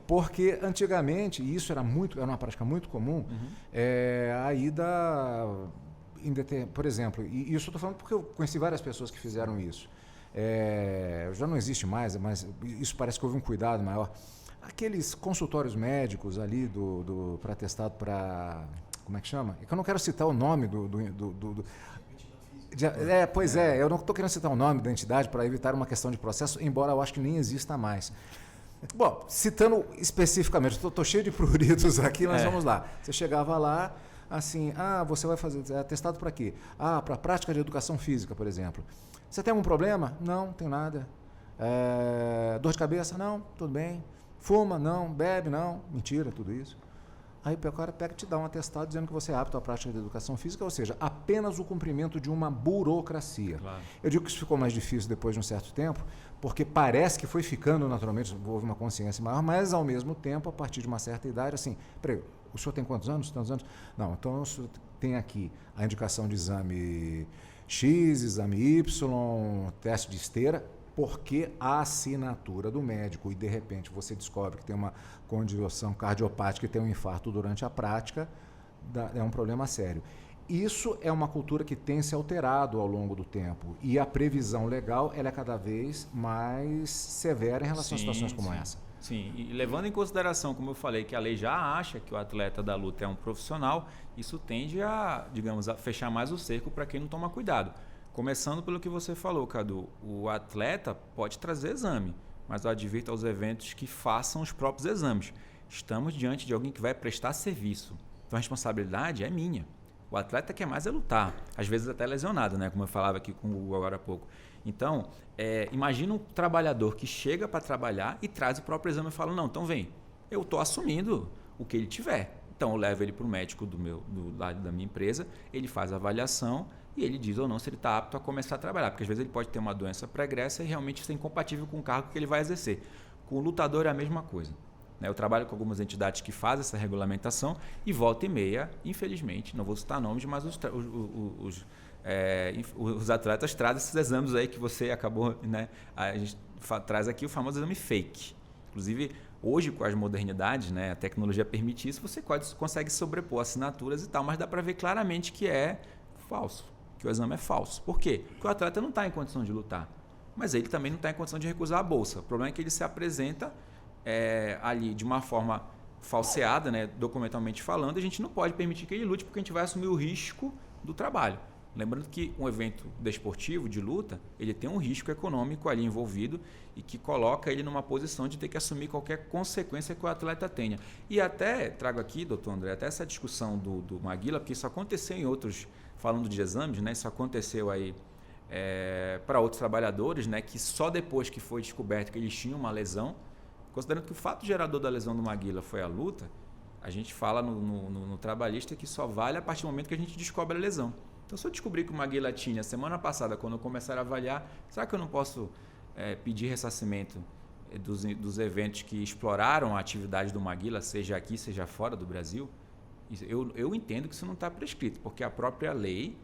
Porque antigamente, e isso era uma prática muito comum, a ida, por exemplo, e isso eu estou falando porque eu conheci várias pessoas que fizeram isso. Já não existe mais, mas isso parece que houve um cuidado maior. Aqueles consultórios médicos ali para atestado para... Como é que chama? É que eu não quero citar o nome eu não estou querendo citar o nome da entidade para evitar uma questão de processo, embora eu acho que nem exista mais. Bom, citando especificamente, estou cheio de pruridos aqui, mas vamos lá. Você chegava lá, assim, você vai fazer atestado para quê? Para a prática de educação física, por exemplo. Você tem algum problema? Não, não tem nada. Dor de cabeça? Não, tudo bem. Fuma? Não. Bebe? Não. Mentira, tudo isso. Aí o cara pega e te dá um atestado dizendo que você é apto à prática de educação física, ou seja, apenas o cumprimento de uma burocracia. Claro. Eu digo que isso ficou mais difícil depois de um certo tempo, porque parece que foi ficando naturalmente, houve uma consciência maior, mas ao mesmo tempo, a partir de uma certa idade, assim, peraí, o senhor tem quantos anos? Tantos anos? Não, então o senhor tem aqui a indicação de exame X, exame Y, teste de esteira, porque a assinatura do médico e de repente você descobre que tem uma condição cardiopática e tem um infarto durante a prática, é um problema sério. Isso é uma cultura que tem se alterado ao longo do tempo e a previsão legal ela é cada vez mais severa em relação a situações como essa. Sim, e levando em consideração, como eu falei, que a lei já acha que o atleta da luta é um profissional, isso tende a, digamos, a fechar mais o cerco para quem não toma cuidado. Começando pelo que você falou, Cadu, o atleta pode trazer exame, mas eu advirto aos eventos que façam os próprios exames. Estamos diante de alguém que vai prestar serviço, então a responsabilidade é minha. O atleta quer mais lutar, às vezes até lesionado, né? Como eu falava aqui com o Hugo agora há pouco. Então, imagina um trabalhador que chega para trabalhar e traz o próprio exame e fala, não, então vem, eu estou assumindo o que ele tiver. Então eu levo ele para o médico do lado da minha empresa, ele faz a avaliação e ele diz ou não se ele está apto a começar a trabalhar, porque às vezes ele pode ter uma doença pregressa e realmente ser incompatível com o cargo que ele vai exercer. Com o lutador é a mesma coisa. Eu trabalho com algumas entidades que fazem essa regulamentação e volta e meia, infelizmente, não vou citar nomes, mas os atletas trazem esses exames aí que você acabou, né? A gente traz aqui o famoso exame fake. Inclusive, hoje com as modernidades, né, a tecnologia permite isso, você consegue sobrepor assinaturas e tal, mas dá para ver claramente que é falso, que o exame é falso. Por quê? Porque o atleta não está em condição de lutar, mas ele também não está em condição de recusar a bolsa. O problema é que ele se apresenta ali de uma forma falseada, né, documentalmente falando, a gente não pode permitir que ele lute porque a gente vai assumir o risco do trabalho. Lembrando que um evento desportivo de luta, ele tem um risco econômico ali envolvido e que coloca ele numa posição de ter que assumir qualquer consequência que o atleta tenha. E até, trago aqui, doutor André, até essa discussão do Maguila, porque isso aconteceu em outros, falando de exames, né, isso aconteceu aí para outros trabalhadores, né, que só depois que foi descoberto que eles tinham uma lesão, considerando que o fato gerador da lesão do Maguila foi a luta, a gente fala no trabalhista que só vale a partir do momento que a gente descobre a lesão. Então, se eu descobrir que o Maguila tinha semana passada, quando eu começar a avaliar, será que eu não posso pedir ressarcimento dos eventos que exploraram a atividade do Maguila, seja aqui, seja fora do Brasil? Eu entendo que isso não está prescrito, porque a própria lei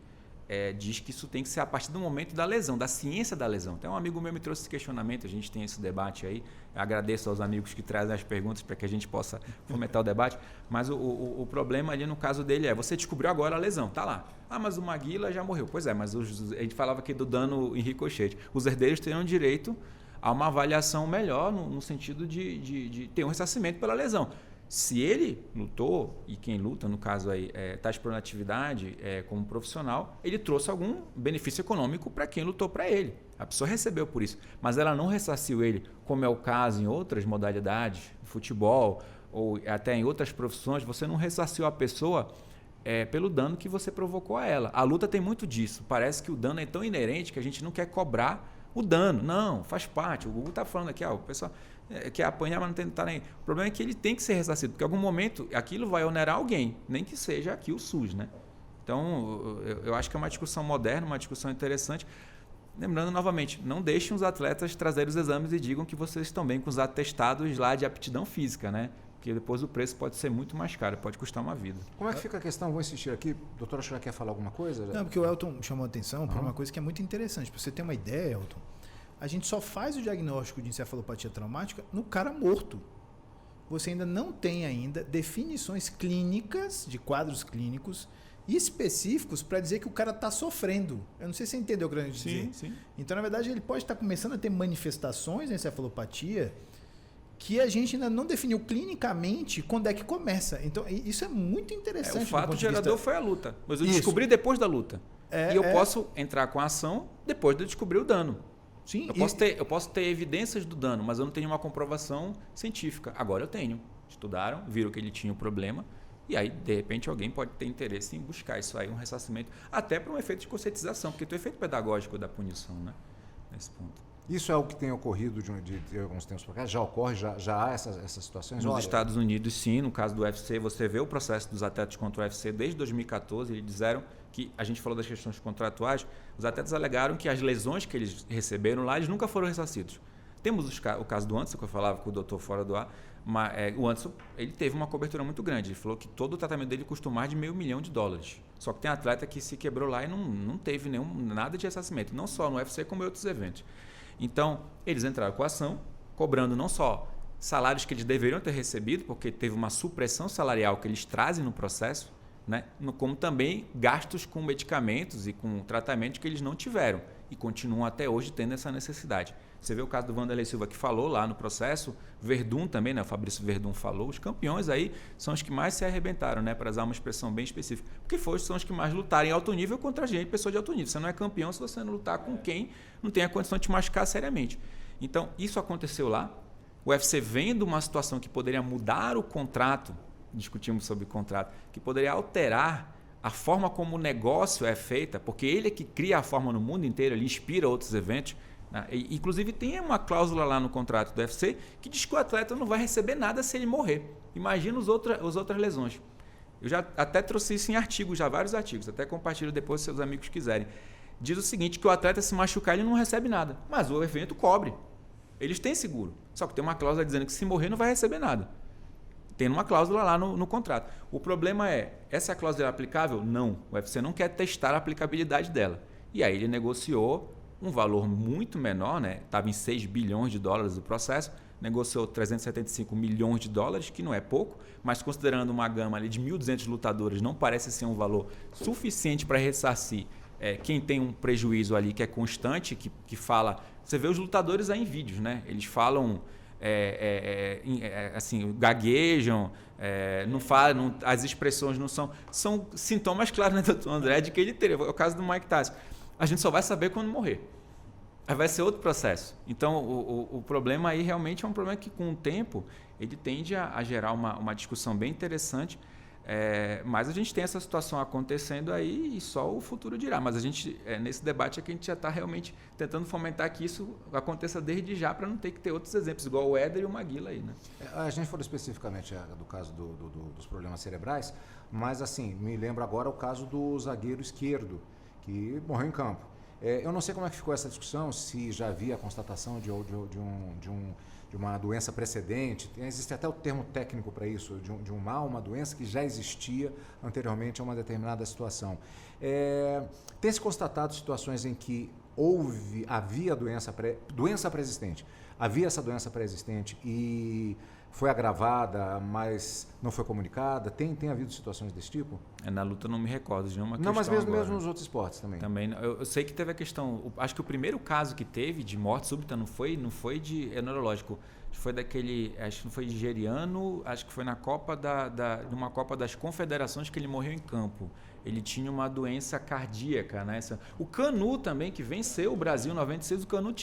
diz que isso tem que ser a partir do momento da lesão, da ciência da lesão. Então, um amigo meu me trouxe esse questionamento, a gente tem esse debate aí. Eu agradeço aos amigos que trazem as perguntas para que a gente possa fomentar o debate. Mas o problema ali no caso dele você descobriu agora a lesão, tá lá. Ah, mas o Maguila já morreu. Pois é, mas a gente falava aqui do dano em ricochete. Os herdeiros teriam direito a uma avaliação melhor no sentido de ter um ressarcimento pela lesão. Se ele lutou, e quem luta, no caso aí, está explorando atividade como profissional, ele trouxe algum benefício econômico para quem lutou para ele. A pessoa recebeu por isso, mas ela não ressarciu ele, como é o caso em outras modalidades, futebol ou até em outras profissões, você não ressarciu a pessoa pelo dano que você provocou a ela. A luta tem muito disso, parece que o dano é tão inerente que a gente não quer cobrar o dano. Não, faz parte. O Google está falando aqui, o pessoal quer apanhar, mas não está nem. O problema é que ele tem que ser ressarcido, porque em algum momento aquilo vai onerar alguém, nem que seja aqui o SUS, né? Então, eu acho que é uma discussão moderna, uma discussão interessante. Lembrando novamente, não deixem os atletas trazerem os exames e digam que vocês estão bem com os atestados lá de aptidão física, né? Porque depois o preço pode ser muito mais caro, pode custar uma vida. Como é que fica a questão? Vou insistir aqui. Doutora, já quer falar alguma coisa? Não, porque o Elton chamou a atenção para uma coisa que é muito interessante. Para você ter uma ideia, Elton, a gente só faz o diagnóstico de encefalopatia traumática no cara morto. Você ainda não tem definições clínicas, de quadros clínicos específicos para dizer que o cara está sofrendo. Eu não sei se você entendeu o que eu quero dizer. Sim. Então, na verdade, ele pode estar começando a ter manifestações da encefalopatia que a gente ainda não definiu clinicamente quando é que começa. Então, isso é muito interessante. O fato gerador foi a luta, mas eu descobri depois da luta. E eu posso entrar com a ação depois de eu descobrir o dano. Sim, eu posso ter evidências do dano, mas eu não tenho uma comprovação científica. Agora eu tenho. Estudaram, viram que ele tinha o problema, e aí, de repente, alguém pode ter interesse em buscar isso aí, um ressarcimento, até para um efeito de conscientização, porque tem o efeito pedagógico da punição, né? Nesse ponto. Isso é o que tem ocorrido de alguns tempos para cá? Já ocorre? Já há essas situações? Nos Estados Unidos, sim. No caso do UFC, você vê o processo dos atletas contra o UFC desde 2014. Eles disseram que, a gente falou das questões contratuais, os atletas alegaram que as lesões que eles receberam lá, eles nunca foram ressarcidos. Temos o caso do Anderson, que eu falava com o doutor fora do ar, mas o Anderson ele teve uma cobertura muito grande. Ele falou que todo o tratamento dele custou mais de $500 mil. Só que tem atleta que se quebrou lá e não teve nada de ressarcimento, não só no UFC, como em outros eventos. Então, eles entraram com a ação, cobrando não só salários que eles deveriam ter recebido, porque teve uma supressão salarial que eles trazem no processo, né? Como também gastos com medicamentos e com tratamentos que eles não tiveram e continuam até hoje tendo essa necessidade. Você vê o caso do Wanderlei Silva que falou lá no processo, Verdun também, né? O Fabrício Verdun falou, os campeões aí são os que mais se arrebentaram, né? Para usar uma expressão bem específica, porque são os que mais lutaram em alto nível contra gente, pessoa de alto nível. Você não é campeão se você não lutar com quem não tem a condição de te machucar seriamente. Então, isso aconteceu lá. O UFC vendo uma situação que poderia mudar o contrato, discutimos sobre o contrato, que poderia alterar a forma como o negócio é feita, porque ele é que cria a forma no mundo inteiro, ele inspira outros eventos. Inclusive tem uma cláusula lá no contrato do UFC que diz que o atleta não vai receber nada se ele morrer. Imagina as outras lesões. Eu já até trouxe isso em artigos, vários artigos, até compartilho depois se seus amigos quiserem. Diz o seguinte, que o atleta se machucar ele não recebe nada, mas o evento cobre. Eles têm seguro, só que tem uma cláusula dizendo que se morrer não vai receber nada. Tem uma cláusula lá no contrato. O problema essa cláusula é aplicável? Não. O UFC não quer testar a aplicabilidade dela. E aí ele negociou um valor muito menor, né? Estava em $6 bilhões o processo, negociou $375 milhões, que não é pouco, mas considerando uma gama ali de 1.200 lutadores, não parece ser um valor suficiente para ressarcir quem tem um prejuízo ali que é constante, que fala... Você vê os lutadores aí em vídeos, né? Eles falam... assim, gaguejam, não falam, as expressões não são sintomas claros, né, doutor André, de que ele teria. É o caso do Mike Tyson. A gente só vai saber quando morrer. Aí vai ser outro processo. Então, o problema aí realmente é um problema que, com o tempo, ele tende a gerar uma discussão bem interessante. Mas a gente tem essa situação acontecendo aí e só o futuro dirá. Mas a gente, nesse debate, é que a gente já está realmente tentando fomentar que isso aconteça desde já, para não ter que ter outros exemplos, igual o Éder e o Maguila aí, né? A gente falou especificamente do caso dos problemas cerebrais, mas assim, me lembro agora o caso do zagueiro esquerdo, que morreu em campo. Eu não sei como é que ficou essa discussão, se já havia a constatação de uma doença precedente, existe até o termo técnico para isso, de um mal, uma doença que já existia anteriormente a uma determinada situação. Tem se constatado situações em que havia doença pré-existente, havia essa doença pré-existente e foi agravada, mas não foi comunicada? Tem havido situações desse tipo? Na luta não me recordo de nenhuma questão. Não, mas mesmo nos outros esportes também. Também, eu sei que teve a questão, acho que o primeiro caso que teve de morte súbita não foi de neurológico, foi daquele, acho que não foi nigeriano, acho que foi na Copa numa Copa das Confederações que ele morreu em campo. Ele tinha uma doença cardíaca, né? O Canu também, que venceu o Brasil em 96, o Canu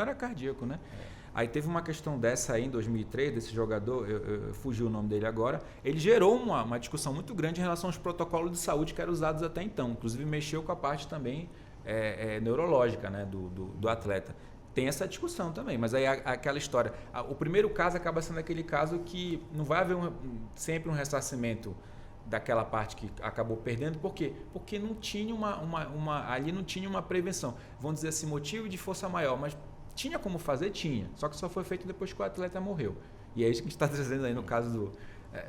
era cardíaco, né? Aí teve uma questão dessa aí em 2003, desse jogador, eu fugi o nome dele agora, ele gerou uma discussão muito grande em relação aos protocolos de saúde que eram usados até então, inclusive mexeu com a parte também neurológica, né, do atleta. Tem essa discussão também, mas aí aquela história, o primeiro caso acaba sendo aquele caso que não vai haver sempre um ressarcimento daquela parte que acabou perdendo. Por quê? Porque não tinha ali não tinha uma prevenção, vamos dizer assim, motivo de força maior, mas tinha como fazer? Tinha. Só que só foi feito depois que o atleta morreu. E é isso que a gente está trazendo aí no caso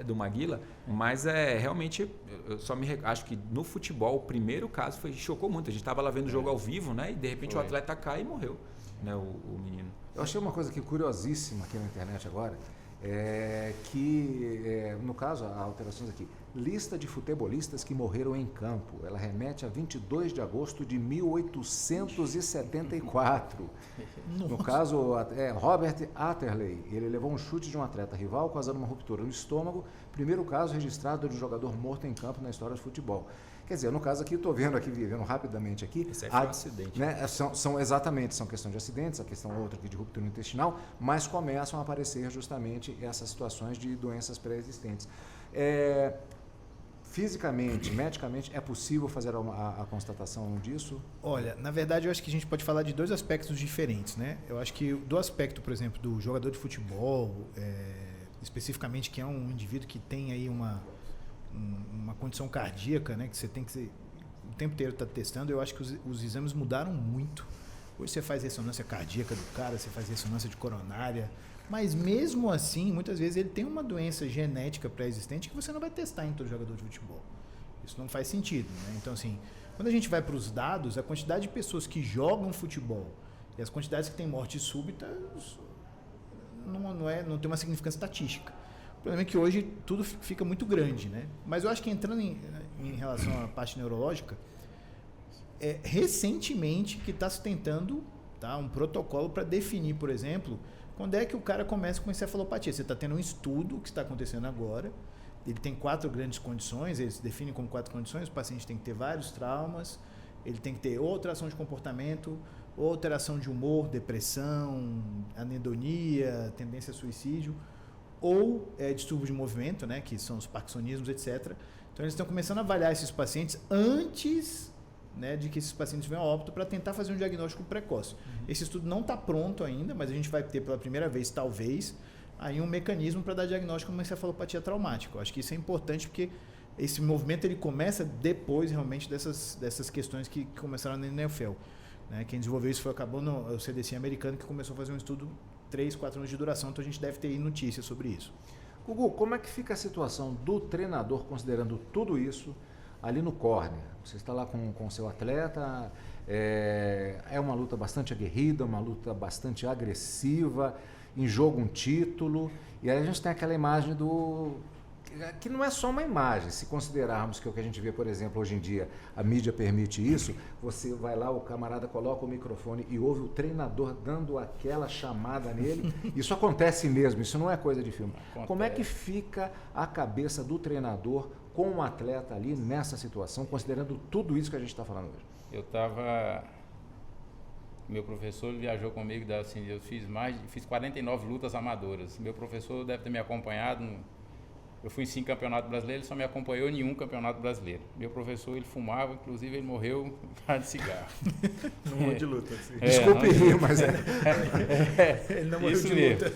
do Maguila. Mas realmente, eu só acho que no futebol, o primeiro caso chocou muito. A gente estava lá vendo o jogo ao vivo, né? E de repente o atleta cai e morreu, né? O menino. Eu achei uma coisa aqui curiosíssima aqui na internet agora. No caso, há alterações aqui. Lista de futebolistas que morreram em campo. Ela remete a 22 de agosto de 1874. No caso, Robert Atterley, ele levou um chute de um atleta rival, causando uma ruptura no estômago. Primeiro caso registrado de um jogador morto em campo na história do futebol. Quer dizer, no caso aqui, estou vendo rapidamente aqui. Esse aí foi um acidente. Né, são questão de acidentes, a questão outra aqui de ruptura intestinal, mas começam a aparecer justamente essas situações de doenças pré-existentes. Fisicamente, medicamente, é possível fazer a constatação disso? Olha, na verdade, eu acho que a gente pode falar de dois aspectos diferentes, né? Eu acho que do aspecto, por exemplo, do jogador de futebol, especificamente, que é um indivíduo que tem aí uma condição cardíaca, né, que você tem que o tempo inteiro estar testando, eu acho que os exames mudaram muito. Hoje você faz ressonância cardíaca do cara, você faz ressonância de coronária, mas mesmo assim, muitas vezes ele tem uma doença genética pré-existente que você não vai testar em todo jogador de futebol. Isso não faz sentido, né? Então, assim, quando a gente vai para os dados, a quantidade de pessoas que jogam futebol e as quantidades que têm morte súbita não tem uma significância estatística. O problema é que hoje tudo fica muito grande, né? Mas eu acho que entrando em relação à parte neurológica, recentemente que está se tentando um protocolo para definir, por exemplo, quando é que o cara começa com encefalopatia. Você está tendo um estudo que está acontecendo agora, ele tem 4 grandes condições, ele se define como 4 condições, o paciente tem que ter vários traumas, ele tem que ter ou alteração de comportamento, ou alteração de humor, depressão, anedonia, tendência a suicídio, ou distúrbio de movimento, né, que são os parkinsonismos, etc. Então eles estão começando a avaliar esses pacientes antes, né, de que esses pacientes venham a óbito para tentar fazer um diagnóstico precoce. Esse estudo não está pronto ainda, mas a gente vai ter pela primeira vez, talvez, aí um mecanismo para dar diagnóstico de uma encefalopatia traumática. Eu acho que isso é importante porque esse movimento ele começa depois realmente dessas questões que começaram na NFL. Né? Quem desenvolveu isso foi o CDC americano, que começou a fazer um estudo 3, 4 anos de duração, então a gente deve ter aí notícias sobre isso. Gugu, como é que fica a situação do treinador considerando tudo isso ali no corner? Você está lá com o seu atleta, é uma luta bastante aguerrida, uma luta bastante agressiva, em jogo um título, e aí a gente tem aquela imagem que não é só uma imagem, se considerarmos que o que a gente vê, por exemplo, hoje em dia, a mídia permite isso, você vai lá, o camarada coloca o microfone e ouve o treinador dando aquela chamada nele, isso acontece mesmo, isso não é coisa de filme. Acontece. Como é que fica a cabeça do treinador com um atleta ali nessa situação, considerando tudo isso que a gente está falando hoje? Meu professor viajou comigo, assim, eu fiz 49 lutas amadoras. Meu professor deve ter me acompanhado Eu fui em 5 campeonatos brasileiros, ele só me acompanhou em nenhum campeonato brasileiro. Meu professor, ele fumava, inclusive ele morreu por causa de cigarro. Não morreu de luta. Assim. Desculpe rir, mas Ele não morreu isso de mesmo. luta.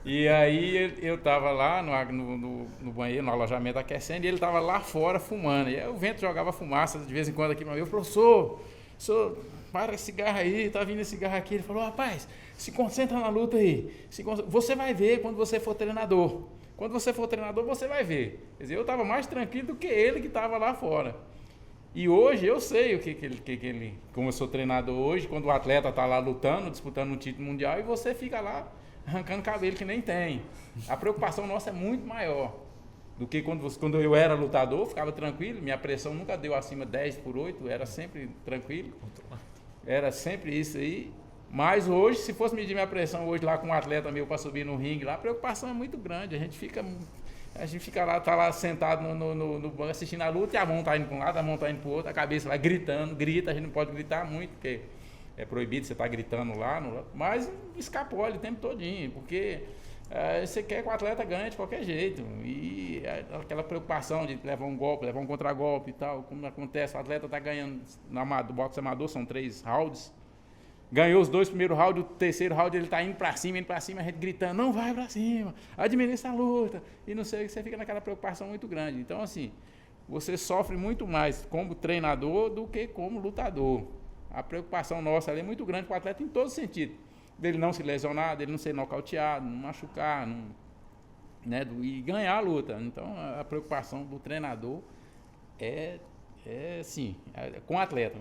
E aí eu estava lá no banheiro, no alojamento aquecendo, e ele estava lá fora fumando. E aí o vento jogava fumaça de vez em quando aqui para mim. Professor, para esse cigarro aí, tá vindo esse cigarro aqui. Ele falou, rapaz, se concentra na luta aí. Você vai ver quando você for treinador. Quando você for treinador, você vai ver. Quer dizer, eu estava mais tranquilo do que ele que estava lá fora. E hoje eu sei o que ele... Como eu sou treinador hoje, quando o atleta está lá lutando, disputando um título mundial, e você fica lá arrancando cabelo que nem tem. A preocupação nossa é muito maior do que quando eu era lutador, ficava tranquilo, minha pressão nunca deu acima de 10/8, era sempre tranquilo. Era sempre isso aí. Mas hoje, se fosse medir minha pressão hoje lá com um atleta meu para subir no ringue, lá a preocupação é muito grande. A gente fica lá, tá lá sentado no banco assistindo a luta e a mão tá indo para um lado, a mão tá indo para o outro, a cabeça lá gritando, grita, a gente não pode gritar muito, porque é proibido você estar gritando lá, mas escapole o tempo todinho, porque você quer que o atleta ganhe de qualquer jeito. E aquela preocupação de levar um golpe, levar um contragolpe e tal, como acontece, o atleta está ganhando do boxe amador, são 3 rounds. Ganhou os 2 primeiros rounds, o terceiro round ele está indo para cima, a gente gritando, não vai para cima, administra a luta, e não sei o que, você fica naquela preocupação muito grande. Então, assim, você sofre muito mais como treinador do que como lutador. A preocupação nossa ali é muito grande com o atleta em todo sentido. Dele não se lesionar, dele não ser nocauteado, não machucar, né, e ganhar a luta. Então, a preocupação do treinador sim, com o atleta.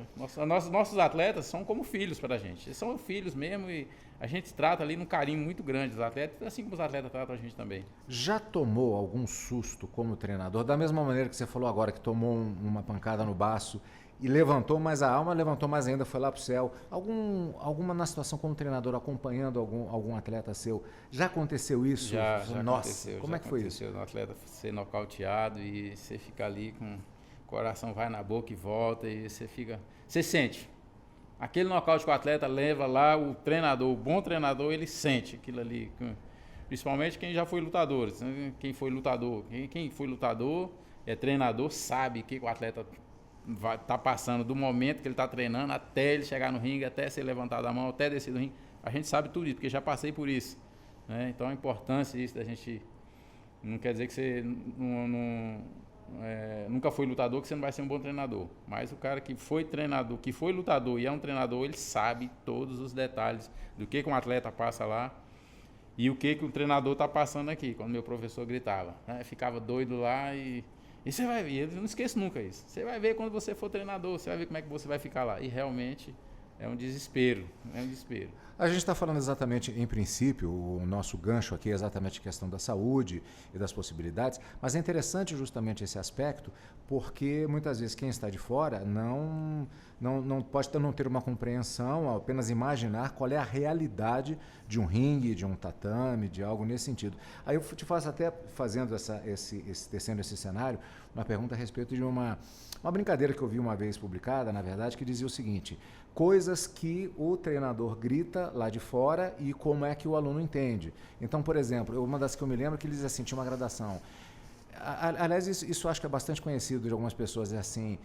Nossos atletas são como filhos para a gente. Eles são filhos mesmo e a gente trata ali num carinho muito grande os atletas, assim como os atletas tratam a gente também. Já tomou algum susto como treinador? Da mesma maneira que você falou agora, que tomou uma pancada no baço e levantou, mas a alma levantou mais ainda, foi lá para o céu. Alguma na situação como treinador, acompanhando algum atleta seu, já aconteceu isso? Já Nossa, aconteceu. Como é que foi isso? O atleta ser nocauteado e você fica ali com... O coração vai na boca e volta e você sente. Aquele nocaute que o atleta leva lá, o treinador, o bom treinador, ele sente aquilo ali. Principalmente quem já foi lutador. Quem foi lutador é treinador, sabe que o atleta tá passando do momento que ele está treinando até ele chegar no ringue, até ser levantado a mão, até descer do ringue. A gente sabe tudo isso, porque já passei por isso. Né? Então a importância disso da gente... Não quer dizer que você nunca foi lutador, que você não vai ser um bom treinador. Mas o cara que foi treinador, que foi lutador e é um treinador, ele sabe todos os detalhes do que um atleta passa lá e o que o treinador está passando aqui. Quando meu professor gritava, né? Ficava doido lá e você vai ver, eu não esqueço nunca isso. Você vai ver quando você for treinador, você vai ver como é que você vai ficar lá. E realmente é um desespero, A gente está falando exatamente, em princípio, o nosso gancho aqui é exatamente a questão da saúde e das possibilidades, mas é interessante justamente esse aspecto, porque muitas vezes quem está de fora não pode não ter uma compreensão, apenas imaginar qual é a realidade de um ringue, de um tatame, de algo nesse sentido. Aí eu te faço até, fazendo tecendo esse cenário, uma pergunta a respeito de uma brincadeira que eu vi uma vez publicada, na verdade, que dizia o seguinte: coisas que o treinador grita lá de fora e como é que o aluno entende. Então, por exemplo, uma das que eu me lembro que ele diz assim, tinha uma gradação. Aliás, isso acho que é bastante conhecido de algumas pessoas, é assim,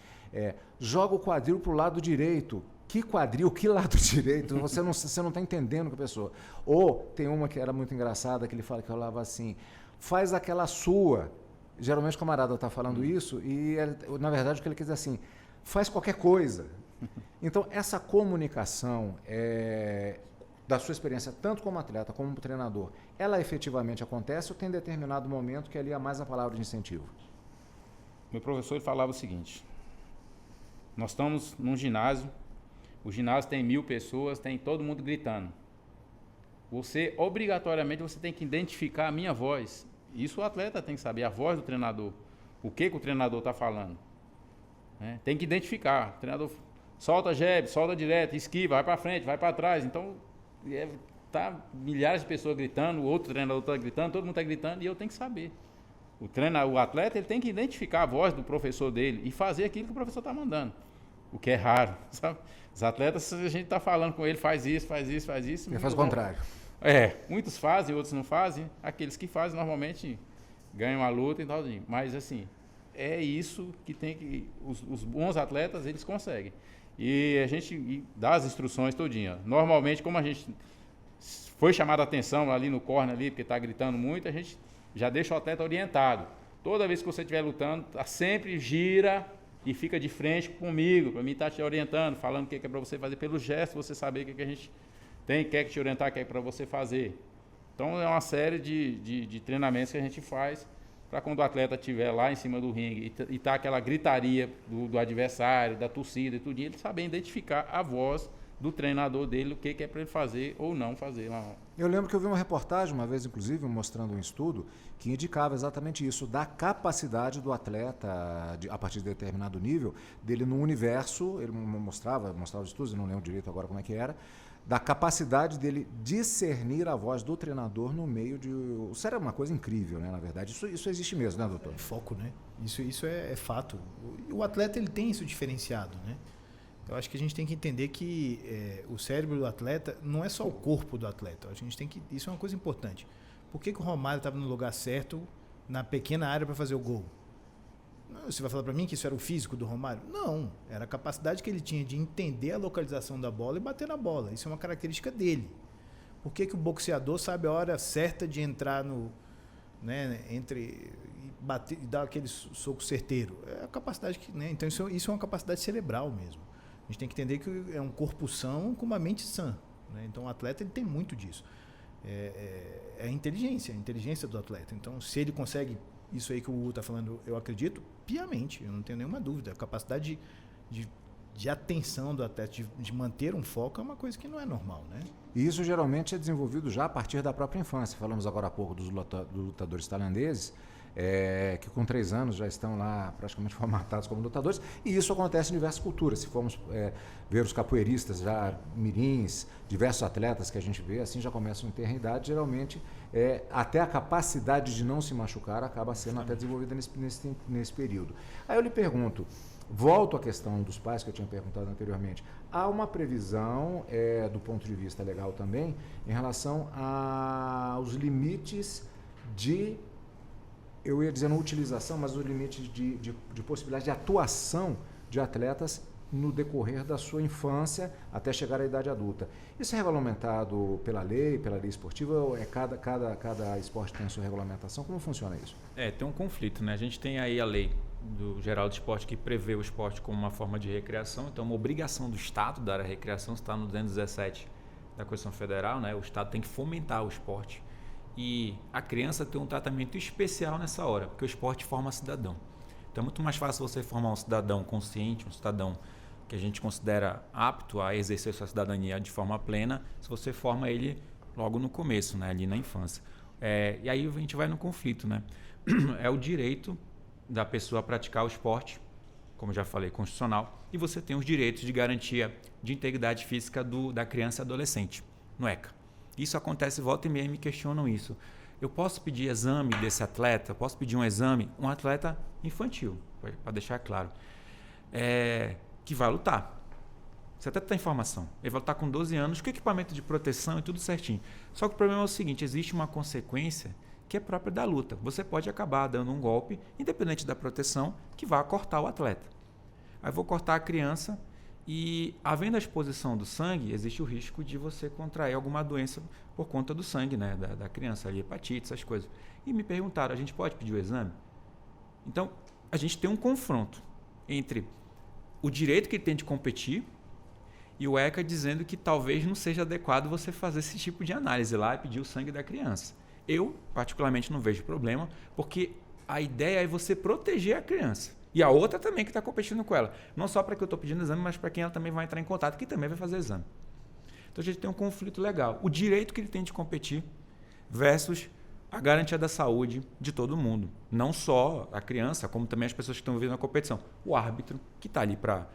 joga o quadril para o lado direito. Que quadril, que lado direito? Você não está entendendo com a pessoa. Ou tem uma que era muito engraçada, que ele falava assim, faz aquela sua. Geralmente o camarada está falando isso e, na verdade, o que ele quer dizer assim, faz qualquer coisa. Então, essa comunicação, da sua experiência, tanto como atleta como treinador, ela efetivamente acontece ou tem determinado momento que ali é mais a palavra de incentivo? Meu professor ele falava o seguinte, nós estamos num ginásio, o ginásio tem 1000 pessoas, tem todo mundo gritando. Obrigatoriamente, você tem que identificar a minha voz. Isso o atleta tem que saber, a voz do treinador, o que o treinador está falando. Tem que identificar, o treinador solta jab, solta direto, esquiva, vai para frente, vai para trás. Então, tá milhares de pessoas gritando, o outro treinador está gritando, todo mundo está gritando e eu tenho que saber. O atleta ele tem que identificar a voz do professor dele e fazer aquilo que o professor está mandando, o que é raro, sabe? Os atletas, a gente está falando com ele, faz isso. Ele faz o contrário. Muitos fazem, outros não fazem. Aqueles que fazem, normalmente, ganham a luta e tal. Mas, assim, é isso que tem que... Os bons atletas, eles conseguem. E a gente dá as instruções todinha. Normalmente, como a gente foi chamada a atenção ali no corner, ali, porque está gritando muito, a gente já deixa o atleta orientado. Toda vez que você estiver lutando, sempre gira e fica de frente comigo, para mim estar te orientando, falando o que é para você fazer. Pelo gesto, você saber o que a gente quer te orientar, o que é para você fazer. Então, é uma série de treinamentos que a gente faz para quando o atleta estiver lá em cima do ringue e tá aquela gritaria do adversário, da torcida e tudo, ele saber identificar a voz do treinador dele, o que é para ele fazer ou não fazer. Eu lembro que eu vi uma reportagem uma vez, inclusive, mostrando um estudo que indicava exatamente isso, da capacidade do atleta, a partir de determinado nível, dele no universo, ele mostrava os estudos, eu não lembro direito agora como é que era, da capacidade dele discernir a voz do treinador no meio de... Isso era uma coisa incrível, né, na verdade. Isso existe mesmo, né, doutor? É foco, né? Isso é fato. O atleta, ele tem isso diferenciado, né? Eu acho que a gente tem que entender que o cérebro do atleta não é só o corpo do atleta. A gente tem que... Isso é uma coisa importante. Por que o Romário estava no lugar certo, na pequena área, para fazer o gol? Você vai falar para mim que isso era o físico do Romário? Não, era a capacidade que ele tinha de entender a localização da bola e bater na bola. Isso é uma característica dele. Por que o boxeador sabe a hora certa de entrar no, né, entre e bater e dar aquele soco certeiro? É a capacidade que, né? Então isso é uma capacidade cerebral mesmo. A gente tem que entender que é um corpo são com uma mente sã, né? Então o atleta, ele tem muito disso. É a inteligência do atleta. Então, se ele consegue isso aí que o Hugo está falando, eu acredito piamente, eu não tenho nenhuma dúvida. A capacidade de atenção do atleta, de manter um foco, é uma coisa que não é normal, né? E isso geralmente é desenvolvido já a partir da própria infância. Falamos agora há pouco dos lutadores tailandeses, que com 3 anos já estão lá praticamente formatados como lutadores, e isso acontece em diversas culturas. Se formos ver os capoeiristas já mirins, diversos atletas que a gente vê, assim já começam a ter idade, geralmente até a capacidade de não se machucar acaba sendo até desenvolvida nesse período. Aí eu lhe pergunto, volto à questão dos pais que eu tinha perguntado anteriormente, há uma previsão do ponto de vista legal também em relação aos limites de, eu ia dizer não utilização, mas os limites de possibilidade de atuação de atletas no decorrer da sua infância até chegar à idade adulta. Isso é regulamentado pela lei esportiva, ou cada esporte tem a sua regulamentação? Como funciona isso? Tem um conflito, né? A gente tem aí a lei do Geral do Esporte que prevê o esporte como uma forma de recreação, então uma obrigação do Estado dar a recreação, está no 217 da Constituição Federal, né? O Estado tem que fomentar o esporte e a criança tem um tratamento especial nessa hora, porque o esporte forma cidadão. Então é muito mais fácil você formar um cidadão consciente, um cidadão que a gente considera apto a exercer sua cidadania de forma plena, se você forma ele logo no começo, né, ali na infância. E aí a gente vai no conflito, né? É o direito da pessoa a praticar o esporte, como já falei, constitucional, e você tem os direitos de garantia de integridade física da criança e adolescente, no ECA. Isso acontece volta e meia, me questionam isso. Eu posso pedir exame desse atleta? Eu posso pedir um atleta infantil, para deixar claro, que vai lutar. Você até tem informação. Ele vai lutar com 12 anos, com equipamento de proteção e tudo certinho. Só que o problema é o seguinte, existe uma consequência que é própria da luta. Você pode acabar dando um golpe, independente da proteção, que vai cortar o atleta. Aí eu vou cortar a criança e, havendo a exposição do sangue, existe o risco de você contrair alguma doença por conta do sangue, né, da criança, ali, hepatite, essas coisas. E me perguntaram, a gente pode pedir o exame? Então, a gente tem um confronto entre o direito que ele tem de competir e o ECA dizendo que talvez não seja adequado você fazer esse tipo de análise lá e pedir o sangue da criança. Eu, particularmente, não vejo problema, porque a ideia é você proteger a criança. E a outra também que está competindo com ela. Não só para que eu estou pedindo exame, mas para quem ela também vai entrar em contato, que também vai fazer exame. Então a gente tem um conflito legal. O direito que ele tem de competir versus a garantia da saúde de todo mundo. Não só a criança, como também as pessoas que estão vivendo na competição. O árbitro, que está ali para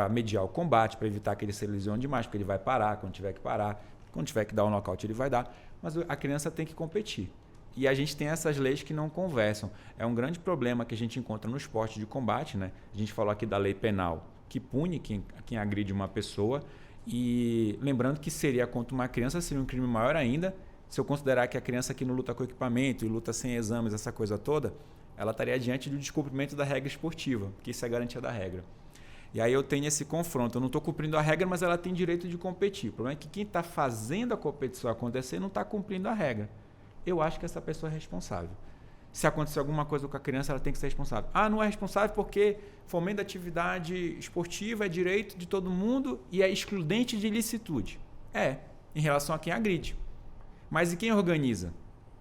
mediar o combate, para evitar que ele se lesione demais, porque ele vai parar quando tiver que parar. Quando tiver que dar um nocaute, ele vai dar. Mas a criança tem que competir. E a gente tem essas leis que não conversam. É um grande problema que a gente encontra no esporte de combate, né? A gente falou aqui da lei penal, que pune quem agride uma pessoa. E lembrando que seria contra uma criança, seria um crime maior ainda se eu considerar que a criança que não luta com equipamento e luta sem exames, essa coisa toda, ela estaria diante do descumprimento da regra esportiva, porque isso é garantia da regra. E aí eu tenho esse confronto, eu não estou cumprindo a regra, mas ela tem direito de competir. O problema é que quem está fazendo a competição acontecer não está cumprindo a regra. Eu acho que essa pessoa é responsável. Se acontecer alguma coisa com a criança, ela tem que ser responsável. Não é responsável porque fomento da atividade esportiva é direito de todo mundo e é excludente de ilicitude. Em relação a quem agride. Mas e quem organiza?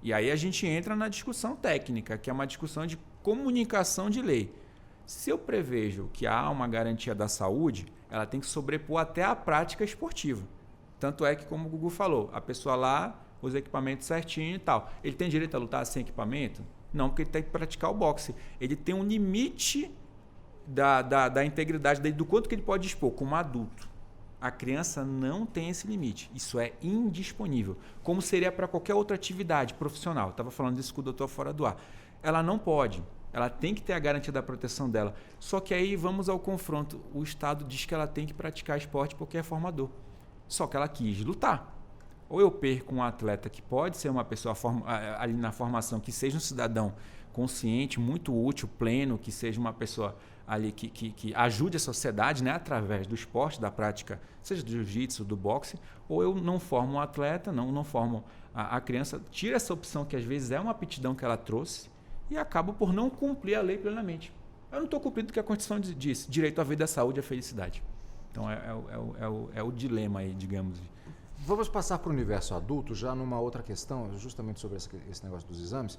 E aí a gente entra na discussão técnica, que é uma discussão de comunicação de lei. Se eu prevejo que há uma garantia da saúde, ela tem que sobrepor até a prática esportiva. Tanto é que, como o Gugu falou, a pessoa lá usa equipamento certinho e tal. Ele tem direito a lutar sem equipamento? Não, porque ele tem que praticar o boxe. Ele tem um limite da integridade dele, do quanto que ele pode expor como adulto. A criança não tem esse limite. Isso é indisponível. Como seria para qualquer outra atividade profissional. Estava falando disso com o doutor fora do ar. Ela não pode. Ela tem que ter a garantia da proteção dela. Só que aí vamos ao confronto. O Estado diz que ela tem que praticar esporte porque é formador. Só que ela quis lutar. Ou eu perco um atleta que pode ser uma pessoa ali na formação, que seja um cidadão consciente, muito útil, pleno, que seja uma pessoa ali que ajude a sociedade, né, através do esporte, da prática, seja do jiu-jitsu, do boxe, ou eu não formo um atleta, não formo a criança, tira essa opção que às vezes é uma aptidão que ela trouxe, e acabo por não cumprir a lei plenamente. Eu não estou cumprindo o que a Constituição diz, direito à vida, à saúde e à felicidade. Então é o dilema aí, digamos. Vamos passar para o universo adulto, já numa outra questão, justamente sobre esse negócio dos exames.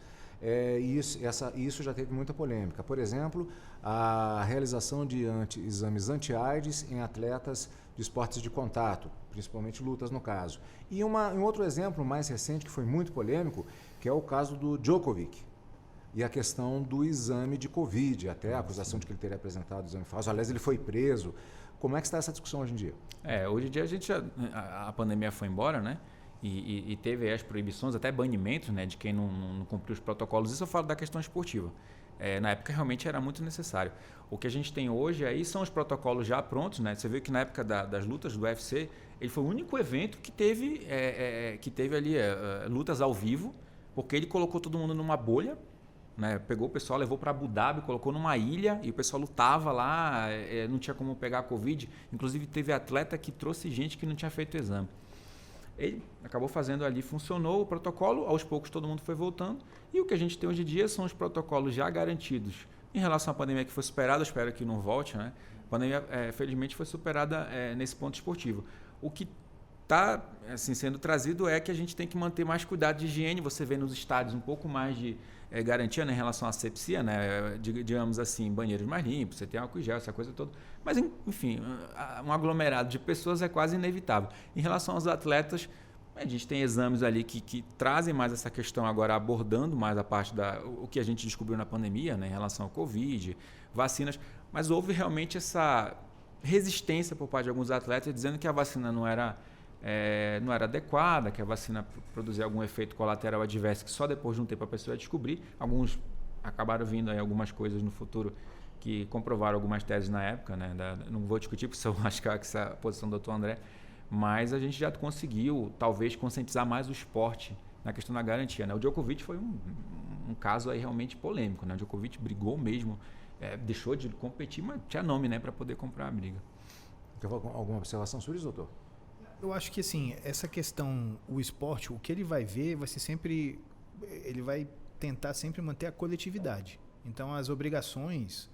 Isso já teve muita polêmica. Por exemplo, a realização de exames anti-AIDS em atletas de esportes de contato, principalmente lutas no caso. E um outro exemplo mais recente que foi muito polêmico, que é o caso do Djokovic. E a questão do exame de Covid, até a acusação de que ele teria apresentado exame falso. Aliás, ele foi preso. Como é que está essa discussão hoje em dia? Hoje em dia a pandemia foi embora, né? E teve as proibições, até banimentos, né, de quem não cumpriu os protocolos. Isso eu falo da questão esportiva. Na época realmente era muito necessário. O que a gente tem hoje aí são os protocolos já prontos, né? Você viu que na época das lutas do UFC, ele foi o único evento que teve ali lutas ao vivo, porque ele colocou todo mundo numa bolha. Né, pegou o pessoal, levou para Abu Dhabi, colocou numa ilha e o pessoal lutava lá, não tinha como pegar a Covid. Inclusive teve atleta que trouxe gente que não tinha feito o exame. Ele acabou fazendo ali, funcionou o protocolo, aos poucos todo mundo foi voltando. E o que a gente tem hoje em dia são os protocolos já garantidos. Em relação à pandemia que foi superada, eu espero que não volte, né? A pandemia, felizmente, foi superada nesse ponto esportivo. O que está sendo trazido é que a gente tem que manter mais cuidado de higiene. Você vê nos estádios um pouco mais de garantia, né, em relação à asepsia, né, digamos assim, banheiros mais limpos, você tem álcool em gel, essa coisa toda. Mas, enfim, um aglomerado de pessoas é quase inevitável. Em relação aos atletas, a gente tem exames ali que trazem mais essa questão agora, abordando mais a parte o que a gente descobriu na pandemia, né, em relação ao Covid, vacinas. Mas houve realmente essa resistência por parte de alguns atletas, dizendo que a vacina não era adequada, que a vacina produzia algum efeito colateral adverso que só depois de um tempo a pessoa ia descobrir. Alguns acabaram vindo aí algumas coisas no futuro que comprovaram algumas teses na época, né? Não vou discutir porque eu acho que essa é a posição do Dr. André, mas a gente já conseguiu talvez conscientizar mais o esporte na questão da garantia, né? O Djokovic foi um caso aí realmente polêmico, né? O Djokovic brigou mesmo, deixou de competir, mas tinha nome, né, para poder comprar a briga. Quer falar alguma observação sobre isso, doutor? Eu acho que assim, essa questão, o esporte, o que ele vai ver vai ser sempre, ele vai tentar sempre manter a coletividade. Então as obrigações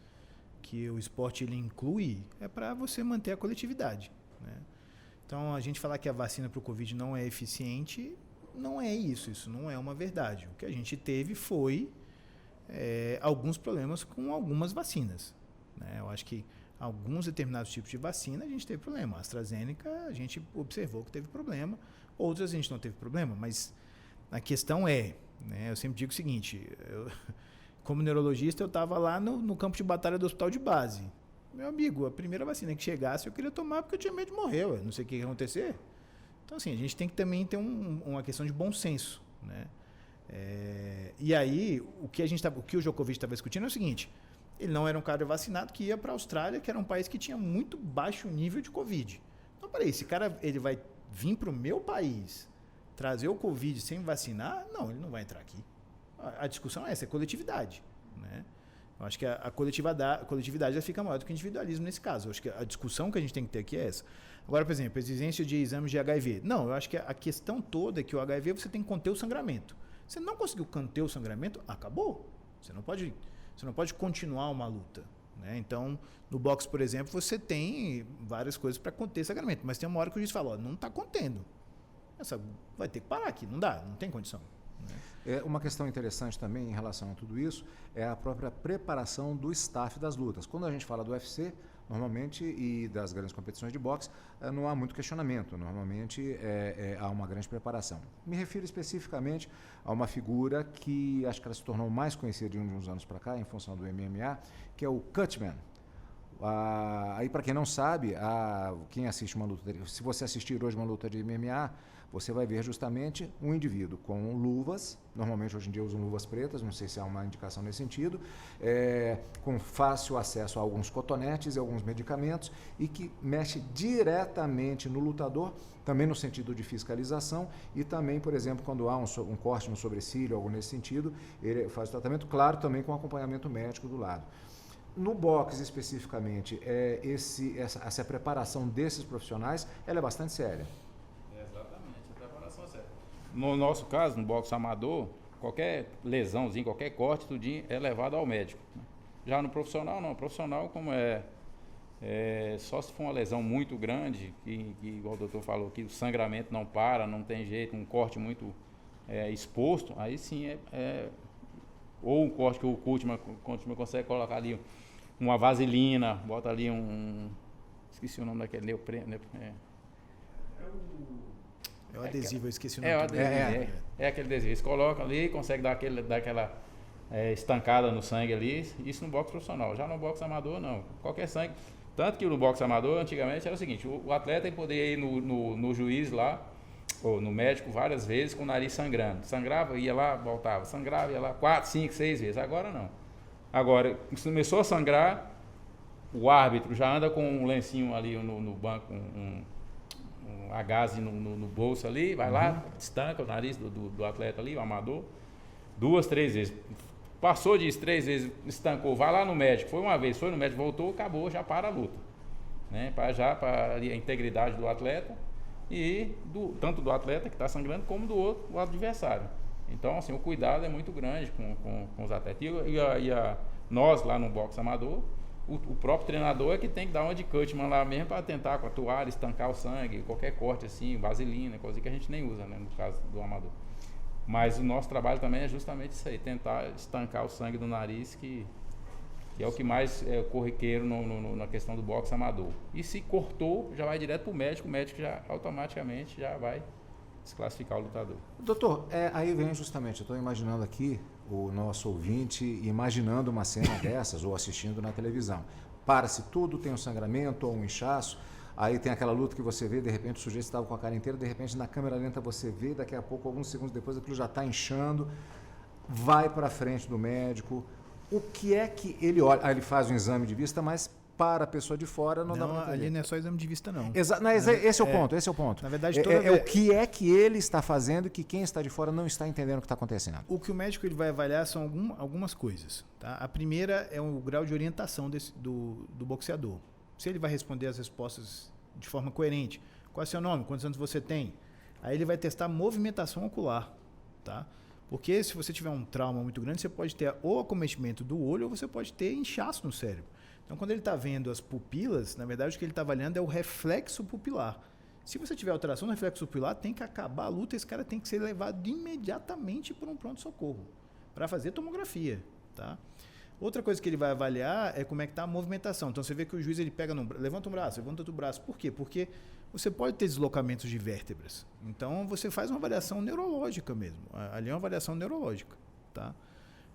que o esporte ele inclui é para você manter a coletividade, né? Então a gente falar que a vacina para o Covid não é eficiente, não é isso não é uma verdade. O que a gente teve foi alguns problemas com algumas vacinas, né? Eu acho que alguns determinados tipos de vacina a gente teve problema. A AstraZeneca a gente observou que teve problema, outras a gente não teve problema, mas a questão né, eu sempre digo o seguinte, como neurologista eu estava lá no campo de batalha do hospital de base. Meu amigo, a primeira vacina que chegasse eu queria tomar porque eu tinha medo de morrer, eu não sei o que ia acontecer. Então assim, a gente tem que também ter uma questão de bom senso, né? E aí, o que o Djokovic estava discutindo é o seguinte: ele não era um cara vacinado que ia para a Austrália, que era um país que tinha muito baixo nível de Covid. Então, peraí, esse cara ele vai vir para o meu país trazer o Covid sem vacinar, não, ele não vai entrar aqui. A discussão é essa, é coletividade, né? Eu acho que a coletividade já fica maior do que o individualismo nesse caso. Eu acho que a discussão que a gente tem que ter aqui é essa. Agora, por exemplo, exigência de exames de HIV. Não, eu acho que a questão toda é que o HIV você tem que conter o sangramento. Você não conseguiu conter o sangramento, acabou. Você não pode continuar uma luta, né? Então, no boxe, por exemplo, você tem várias coisas para conter sangramento, mas tem uma hora que o juiz fala, não está contendo. Vai ter que parar aqui, não tem condição. Uma questão interessante também em relação a tudo isso é a própria preparação do staff das lutas. Quando a gente fala do UFC, normalmente, e das grandes competições de boxe, não há muito questionamento. Normalmente há uma grande preparação. Me refiro especificamente a uma figura que acho que ela se tornou mais conhecida de uns anos para cá, em função do MMA, que é o Cutman. Aí, para quem não sabe, quem assiste uma luta, se você assistir hoje uma luta de MMA, você vai ver justamente um indivíduo com luvas, normalmente hoje em dia usam luvas pretas, não sei se há uma indicação nesse sentido, com fácil acesso a alguns cotonetes e alguns medicamentos, e que mexe diretamente no lutador, também no sentido de fiscalização, e também, por exemplo, quando há um corte no sobrecílio, algo nesse sentido, ele faz o tratamento, claro, também com acompanhamento médico do lado. No boxe, especificamente, essa preparação desses profissionais, ela é bastante séria. Exatamente, a preparação é séria. No nosso caso, no boxe amador, qualquer lesãozinho, qualquer corte, tudinho é levado ao médico. Já no profissional, não. Profissional, como só se for uma lesão muito grande, que igual o doutor falou, que o sangramento não para, não tem jeito, um corte muito exposto, aí sim ou um corte que o Cutman consegue colocar ali uma vaselina, bota ali esqueci o nome daquele neopreno. É o adesivo, eu esqueci o nome. É aquele adesivo. Eles colocam ali, consegue dar aquela estancada no sangue ali, isso no boxe profissional. Já no boxe amador, não. Qualquer sangue. Tanto que no boxe amador, antigamente, era o seguinte, o atleta ele poderia ir no juiz lá, ou no médico várias vezes com o nariz sangrando. Sangrava, ia lá, voltava. Sangrava, ia lá 4, 5, 6 vezes. Agora não. Agora, começou a sangrar, o árbitro já anda com um lencinho ali no banco, um gaze no bolso ali, vai lá, estanca o nariz do atleta ali, o amador, 2, 3 vezes. Passou disso 3 vezes, estancou, vai lá no médico. Foi uma vez, foi no médico, voltou, acabou, já para a luta. Né? Para a integridade do atleta. E tanto do atleta que está sangrando, como do adversário. Então, assim, o cuidado é muito grande com os atletas. Nós, lá no boxe amador, o próprio treinador é que tem que dar uma de Cutman lá mesmo para tentar com a toalha, estancar o sangue, qualquer corte assim, vaselina, coisa que a gente nem usa, né, no caso do amador. Mas o nosso trabalho também é justamente isso aí, tentar estancar o sangue do nariz, que é o que mais é corriqueiro na questão do boxe amador. E se cortou, já vai direto para o médico já automaticamente já vai desclassificar o lutador. Doutor, aí vem justamente, eu estou imaginando aqui o nosso ouvinte imaginando uma cena dessas ou assistindo na televisão. Para-se tudo, tem um sangramento ou um inchaço, aí tem aquela luta que você vê, de repente o sujeito estava com a cara inteira, de repente na câmera lenta você vê, daqui a pouco, alguns segundos depois, aquilo já está inchando, vai para frente do médico. O que é que ele olha? Ele faz um exame de vista, mas para a pessoa de fora não dá para entender. Ali não é só exame de vista, não. Esse é o ponto. Na verdade, o que é que ele está fazendo que quem está de fora não está entendendo o que está acontecendo. O que o médico ele vai avaliar são algumas coisas. Tá? A primeira é o grau de orientação do boxeador. Se ele vai responder as respostas de forma coerente. Qual é o seu nome? Quantos anos você tem? Aí ele vai testar movimentação ocular. Tá? Porque se você tiver um trauma muito grande, você pode ter ou acometimento do olho ou você pode ter inchaço no cérebro. Então, quando ele está vendo as pupilas, na verdade, o que ele está avaliando é o reflexo pupilar. Se você tiver alteração no reflexo pupilar, tem que acabar a luta, esse cara tem que ser levado imediatamente para um pronto-socorro, para fazer tomografia. Tá? Outra coisa que ele vai avaliar é como é que está a movimentação. Então, você vê que o juiz ele pega levanta um braço, levanta outro braço. Por quê? Porque você pode ter deslocamentos de vértebras. Então, você faz uma avaliação neurológica mesmo. Ali é uma avaliação neurológica. Tá?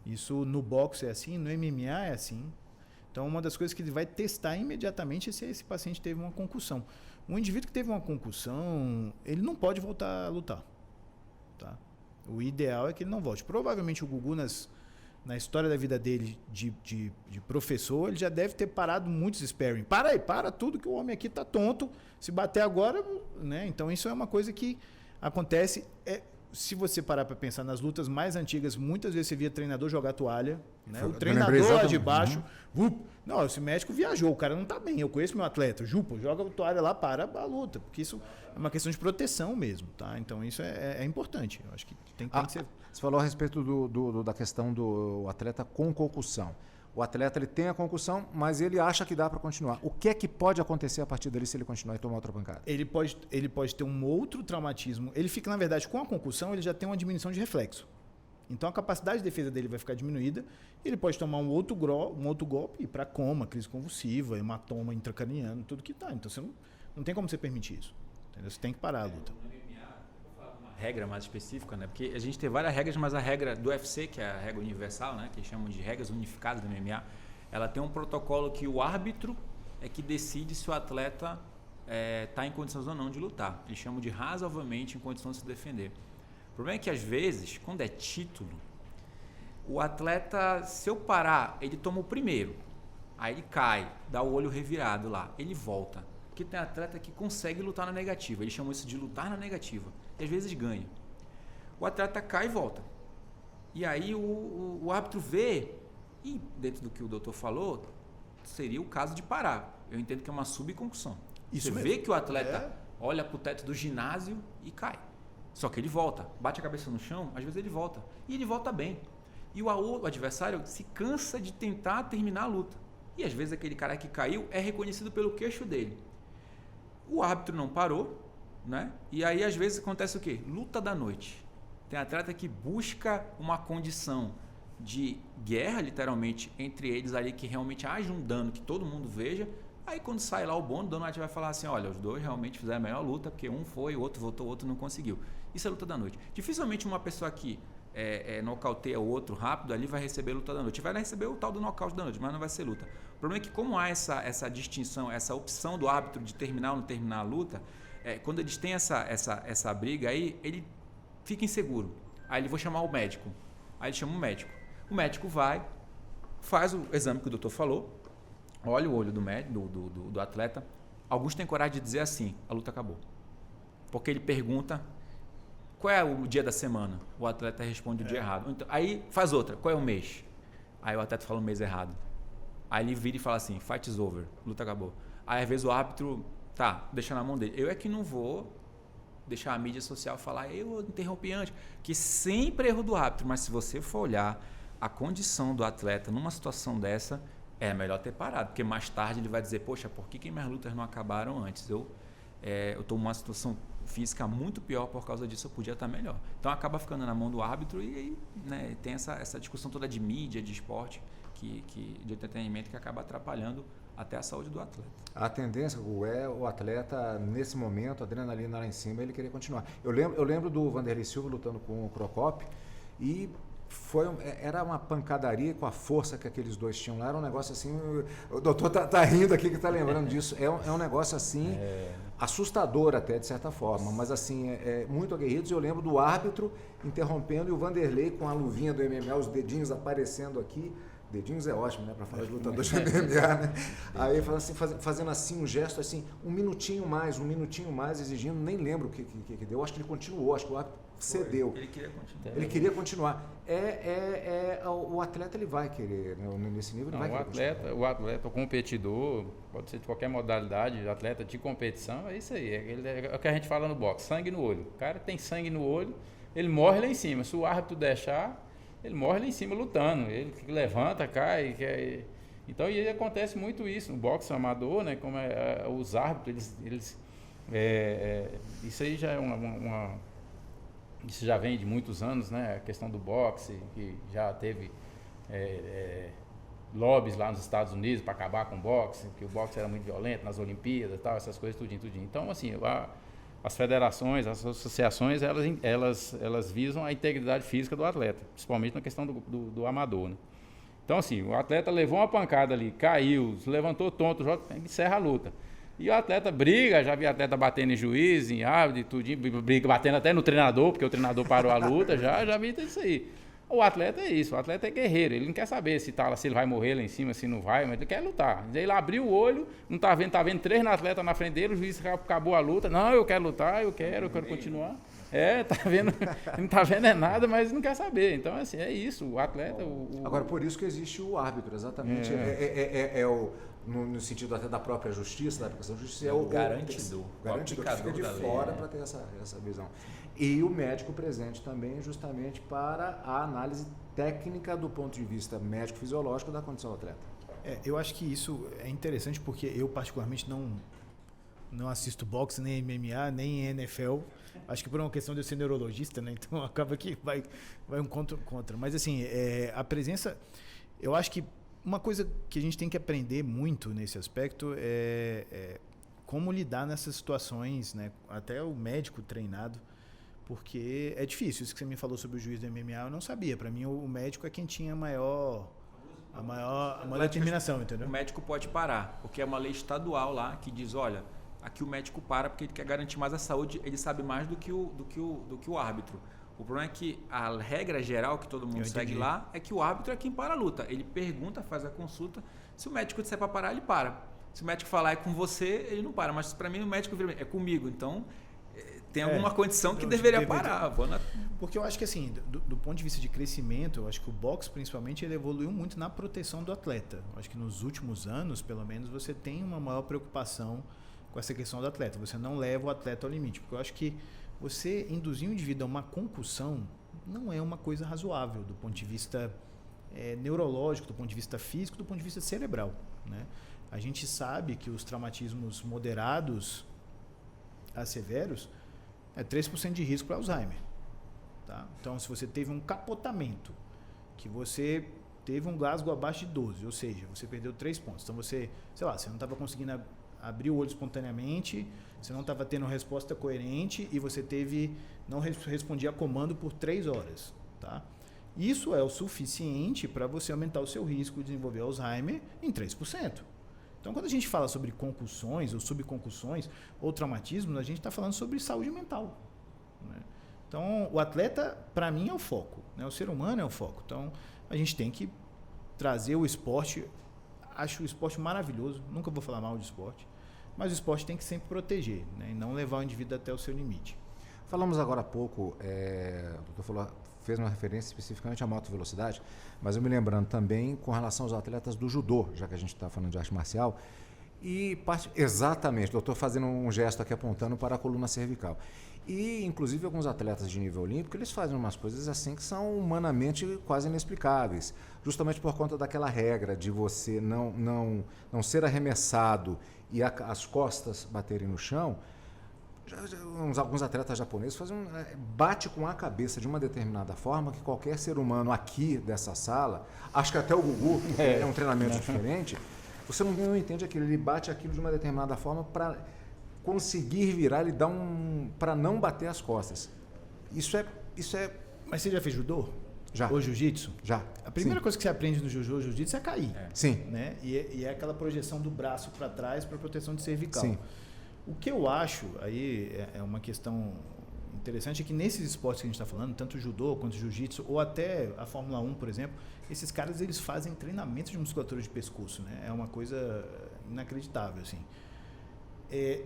Isso no boxe é assim, no MMA é assim. Então, uma das coisas que ele vai testar imediatamente é se esse paciente teve uma concussão. Um indivíduo que teve uma concussão, ele não pode voltar a lutar. Tá? O ideal é que ele não volte. Provavelmente o Gugu, na história da vida dele de professor, ele já deve ter parado muitos sparring. Para tudo que o homem aqui está tonto. Se bater agora, né? Então isso é uma coisa que Acontece, se você parar para pensar nas lutas mais antigas, muitas vezes você via treinador jogar toalha, né? O treinador lá de baixo, não, esse médico viajou, o cara não tá bem, eu conheço meu atleta, joga a toalha lá, para a luta, porque isso é uma questão de proteção mesmo, tá? Então isso é importante, eu acho que tem que ser... Você falou a respeito da questão do atleta com concussão. O atleta ele tem a concussão, mas ele acha que dá para continuar. O que é que pode acontecer a partir dali se ele continuar e tomar outra pancada? Ele pode ter um outro traumatismo. Ele fica, na verdade, com a concussão, ele já tem uma diminuição de reflexo. Então a capacidade de defesa dele vai ficar diminuída. Ele pode tomar um outro golpe e ir para coma, crise convulsiva, hematoma intracraniano, tudo que tá. Então você não tem como você permitir isso. Entendeu? Você tem que parar a luta. Regra mais específica, né? Porque a gente tem várias regras, mas a regra do UFC, que é a regra universal, né? Que chamam de regras unificadas do MMA, ela tem um protocolo que o árbitro é que decide se o atleta está em condições ou não de lutar. Eles chamam de razoavelmente em condições de se defender. O problema é que às vezes, quando é título, o atleta, se eu parar, ele toma o primeiro, aí ele cai, dá o olho revirado lá, ele volta. Porque tem atleta que consegue lutar na negativa, eles chamam isso de lutar na negativa. E às vezes ganha. O atleta cai e volta. E aí o árbitro vê, e dentro do que o doutor falou, seria o caso de parar. Eu entendo que é uma subconcussão. Você vê que o atleta olha para o teto do ginásio e cai. Só que ele volta, bate a cabeça no chão, às vezes ele volta. E ele volta bem. E o adversário se cansa de tentar terminar a luta. E às vezes aquele cara que caiu é reconhecido pelo queixo dele. O árbitro não parou, né? E aí às vezes acontece o quê? Luta da noite. Tem atleta que busca uma condição de guerra, literalmente, entre eles ali, que realmente haja um dano, que todo mundo veja. Aí quando sai lá o dono vai falar assim, olha, os dois realmente fizeram a melhor luta, porque um foi, o outro voltou, o outro não conseguiu. Isso é luta da noite. Dificilmente uma pessoa que nocauteia o outro rápido ali vai receber a luta da noite. Vai receber o tal do nocaute da noite, mas não vai ser luta. O problema é que como há essa distinção, essa opção do árbitro de terminar ou não terminar a luta, quando eles têm essa briga aí, ele fica inseguro. Aí ele vou chamar o médico. Aí ele chama o médico. O médico vai, faz o exame que o doutor falou, olha o olho do atleta. Alguns têm coragem de dizer assim, a luta acabou. Porque ele pergunta, qual é o dia da semana? O atleta responde o dia errado. Então, aí faz outra, qual é o mês? Aí o atleta fala o mês errado. Aí ele vira e fala assim, fight is over, luta acabou. Aí às vezes o árbitro, deixa na mão dele. Eu é que não vou deixar a mídia social falar, eu interrompi antes, que sempre é erro do árbitro, mas se você for olhar a condição do atleta numa situação dessa, é melhor ter parado, porque mais tarde ele vai dizer, poxa, por que minhas lutas não acabaram antes? Eu estou numa situação física muito pior, por causa disso eu podia estar melhor. Então acaba ficando na mão do árbitro e aí, né, tem essa discussão toda de mídia, de esporte, de entretenimento, que acaba atrapalhando até a saúde do atleta. A tendência o atleta, nesse momento, a adrenalina lá em cima, ele querer continuar. Eu lembro do Vanderlei Silva lutando com o Procópio e era uma pancadaria com a força que aqueles dois tinham lá, era um negócio assim, o doutor tá rindo aqui que tá lembrando disso, é um negócio assim, assustador até de certa forma, mas assim, muito aguerridos. Eu lembro do árbitro interrompendo e o Vanderlei com a luvinha do MMA, os dedinhos aparecendo aqui. Dedinhos é ótimo, né? Para falar de lutadores de MMA, né? Aí fazendo assim um gesto assim, um minutinho mais, exigindo, nem lembro o que deu. Acho que ele continuou, acho que o árbitro cedeu. Ele queria continuar. O atleta ele vai querer, né? Nesse nível ele vai querer. O atleta, o competidor, pode ser de qualquer modalidade, atleta de competição, é isso aí. É o que a gente fala no boxe, sangue no olho. O cara tem sangue no olho, ele morre lá em cima. Se o árbitro deixar, ele morre lá em cima lutando, ele levanta, cai, então e acontece muito isso no boxe amador, né? Como os árbitros, isso aí já é isso já vem de muitos anos, né? A questão do boxe, que já teve lobbies lá nos Estados Unidos para acabar com o boxe, que o boxe era muito violento nas Olimpíadas, tal, essas coisas, tudinho. Então, assim, as federações, as associações, elas visam a integridade física do atleta, principalmente na questão do amador, né? Então, assim, o atleta levou uma pancada ali, caiu, se levantou tonto, encerra a luta. E o atleta briga, já vi atleta batendo em juiz, em árbitro, tudinho, briga, batendo até no treinador, porque o treinador parou a luta, já vi isso aí. O atleta é isso, o atleta é guerreiro, ele não quer saber se ele vai morrer lá em cima, se não vai, mas ele quer lutar. Ele abriu o olho, não tá vendo 3 atletas na frente dele, o juiz acabou a luta, não, eu quero lutar, eu quero continuar. Tá vendo, não tá vendo nada, mas não quer saber. Então, assim, é isso, o atleta... Agora, por isso que existe o árbitro, exatamente. No sentido até da própria justiça, da aplicação da justiça, é o garantidor. O garantidor que fica de fora para ter essa visão. E o médico presente também, justamente para a análise técnica do ponto de vista médico-fisiológico da condição do atleta. Eu acho que isso é interessante porque eu particularmente não assisto boxe, nem MMA, nem NFL. Acho que por uma questão de eu ser neurologista, né? Então acaba que vai um contra. Mas assim, a presença... Eu acho que uma coisa que a gente tem que aprender muito nesse aspecto é como lidar nessas situações, né? Até o médico treinado, porque é difícil. Isso que você me falou sobre o juiz do MMA, eu não sabia. Para mim, o médico é quem tinha a maior determinação, entendeu? O médico pode parar, porque é uma lei estadual lá que diz, olha, aqui o médico para porque ele quer garantir mais a saúde, ele sabe mais do que o árbitro. O problema é que a regra geral que todo mundo segue lá é que o árbitro é quem para a luta. Ele pergunta, faz a consulta. Se o médico disser para parar, ele para. Se o médico falar é com você, ele não para. Mas para mim o médico é comigo. Então tem alguma condição que deveria parar. Porque eu acho que assim, do ponto de vista de crescimento, eu acho que o boxe principalmente ele evoluiu muito na proteção do atleta. Eu acho que nos últimos anos, pelo menos, você tem uma maior preocupação com essa questão do atleta. Você não leva o atleta ao limite. Porque eu acho que você induzir um indivíduo a uma concussão não é uma coisa razoável do ponto de vista neurológico, do ponto de vista físico, do ponto de vista cerebral, né? A gente sabe que os traumatismos moderados a severos é 3% de risco para Alzheimer. Tá? Então, se você teve um capotamento, que você teve um Glasgow abaixo de 12, ou seja, você perdeu 3 pontos. Então, você não estava conseguindo abrir o olho espontaneamente, você não estava tendo resposta coerente e você não respondia a comando por 3 horas. Tá? Isso é o suficiente para você aumentar o seu risco de desenvolver Alzheimer em 3%. Então, quando a gente fala sobre concussões ou subconcussões ou traumatismos, a gente está falando sobre saúde mental, né? Então, o atleta, para mim, é o foco, né? O ser humano é o foco. Então, a gente tem que trazer o esporte. Acho o esporte maravilhoso, nunca vou falar mal de esporte, mas o esporte tem que sempre proteger, né? E não levar o indivíduo até o seu limite. Falamos agora há pouco, o doutor fez uma referência especificamente à moto velocidade, mas eu me lembrando também com relação aos atletas do judô, já que a gente está falando de arte marcial, e exatamente, o doutor fazendo um gesto aqui apontando para a coluna cervical. E, inclusive, alguns atletas de nível olímpico, eles fazem umas coisas assim que são humanamente quase inexplicáveis, justamente por conta daquela regra de você não ser arremessado e as costas baterem no chão. Alguns atletas japoneses bate com a cabeça de uma determinada forma que qualquer ser humano aqui dessa sala, acho que até o Gugu é um treinamento diferente, você não entende aquilo, ele bate aquilo de uma determinada forma para conseguir virar, ele dá para não bater as costas. Isso é. Mas você já fez judô? Já. Ou jiu-jitsu? Já. A primeira coisa que você aprende no jiu-jitsu é cair. Sim. Né? E é aquela projeção do braço para trás para proteção de cervical. Sim. O que eu acho, aí é uma questão interessante, é que nesses esportes que a gente está falando, tanto o judô quanto o jiu-jitsu, ou até a Fórmula 1, por exemplo, esses caras eles fazem treinamento de musculatura de pescoço, né? É uma coisa inacreditável, assim.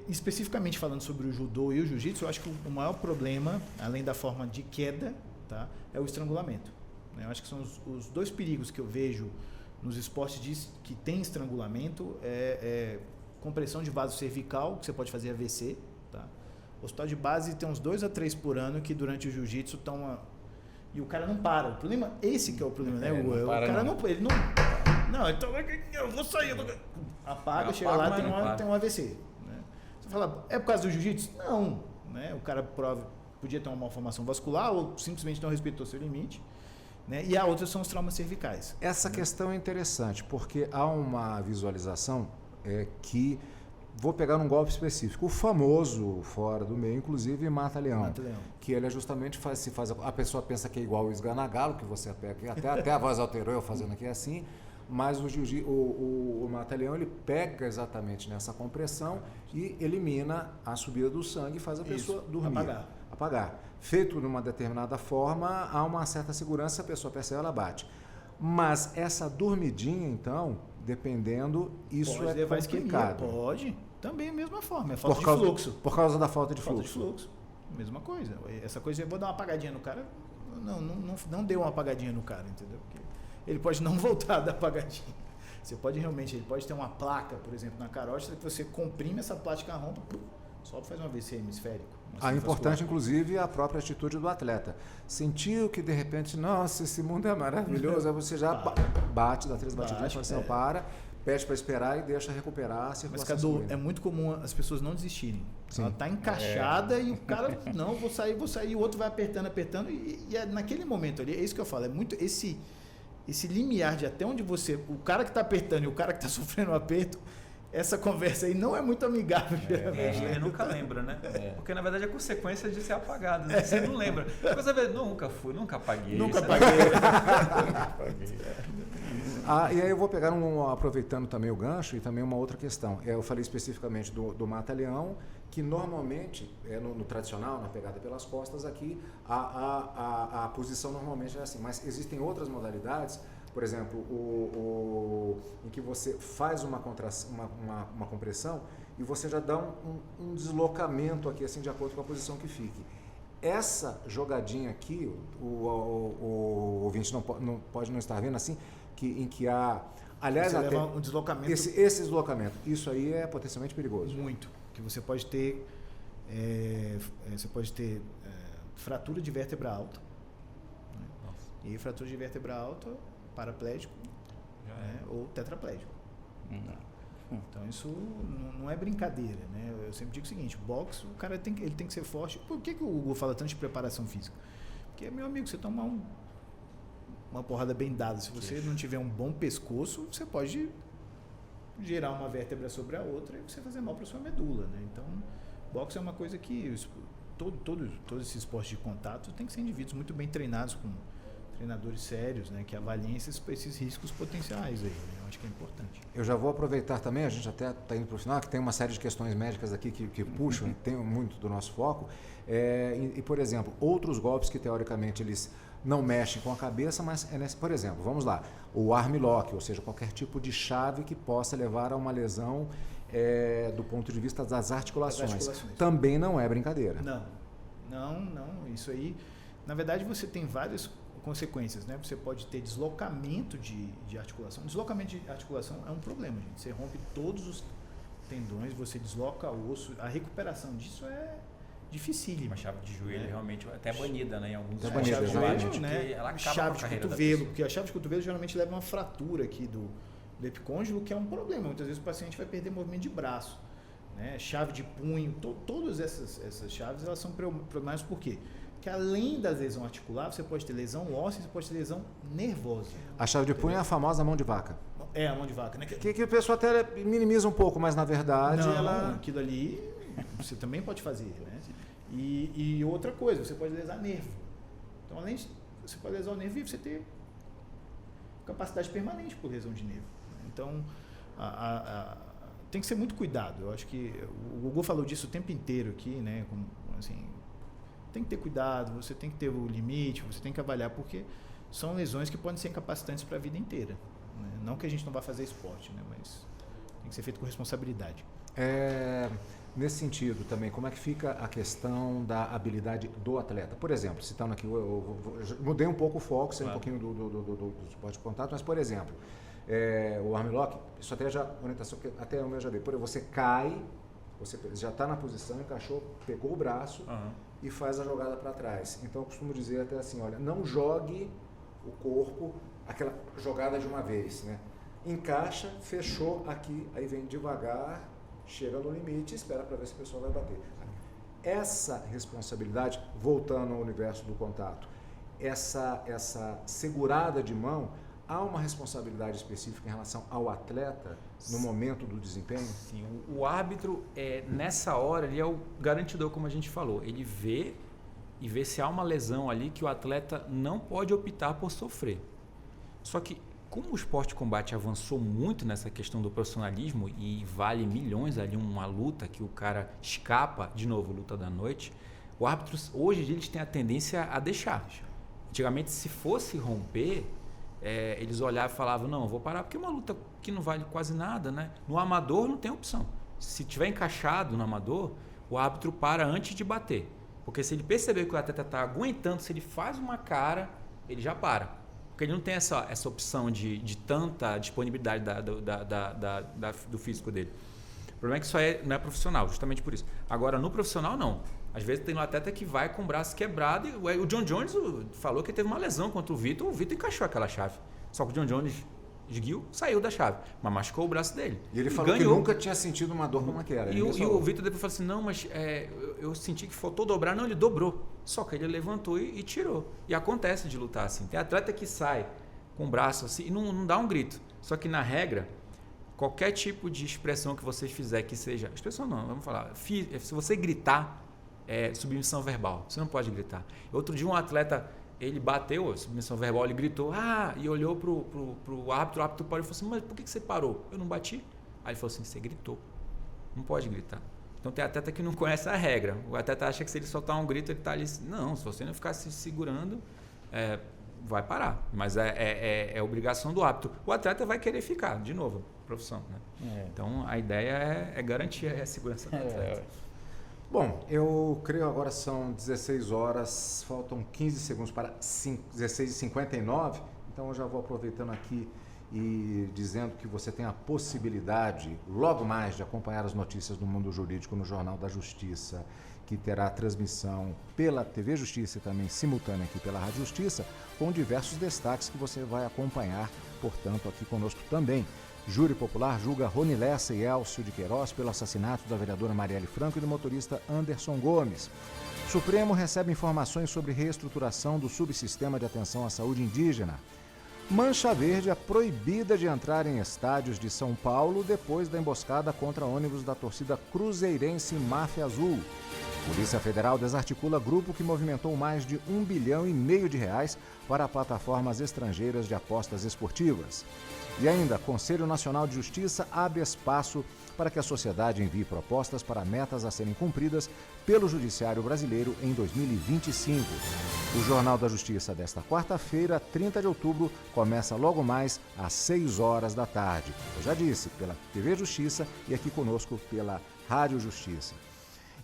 Especificamente falando sobre o judô e o jiu-jitsu, eu acho que o maior problema, além da forma de queda, tá, é o estrangulamento, né? Eu acho que são os dois perigos que eu vejo nos esportes que tem estrangulamento, compressão de vaso cervical, que você pode fazer AVC, tá? O hospital de base tem uns 2 a 3 por ano que durante o jiu-jitsu estão... E o cara não para. O problema, esse que é o problema, né? O cara não... Ele não, então eu vou sair. Apaga, chega lá, tem um AVC. Né? Você fala, é por causa do jiu-jitsu? Não. Né? O cara podia ter uma malformação vascular ou simplesmente não respeitou seu limite. Né? E a outra são os traumas cervicais. Essa questão é interessante, porque há uma visualização que... Vou pegar um golpe específico. O famoso, fora do meio, inclusive, mata-leão. Que ele é justamente, a pessoa pensa que é igual o esganagalo, que você pega, até a voz alterou eu fazendo aqui assim, mas o mata-leão, ele pega exatamente nessa compressão e elimina a subida do sangue e faz a pessoa dormir. Apagar. Feito de uma determinada forma, há uma certa segurança, a pessoa percebe, ela bate. Mas essa dormidinha, então, dependendo, isso pode é complicado. Pode. Também a mesma forma, é falta de fluxo. Por causa da falta de fluxo. mesma coisa. Essa coisa, eu vou dar uma apagadinha no cara, não dê uma apagadinha no cara, entendeu? Porque ele pode não voltar a dar apagadinha. Você pode realmente, ele pode ter uma placa, por exemplo, na carótida, que você comprime essa plástica rompa, só faz um AVC hemisférico. Importante, inclusive, a própria atitude do atleta. Sentiu que, de repente, nossa, esse mundo é maravilhoso, aí você já bate, dá 3 batidinhas, fala assim, para, pede para esperar e deixa recuperar a circulação. Mas, Cadu, é muito comum as pessoas não desistirem. Sim. Ela está encaixada e o cara, não, vou sair, o outro vai apertando, e é naquele momento ali, é isso que eu falo, é muito esse limiar de até onde o cara que está apertando e o cara que está sofrendo um aperto, essa conversa aí não é muito amigável. Ele nunca lembra, né? Porque na verdade é consequência de ser apagado. Né? Você não lembra. Você vê, nunca apaguei. Nunca apaguei. E aí eu vou pegar aproveitando também o gancho e também uma outra questão. Eu falei especificamente do mata-leão, que normalmente, no tradicional, na pegada pelas costas, aqui a posição normalmente é assim. Mas existem outras modalidades, por exemplo, em que você faz uma compressão e você já dá um deslocamento aqui, assim, de acordo com a posição que fique. Essa jogadinha aqui, o ouvinte não pode não estar vendo assim, em que há... Aliás, você leva um deslocamento... Esse deslocamento, isso aí é potencialmente perigoso. Muito. Que você pode ter... fratura de vértebra alta. Né? E fratura de vértebra alta, paraplégico, ou tetraplégico. Então isso não é brincadeira, né? Eu sempre digo o seguinte, boxe, o cara ele tem que ser forte. Por que o Hugo fala tanto de preparação física? Porque, meu amigo, você toma uma porrada bem dada, se você não tiver um bom pescoço, você pode gerar uma vértebra sobre a outra e você fazer mal para sua medula, né? Então, boxe é uma coisa que todo esse esporte de contato tem que ser indivíduos muito bem treinados, com treinadores sérios, né, que avaliem esses riscos potenciais aí, né? Eu acho que é importante. Eu já vou aproveitar também, a gente até está indo para o final, que tem uma série de questões médicas aqui que puxam, tem muito do nosso foco, e, por exemplo, outros golpes que teoricamente eles não mexem com a cabeça, mas por exemplo, vamos lá, o arm lock, ou seja, qualquer tipo de chave que possa levar a uma lesão do ponto de vista das articulações. Também não é brincadeira. Não, isso aí, na verdade você tem várias consequências, né? Você pode ter deslocamento de articulação. Deslocamento de articulação é um problema, gente. Você rompe todos os tendões, você desloca o osso. A recuperação disso é dificílima. Uma chave de joelho realmente até banida, né? Em alguns chave de joelho, né? Ela acaba chave com a de cotovelo, porque a chave de cotovelo geralmente leva uma fratura aqui do epicôndilo, que é um problema. Muitas vezes o paciente vai perder movimento de braço, né? Chave de punho, todas essas chaves, elas são problemáticas por quê? Porque além da lesão articular, você pode ter lesão óssea, você pode ter lesão nervosa. A chave de punho é a famosa mão de vaca. É, a mão de vaca, né? Que o pessoal até minimiza um pouco, mas na verdade aquilo ali você também pode fazer, né? E outra coisa, você pode lesar nervo. Então, além de você pode lesar o nervo e você ter capacidade permanente por lesão de nervo. Então, tem que ser muito cuidado. Eu acho que o Gugu falou disso o tempo inteiro aqui, né? Assim, tem que ter cuidado, você tem que ter o limite, você tem que avaliar, porque são lesões que podem ser incapacitantes para a vida inteira. Né? Não que a gente não vá fazer esporte, né? Mas tem que ser feito com responsabilidade. Nesse sentido também, como é que fica a questão da habilidade do atleta? Por exemplo, citando aqui, eu mudei um pouco o foco, sei um pouquinho do esporte de contato, mas, por exemplo, o arm lock, isso até já orientação que até eu já dei. Por exemplo, você cai, você já está na posição, encaixou, pegou o braço e faz a jogada para trás. Então eu costumo dizer até assim, olha, não jogue o corpo, aquela jogada de uma vez, né? Encaixa, fechou aqui, aí vem devagar, chega no limite e espera para ver se a pessoa vai bater. Essa responsabilidade, voltando ao universo do contato, essa segurada de mão, há uma responsabilidade específica em relação ao atleta no momento do desempenho? Sim, o árbitro, nessa hora, ele é o garantidor, como a gente falou. Ele vê se há uma lesão ali que o atleta não pode optar por sofrer. Só que, como o esporte de combate avançou muito nessa questão do profissionalismo e vale milhões ali uma luta que o cara escapa, de novo, luta da noite, o árbitro, hoje eles têm a tendência a deixar. Antigamente, se fosse romper, eles olhavam e falavam, não, eu vou parar porque é uma luta que não vale quase nada, né? No amador não tem opção. Se tiver encaixado no amador, o árbitro para antes de bater. Porque se ele perceber que o atleta está aguentando, se ele faz uma cara, ele já para. Porque ele não tem essa opção de tanta disponibilidade do físico dele. O problema é que isso não é profissional, justamente por isso. Agora, no profissional, não. Às vezes tem um atleta que vai com o braço quebrado e o John Jones falou que teve uma lesão contra o Vitor encaixou aquela chave. Só que o John Jones esguiu, saiu da chave, mas machucou o braço dele. E ele falou ganhou. que nunca tinha sentido uma dor como aquela. E o Vitor depois falou assim, não, mas eu senti que faltou dobrar. Não, ele dobrou. Só que ele levantou e tirou. E acontece de lutar assim. Tem atleta que sai com o braço assim e não dá um grito. Só que na regra, qualquer tipo de expressão que você fizer que seja... Expressão não, vamos falar. Se você gritar, é submissão verbal. Você não pode gritar. Outro dia um atleta... Ele bateu a submissão verbal, ele gritou, e olhou pro árbitro, o árbitro parou e falou assim, mas por que você parou? Eu não bati. Aí ele falou assim, você gritou. Não pode gritar. Então tem atleta que não conhece a regra. O atleta acha que se ele soltar um grito, ele está ali... Não, se você não ficar se segurando, vai parar. Mas é obrigação do árbitro. O atleta vai querer ficar, de novo, profissão. Né? Então a ideia é garantir a segurança do atleta. Bom, eu creio agora são 16 horas, faltam 15 segundos para 16h59, então eu já vou aproveitando aqui e dizendo que você tem a possibilidade, logo mais, de acompanhar as notícias do mundo jurídico no Jornal da Justiça, que terá transmissão pela TV Justiça e também simultânea aqui pela Rádio Justiça, com diversos destaques que você vai acompanhar, portanto, aqui conosco também. Júri popular julga Rony Lessa e Elcio de Queiroz pelo assassinato da vereadora Marielle Franco e do motorista Anderson Gomes. Supremo recebe informações sobre reestruturação do subsistema de atenção à saúde indígena. Mancha Verde é proibida de entrar em estádios de São Paulo depois da emboscada contra ônibus da torcida cruzeirense Máfia Azul. Polícia Federal desarticula grupo que movimentou mais de R$1,5 bilhão para plataformas estrangeiras de apostas esportivas. E ainda, Conselho Nacional de Justiça abre espaço para que a sociedade envie propostas para metas a serem cumpridas pelo Judiciário Brasileiro em 2025. O Jornal da Justiça desta quarta-feira, 30 de outubro, começa logo mais às 6 horas da tarde. Eu já disse, pela TV Justiça e aqui conosco pela Rádio Justiça.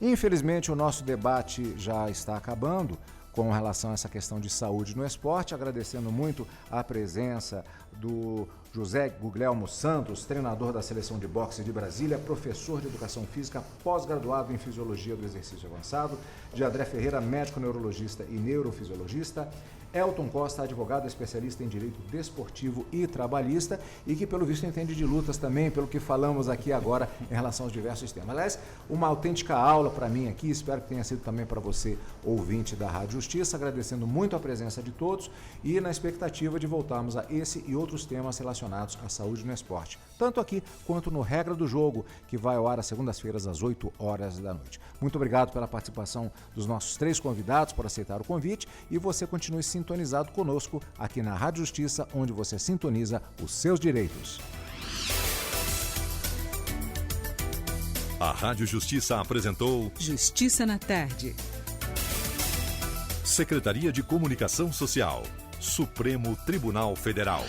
Infelizmente, o nosso debate já está acabando com relação a essa questão de saúde no esporte, agradecendo muito a presença do José Guglielmo Santos, treinador da Seleção de Boxe de Brasília, professor de Educação Física, pós-graduado em Fisiologia do Exercício Avançado, de André Ferreira, médico neurologista e neurofisiologista, Elton Costa, advogado especialista em direito desportivo e trabalhista e que, pelo visto, entende de lutas também, pelo que falamos aqui agora em relação aos diversos temas. Aliás, uma autêntica aula para mim aqui, espero que tenha sido também para você, ouvinte da Rádio Justiça, agradecendo muito a presença de todos e na expectativa de voltarmos a esse e outros temas relacionados à saúde no esporte, tanto aqui quanto no Regra do Jogo, que vai ao ar às segundas-feiras às 8 horas da noite. Muito obrigado pela participação dos nossos 3 convidados por aceitar o convite e você continue sintonizado conosco aqui na Rádio Justiça, onde você sintoniza os seus direitos. A Rádio Justiça apresentou Justiça na Tarde. Secretaria de Comunicação Social, Supremo Tribunal Federal.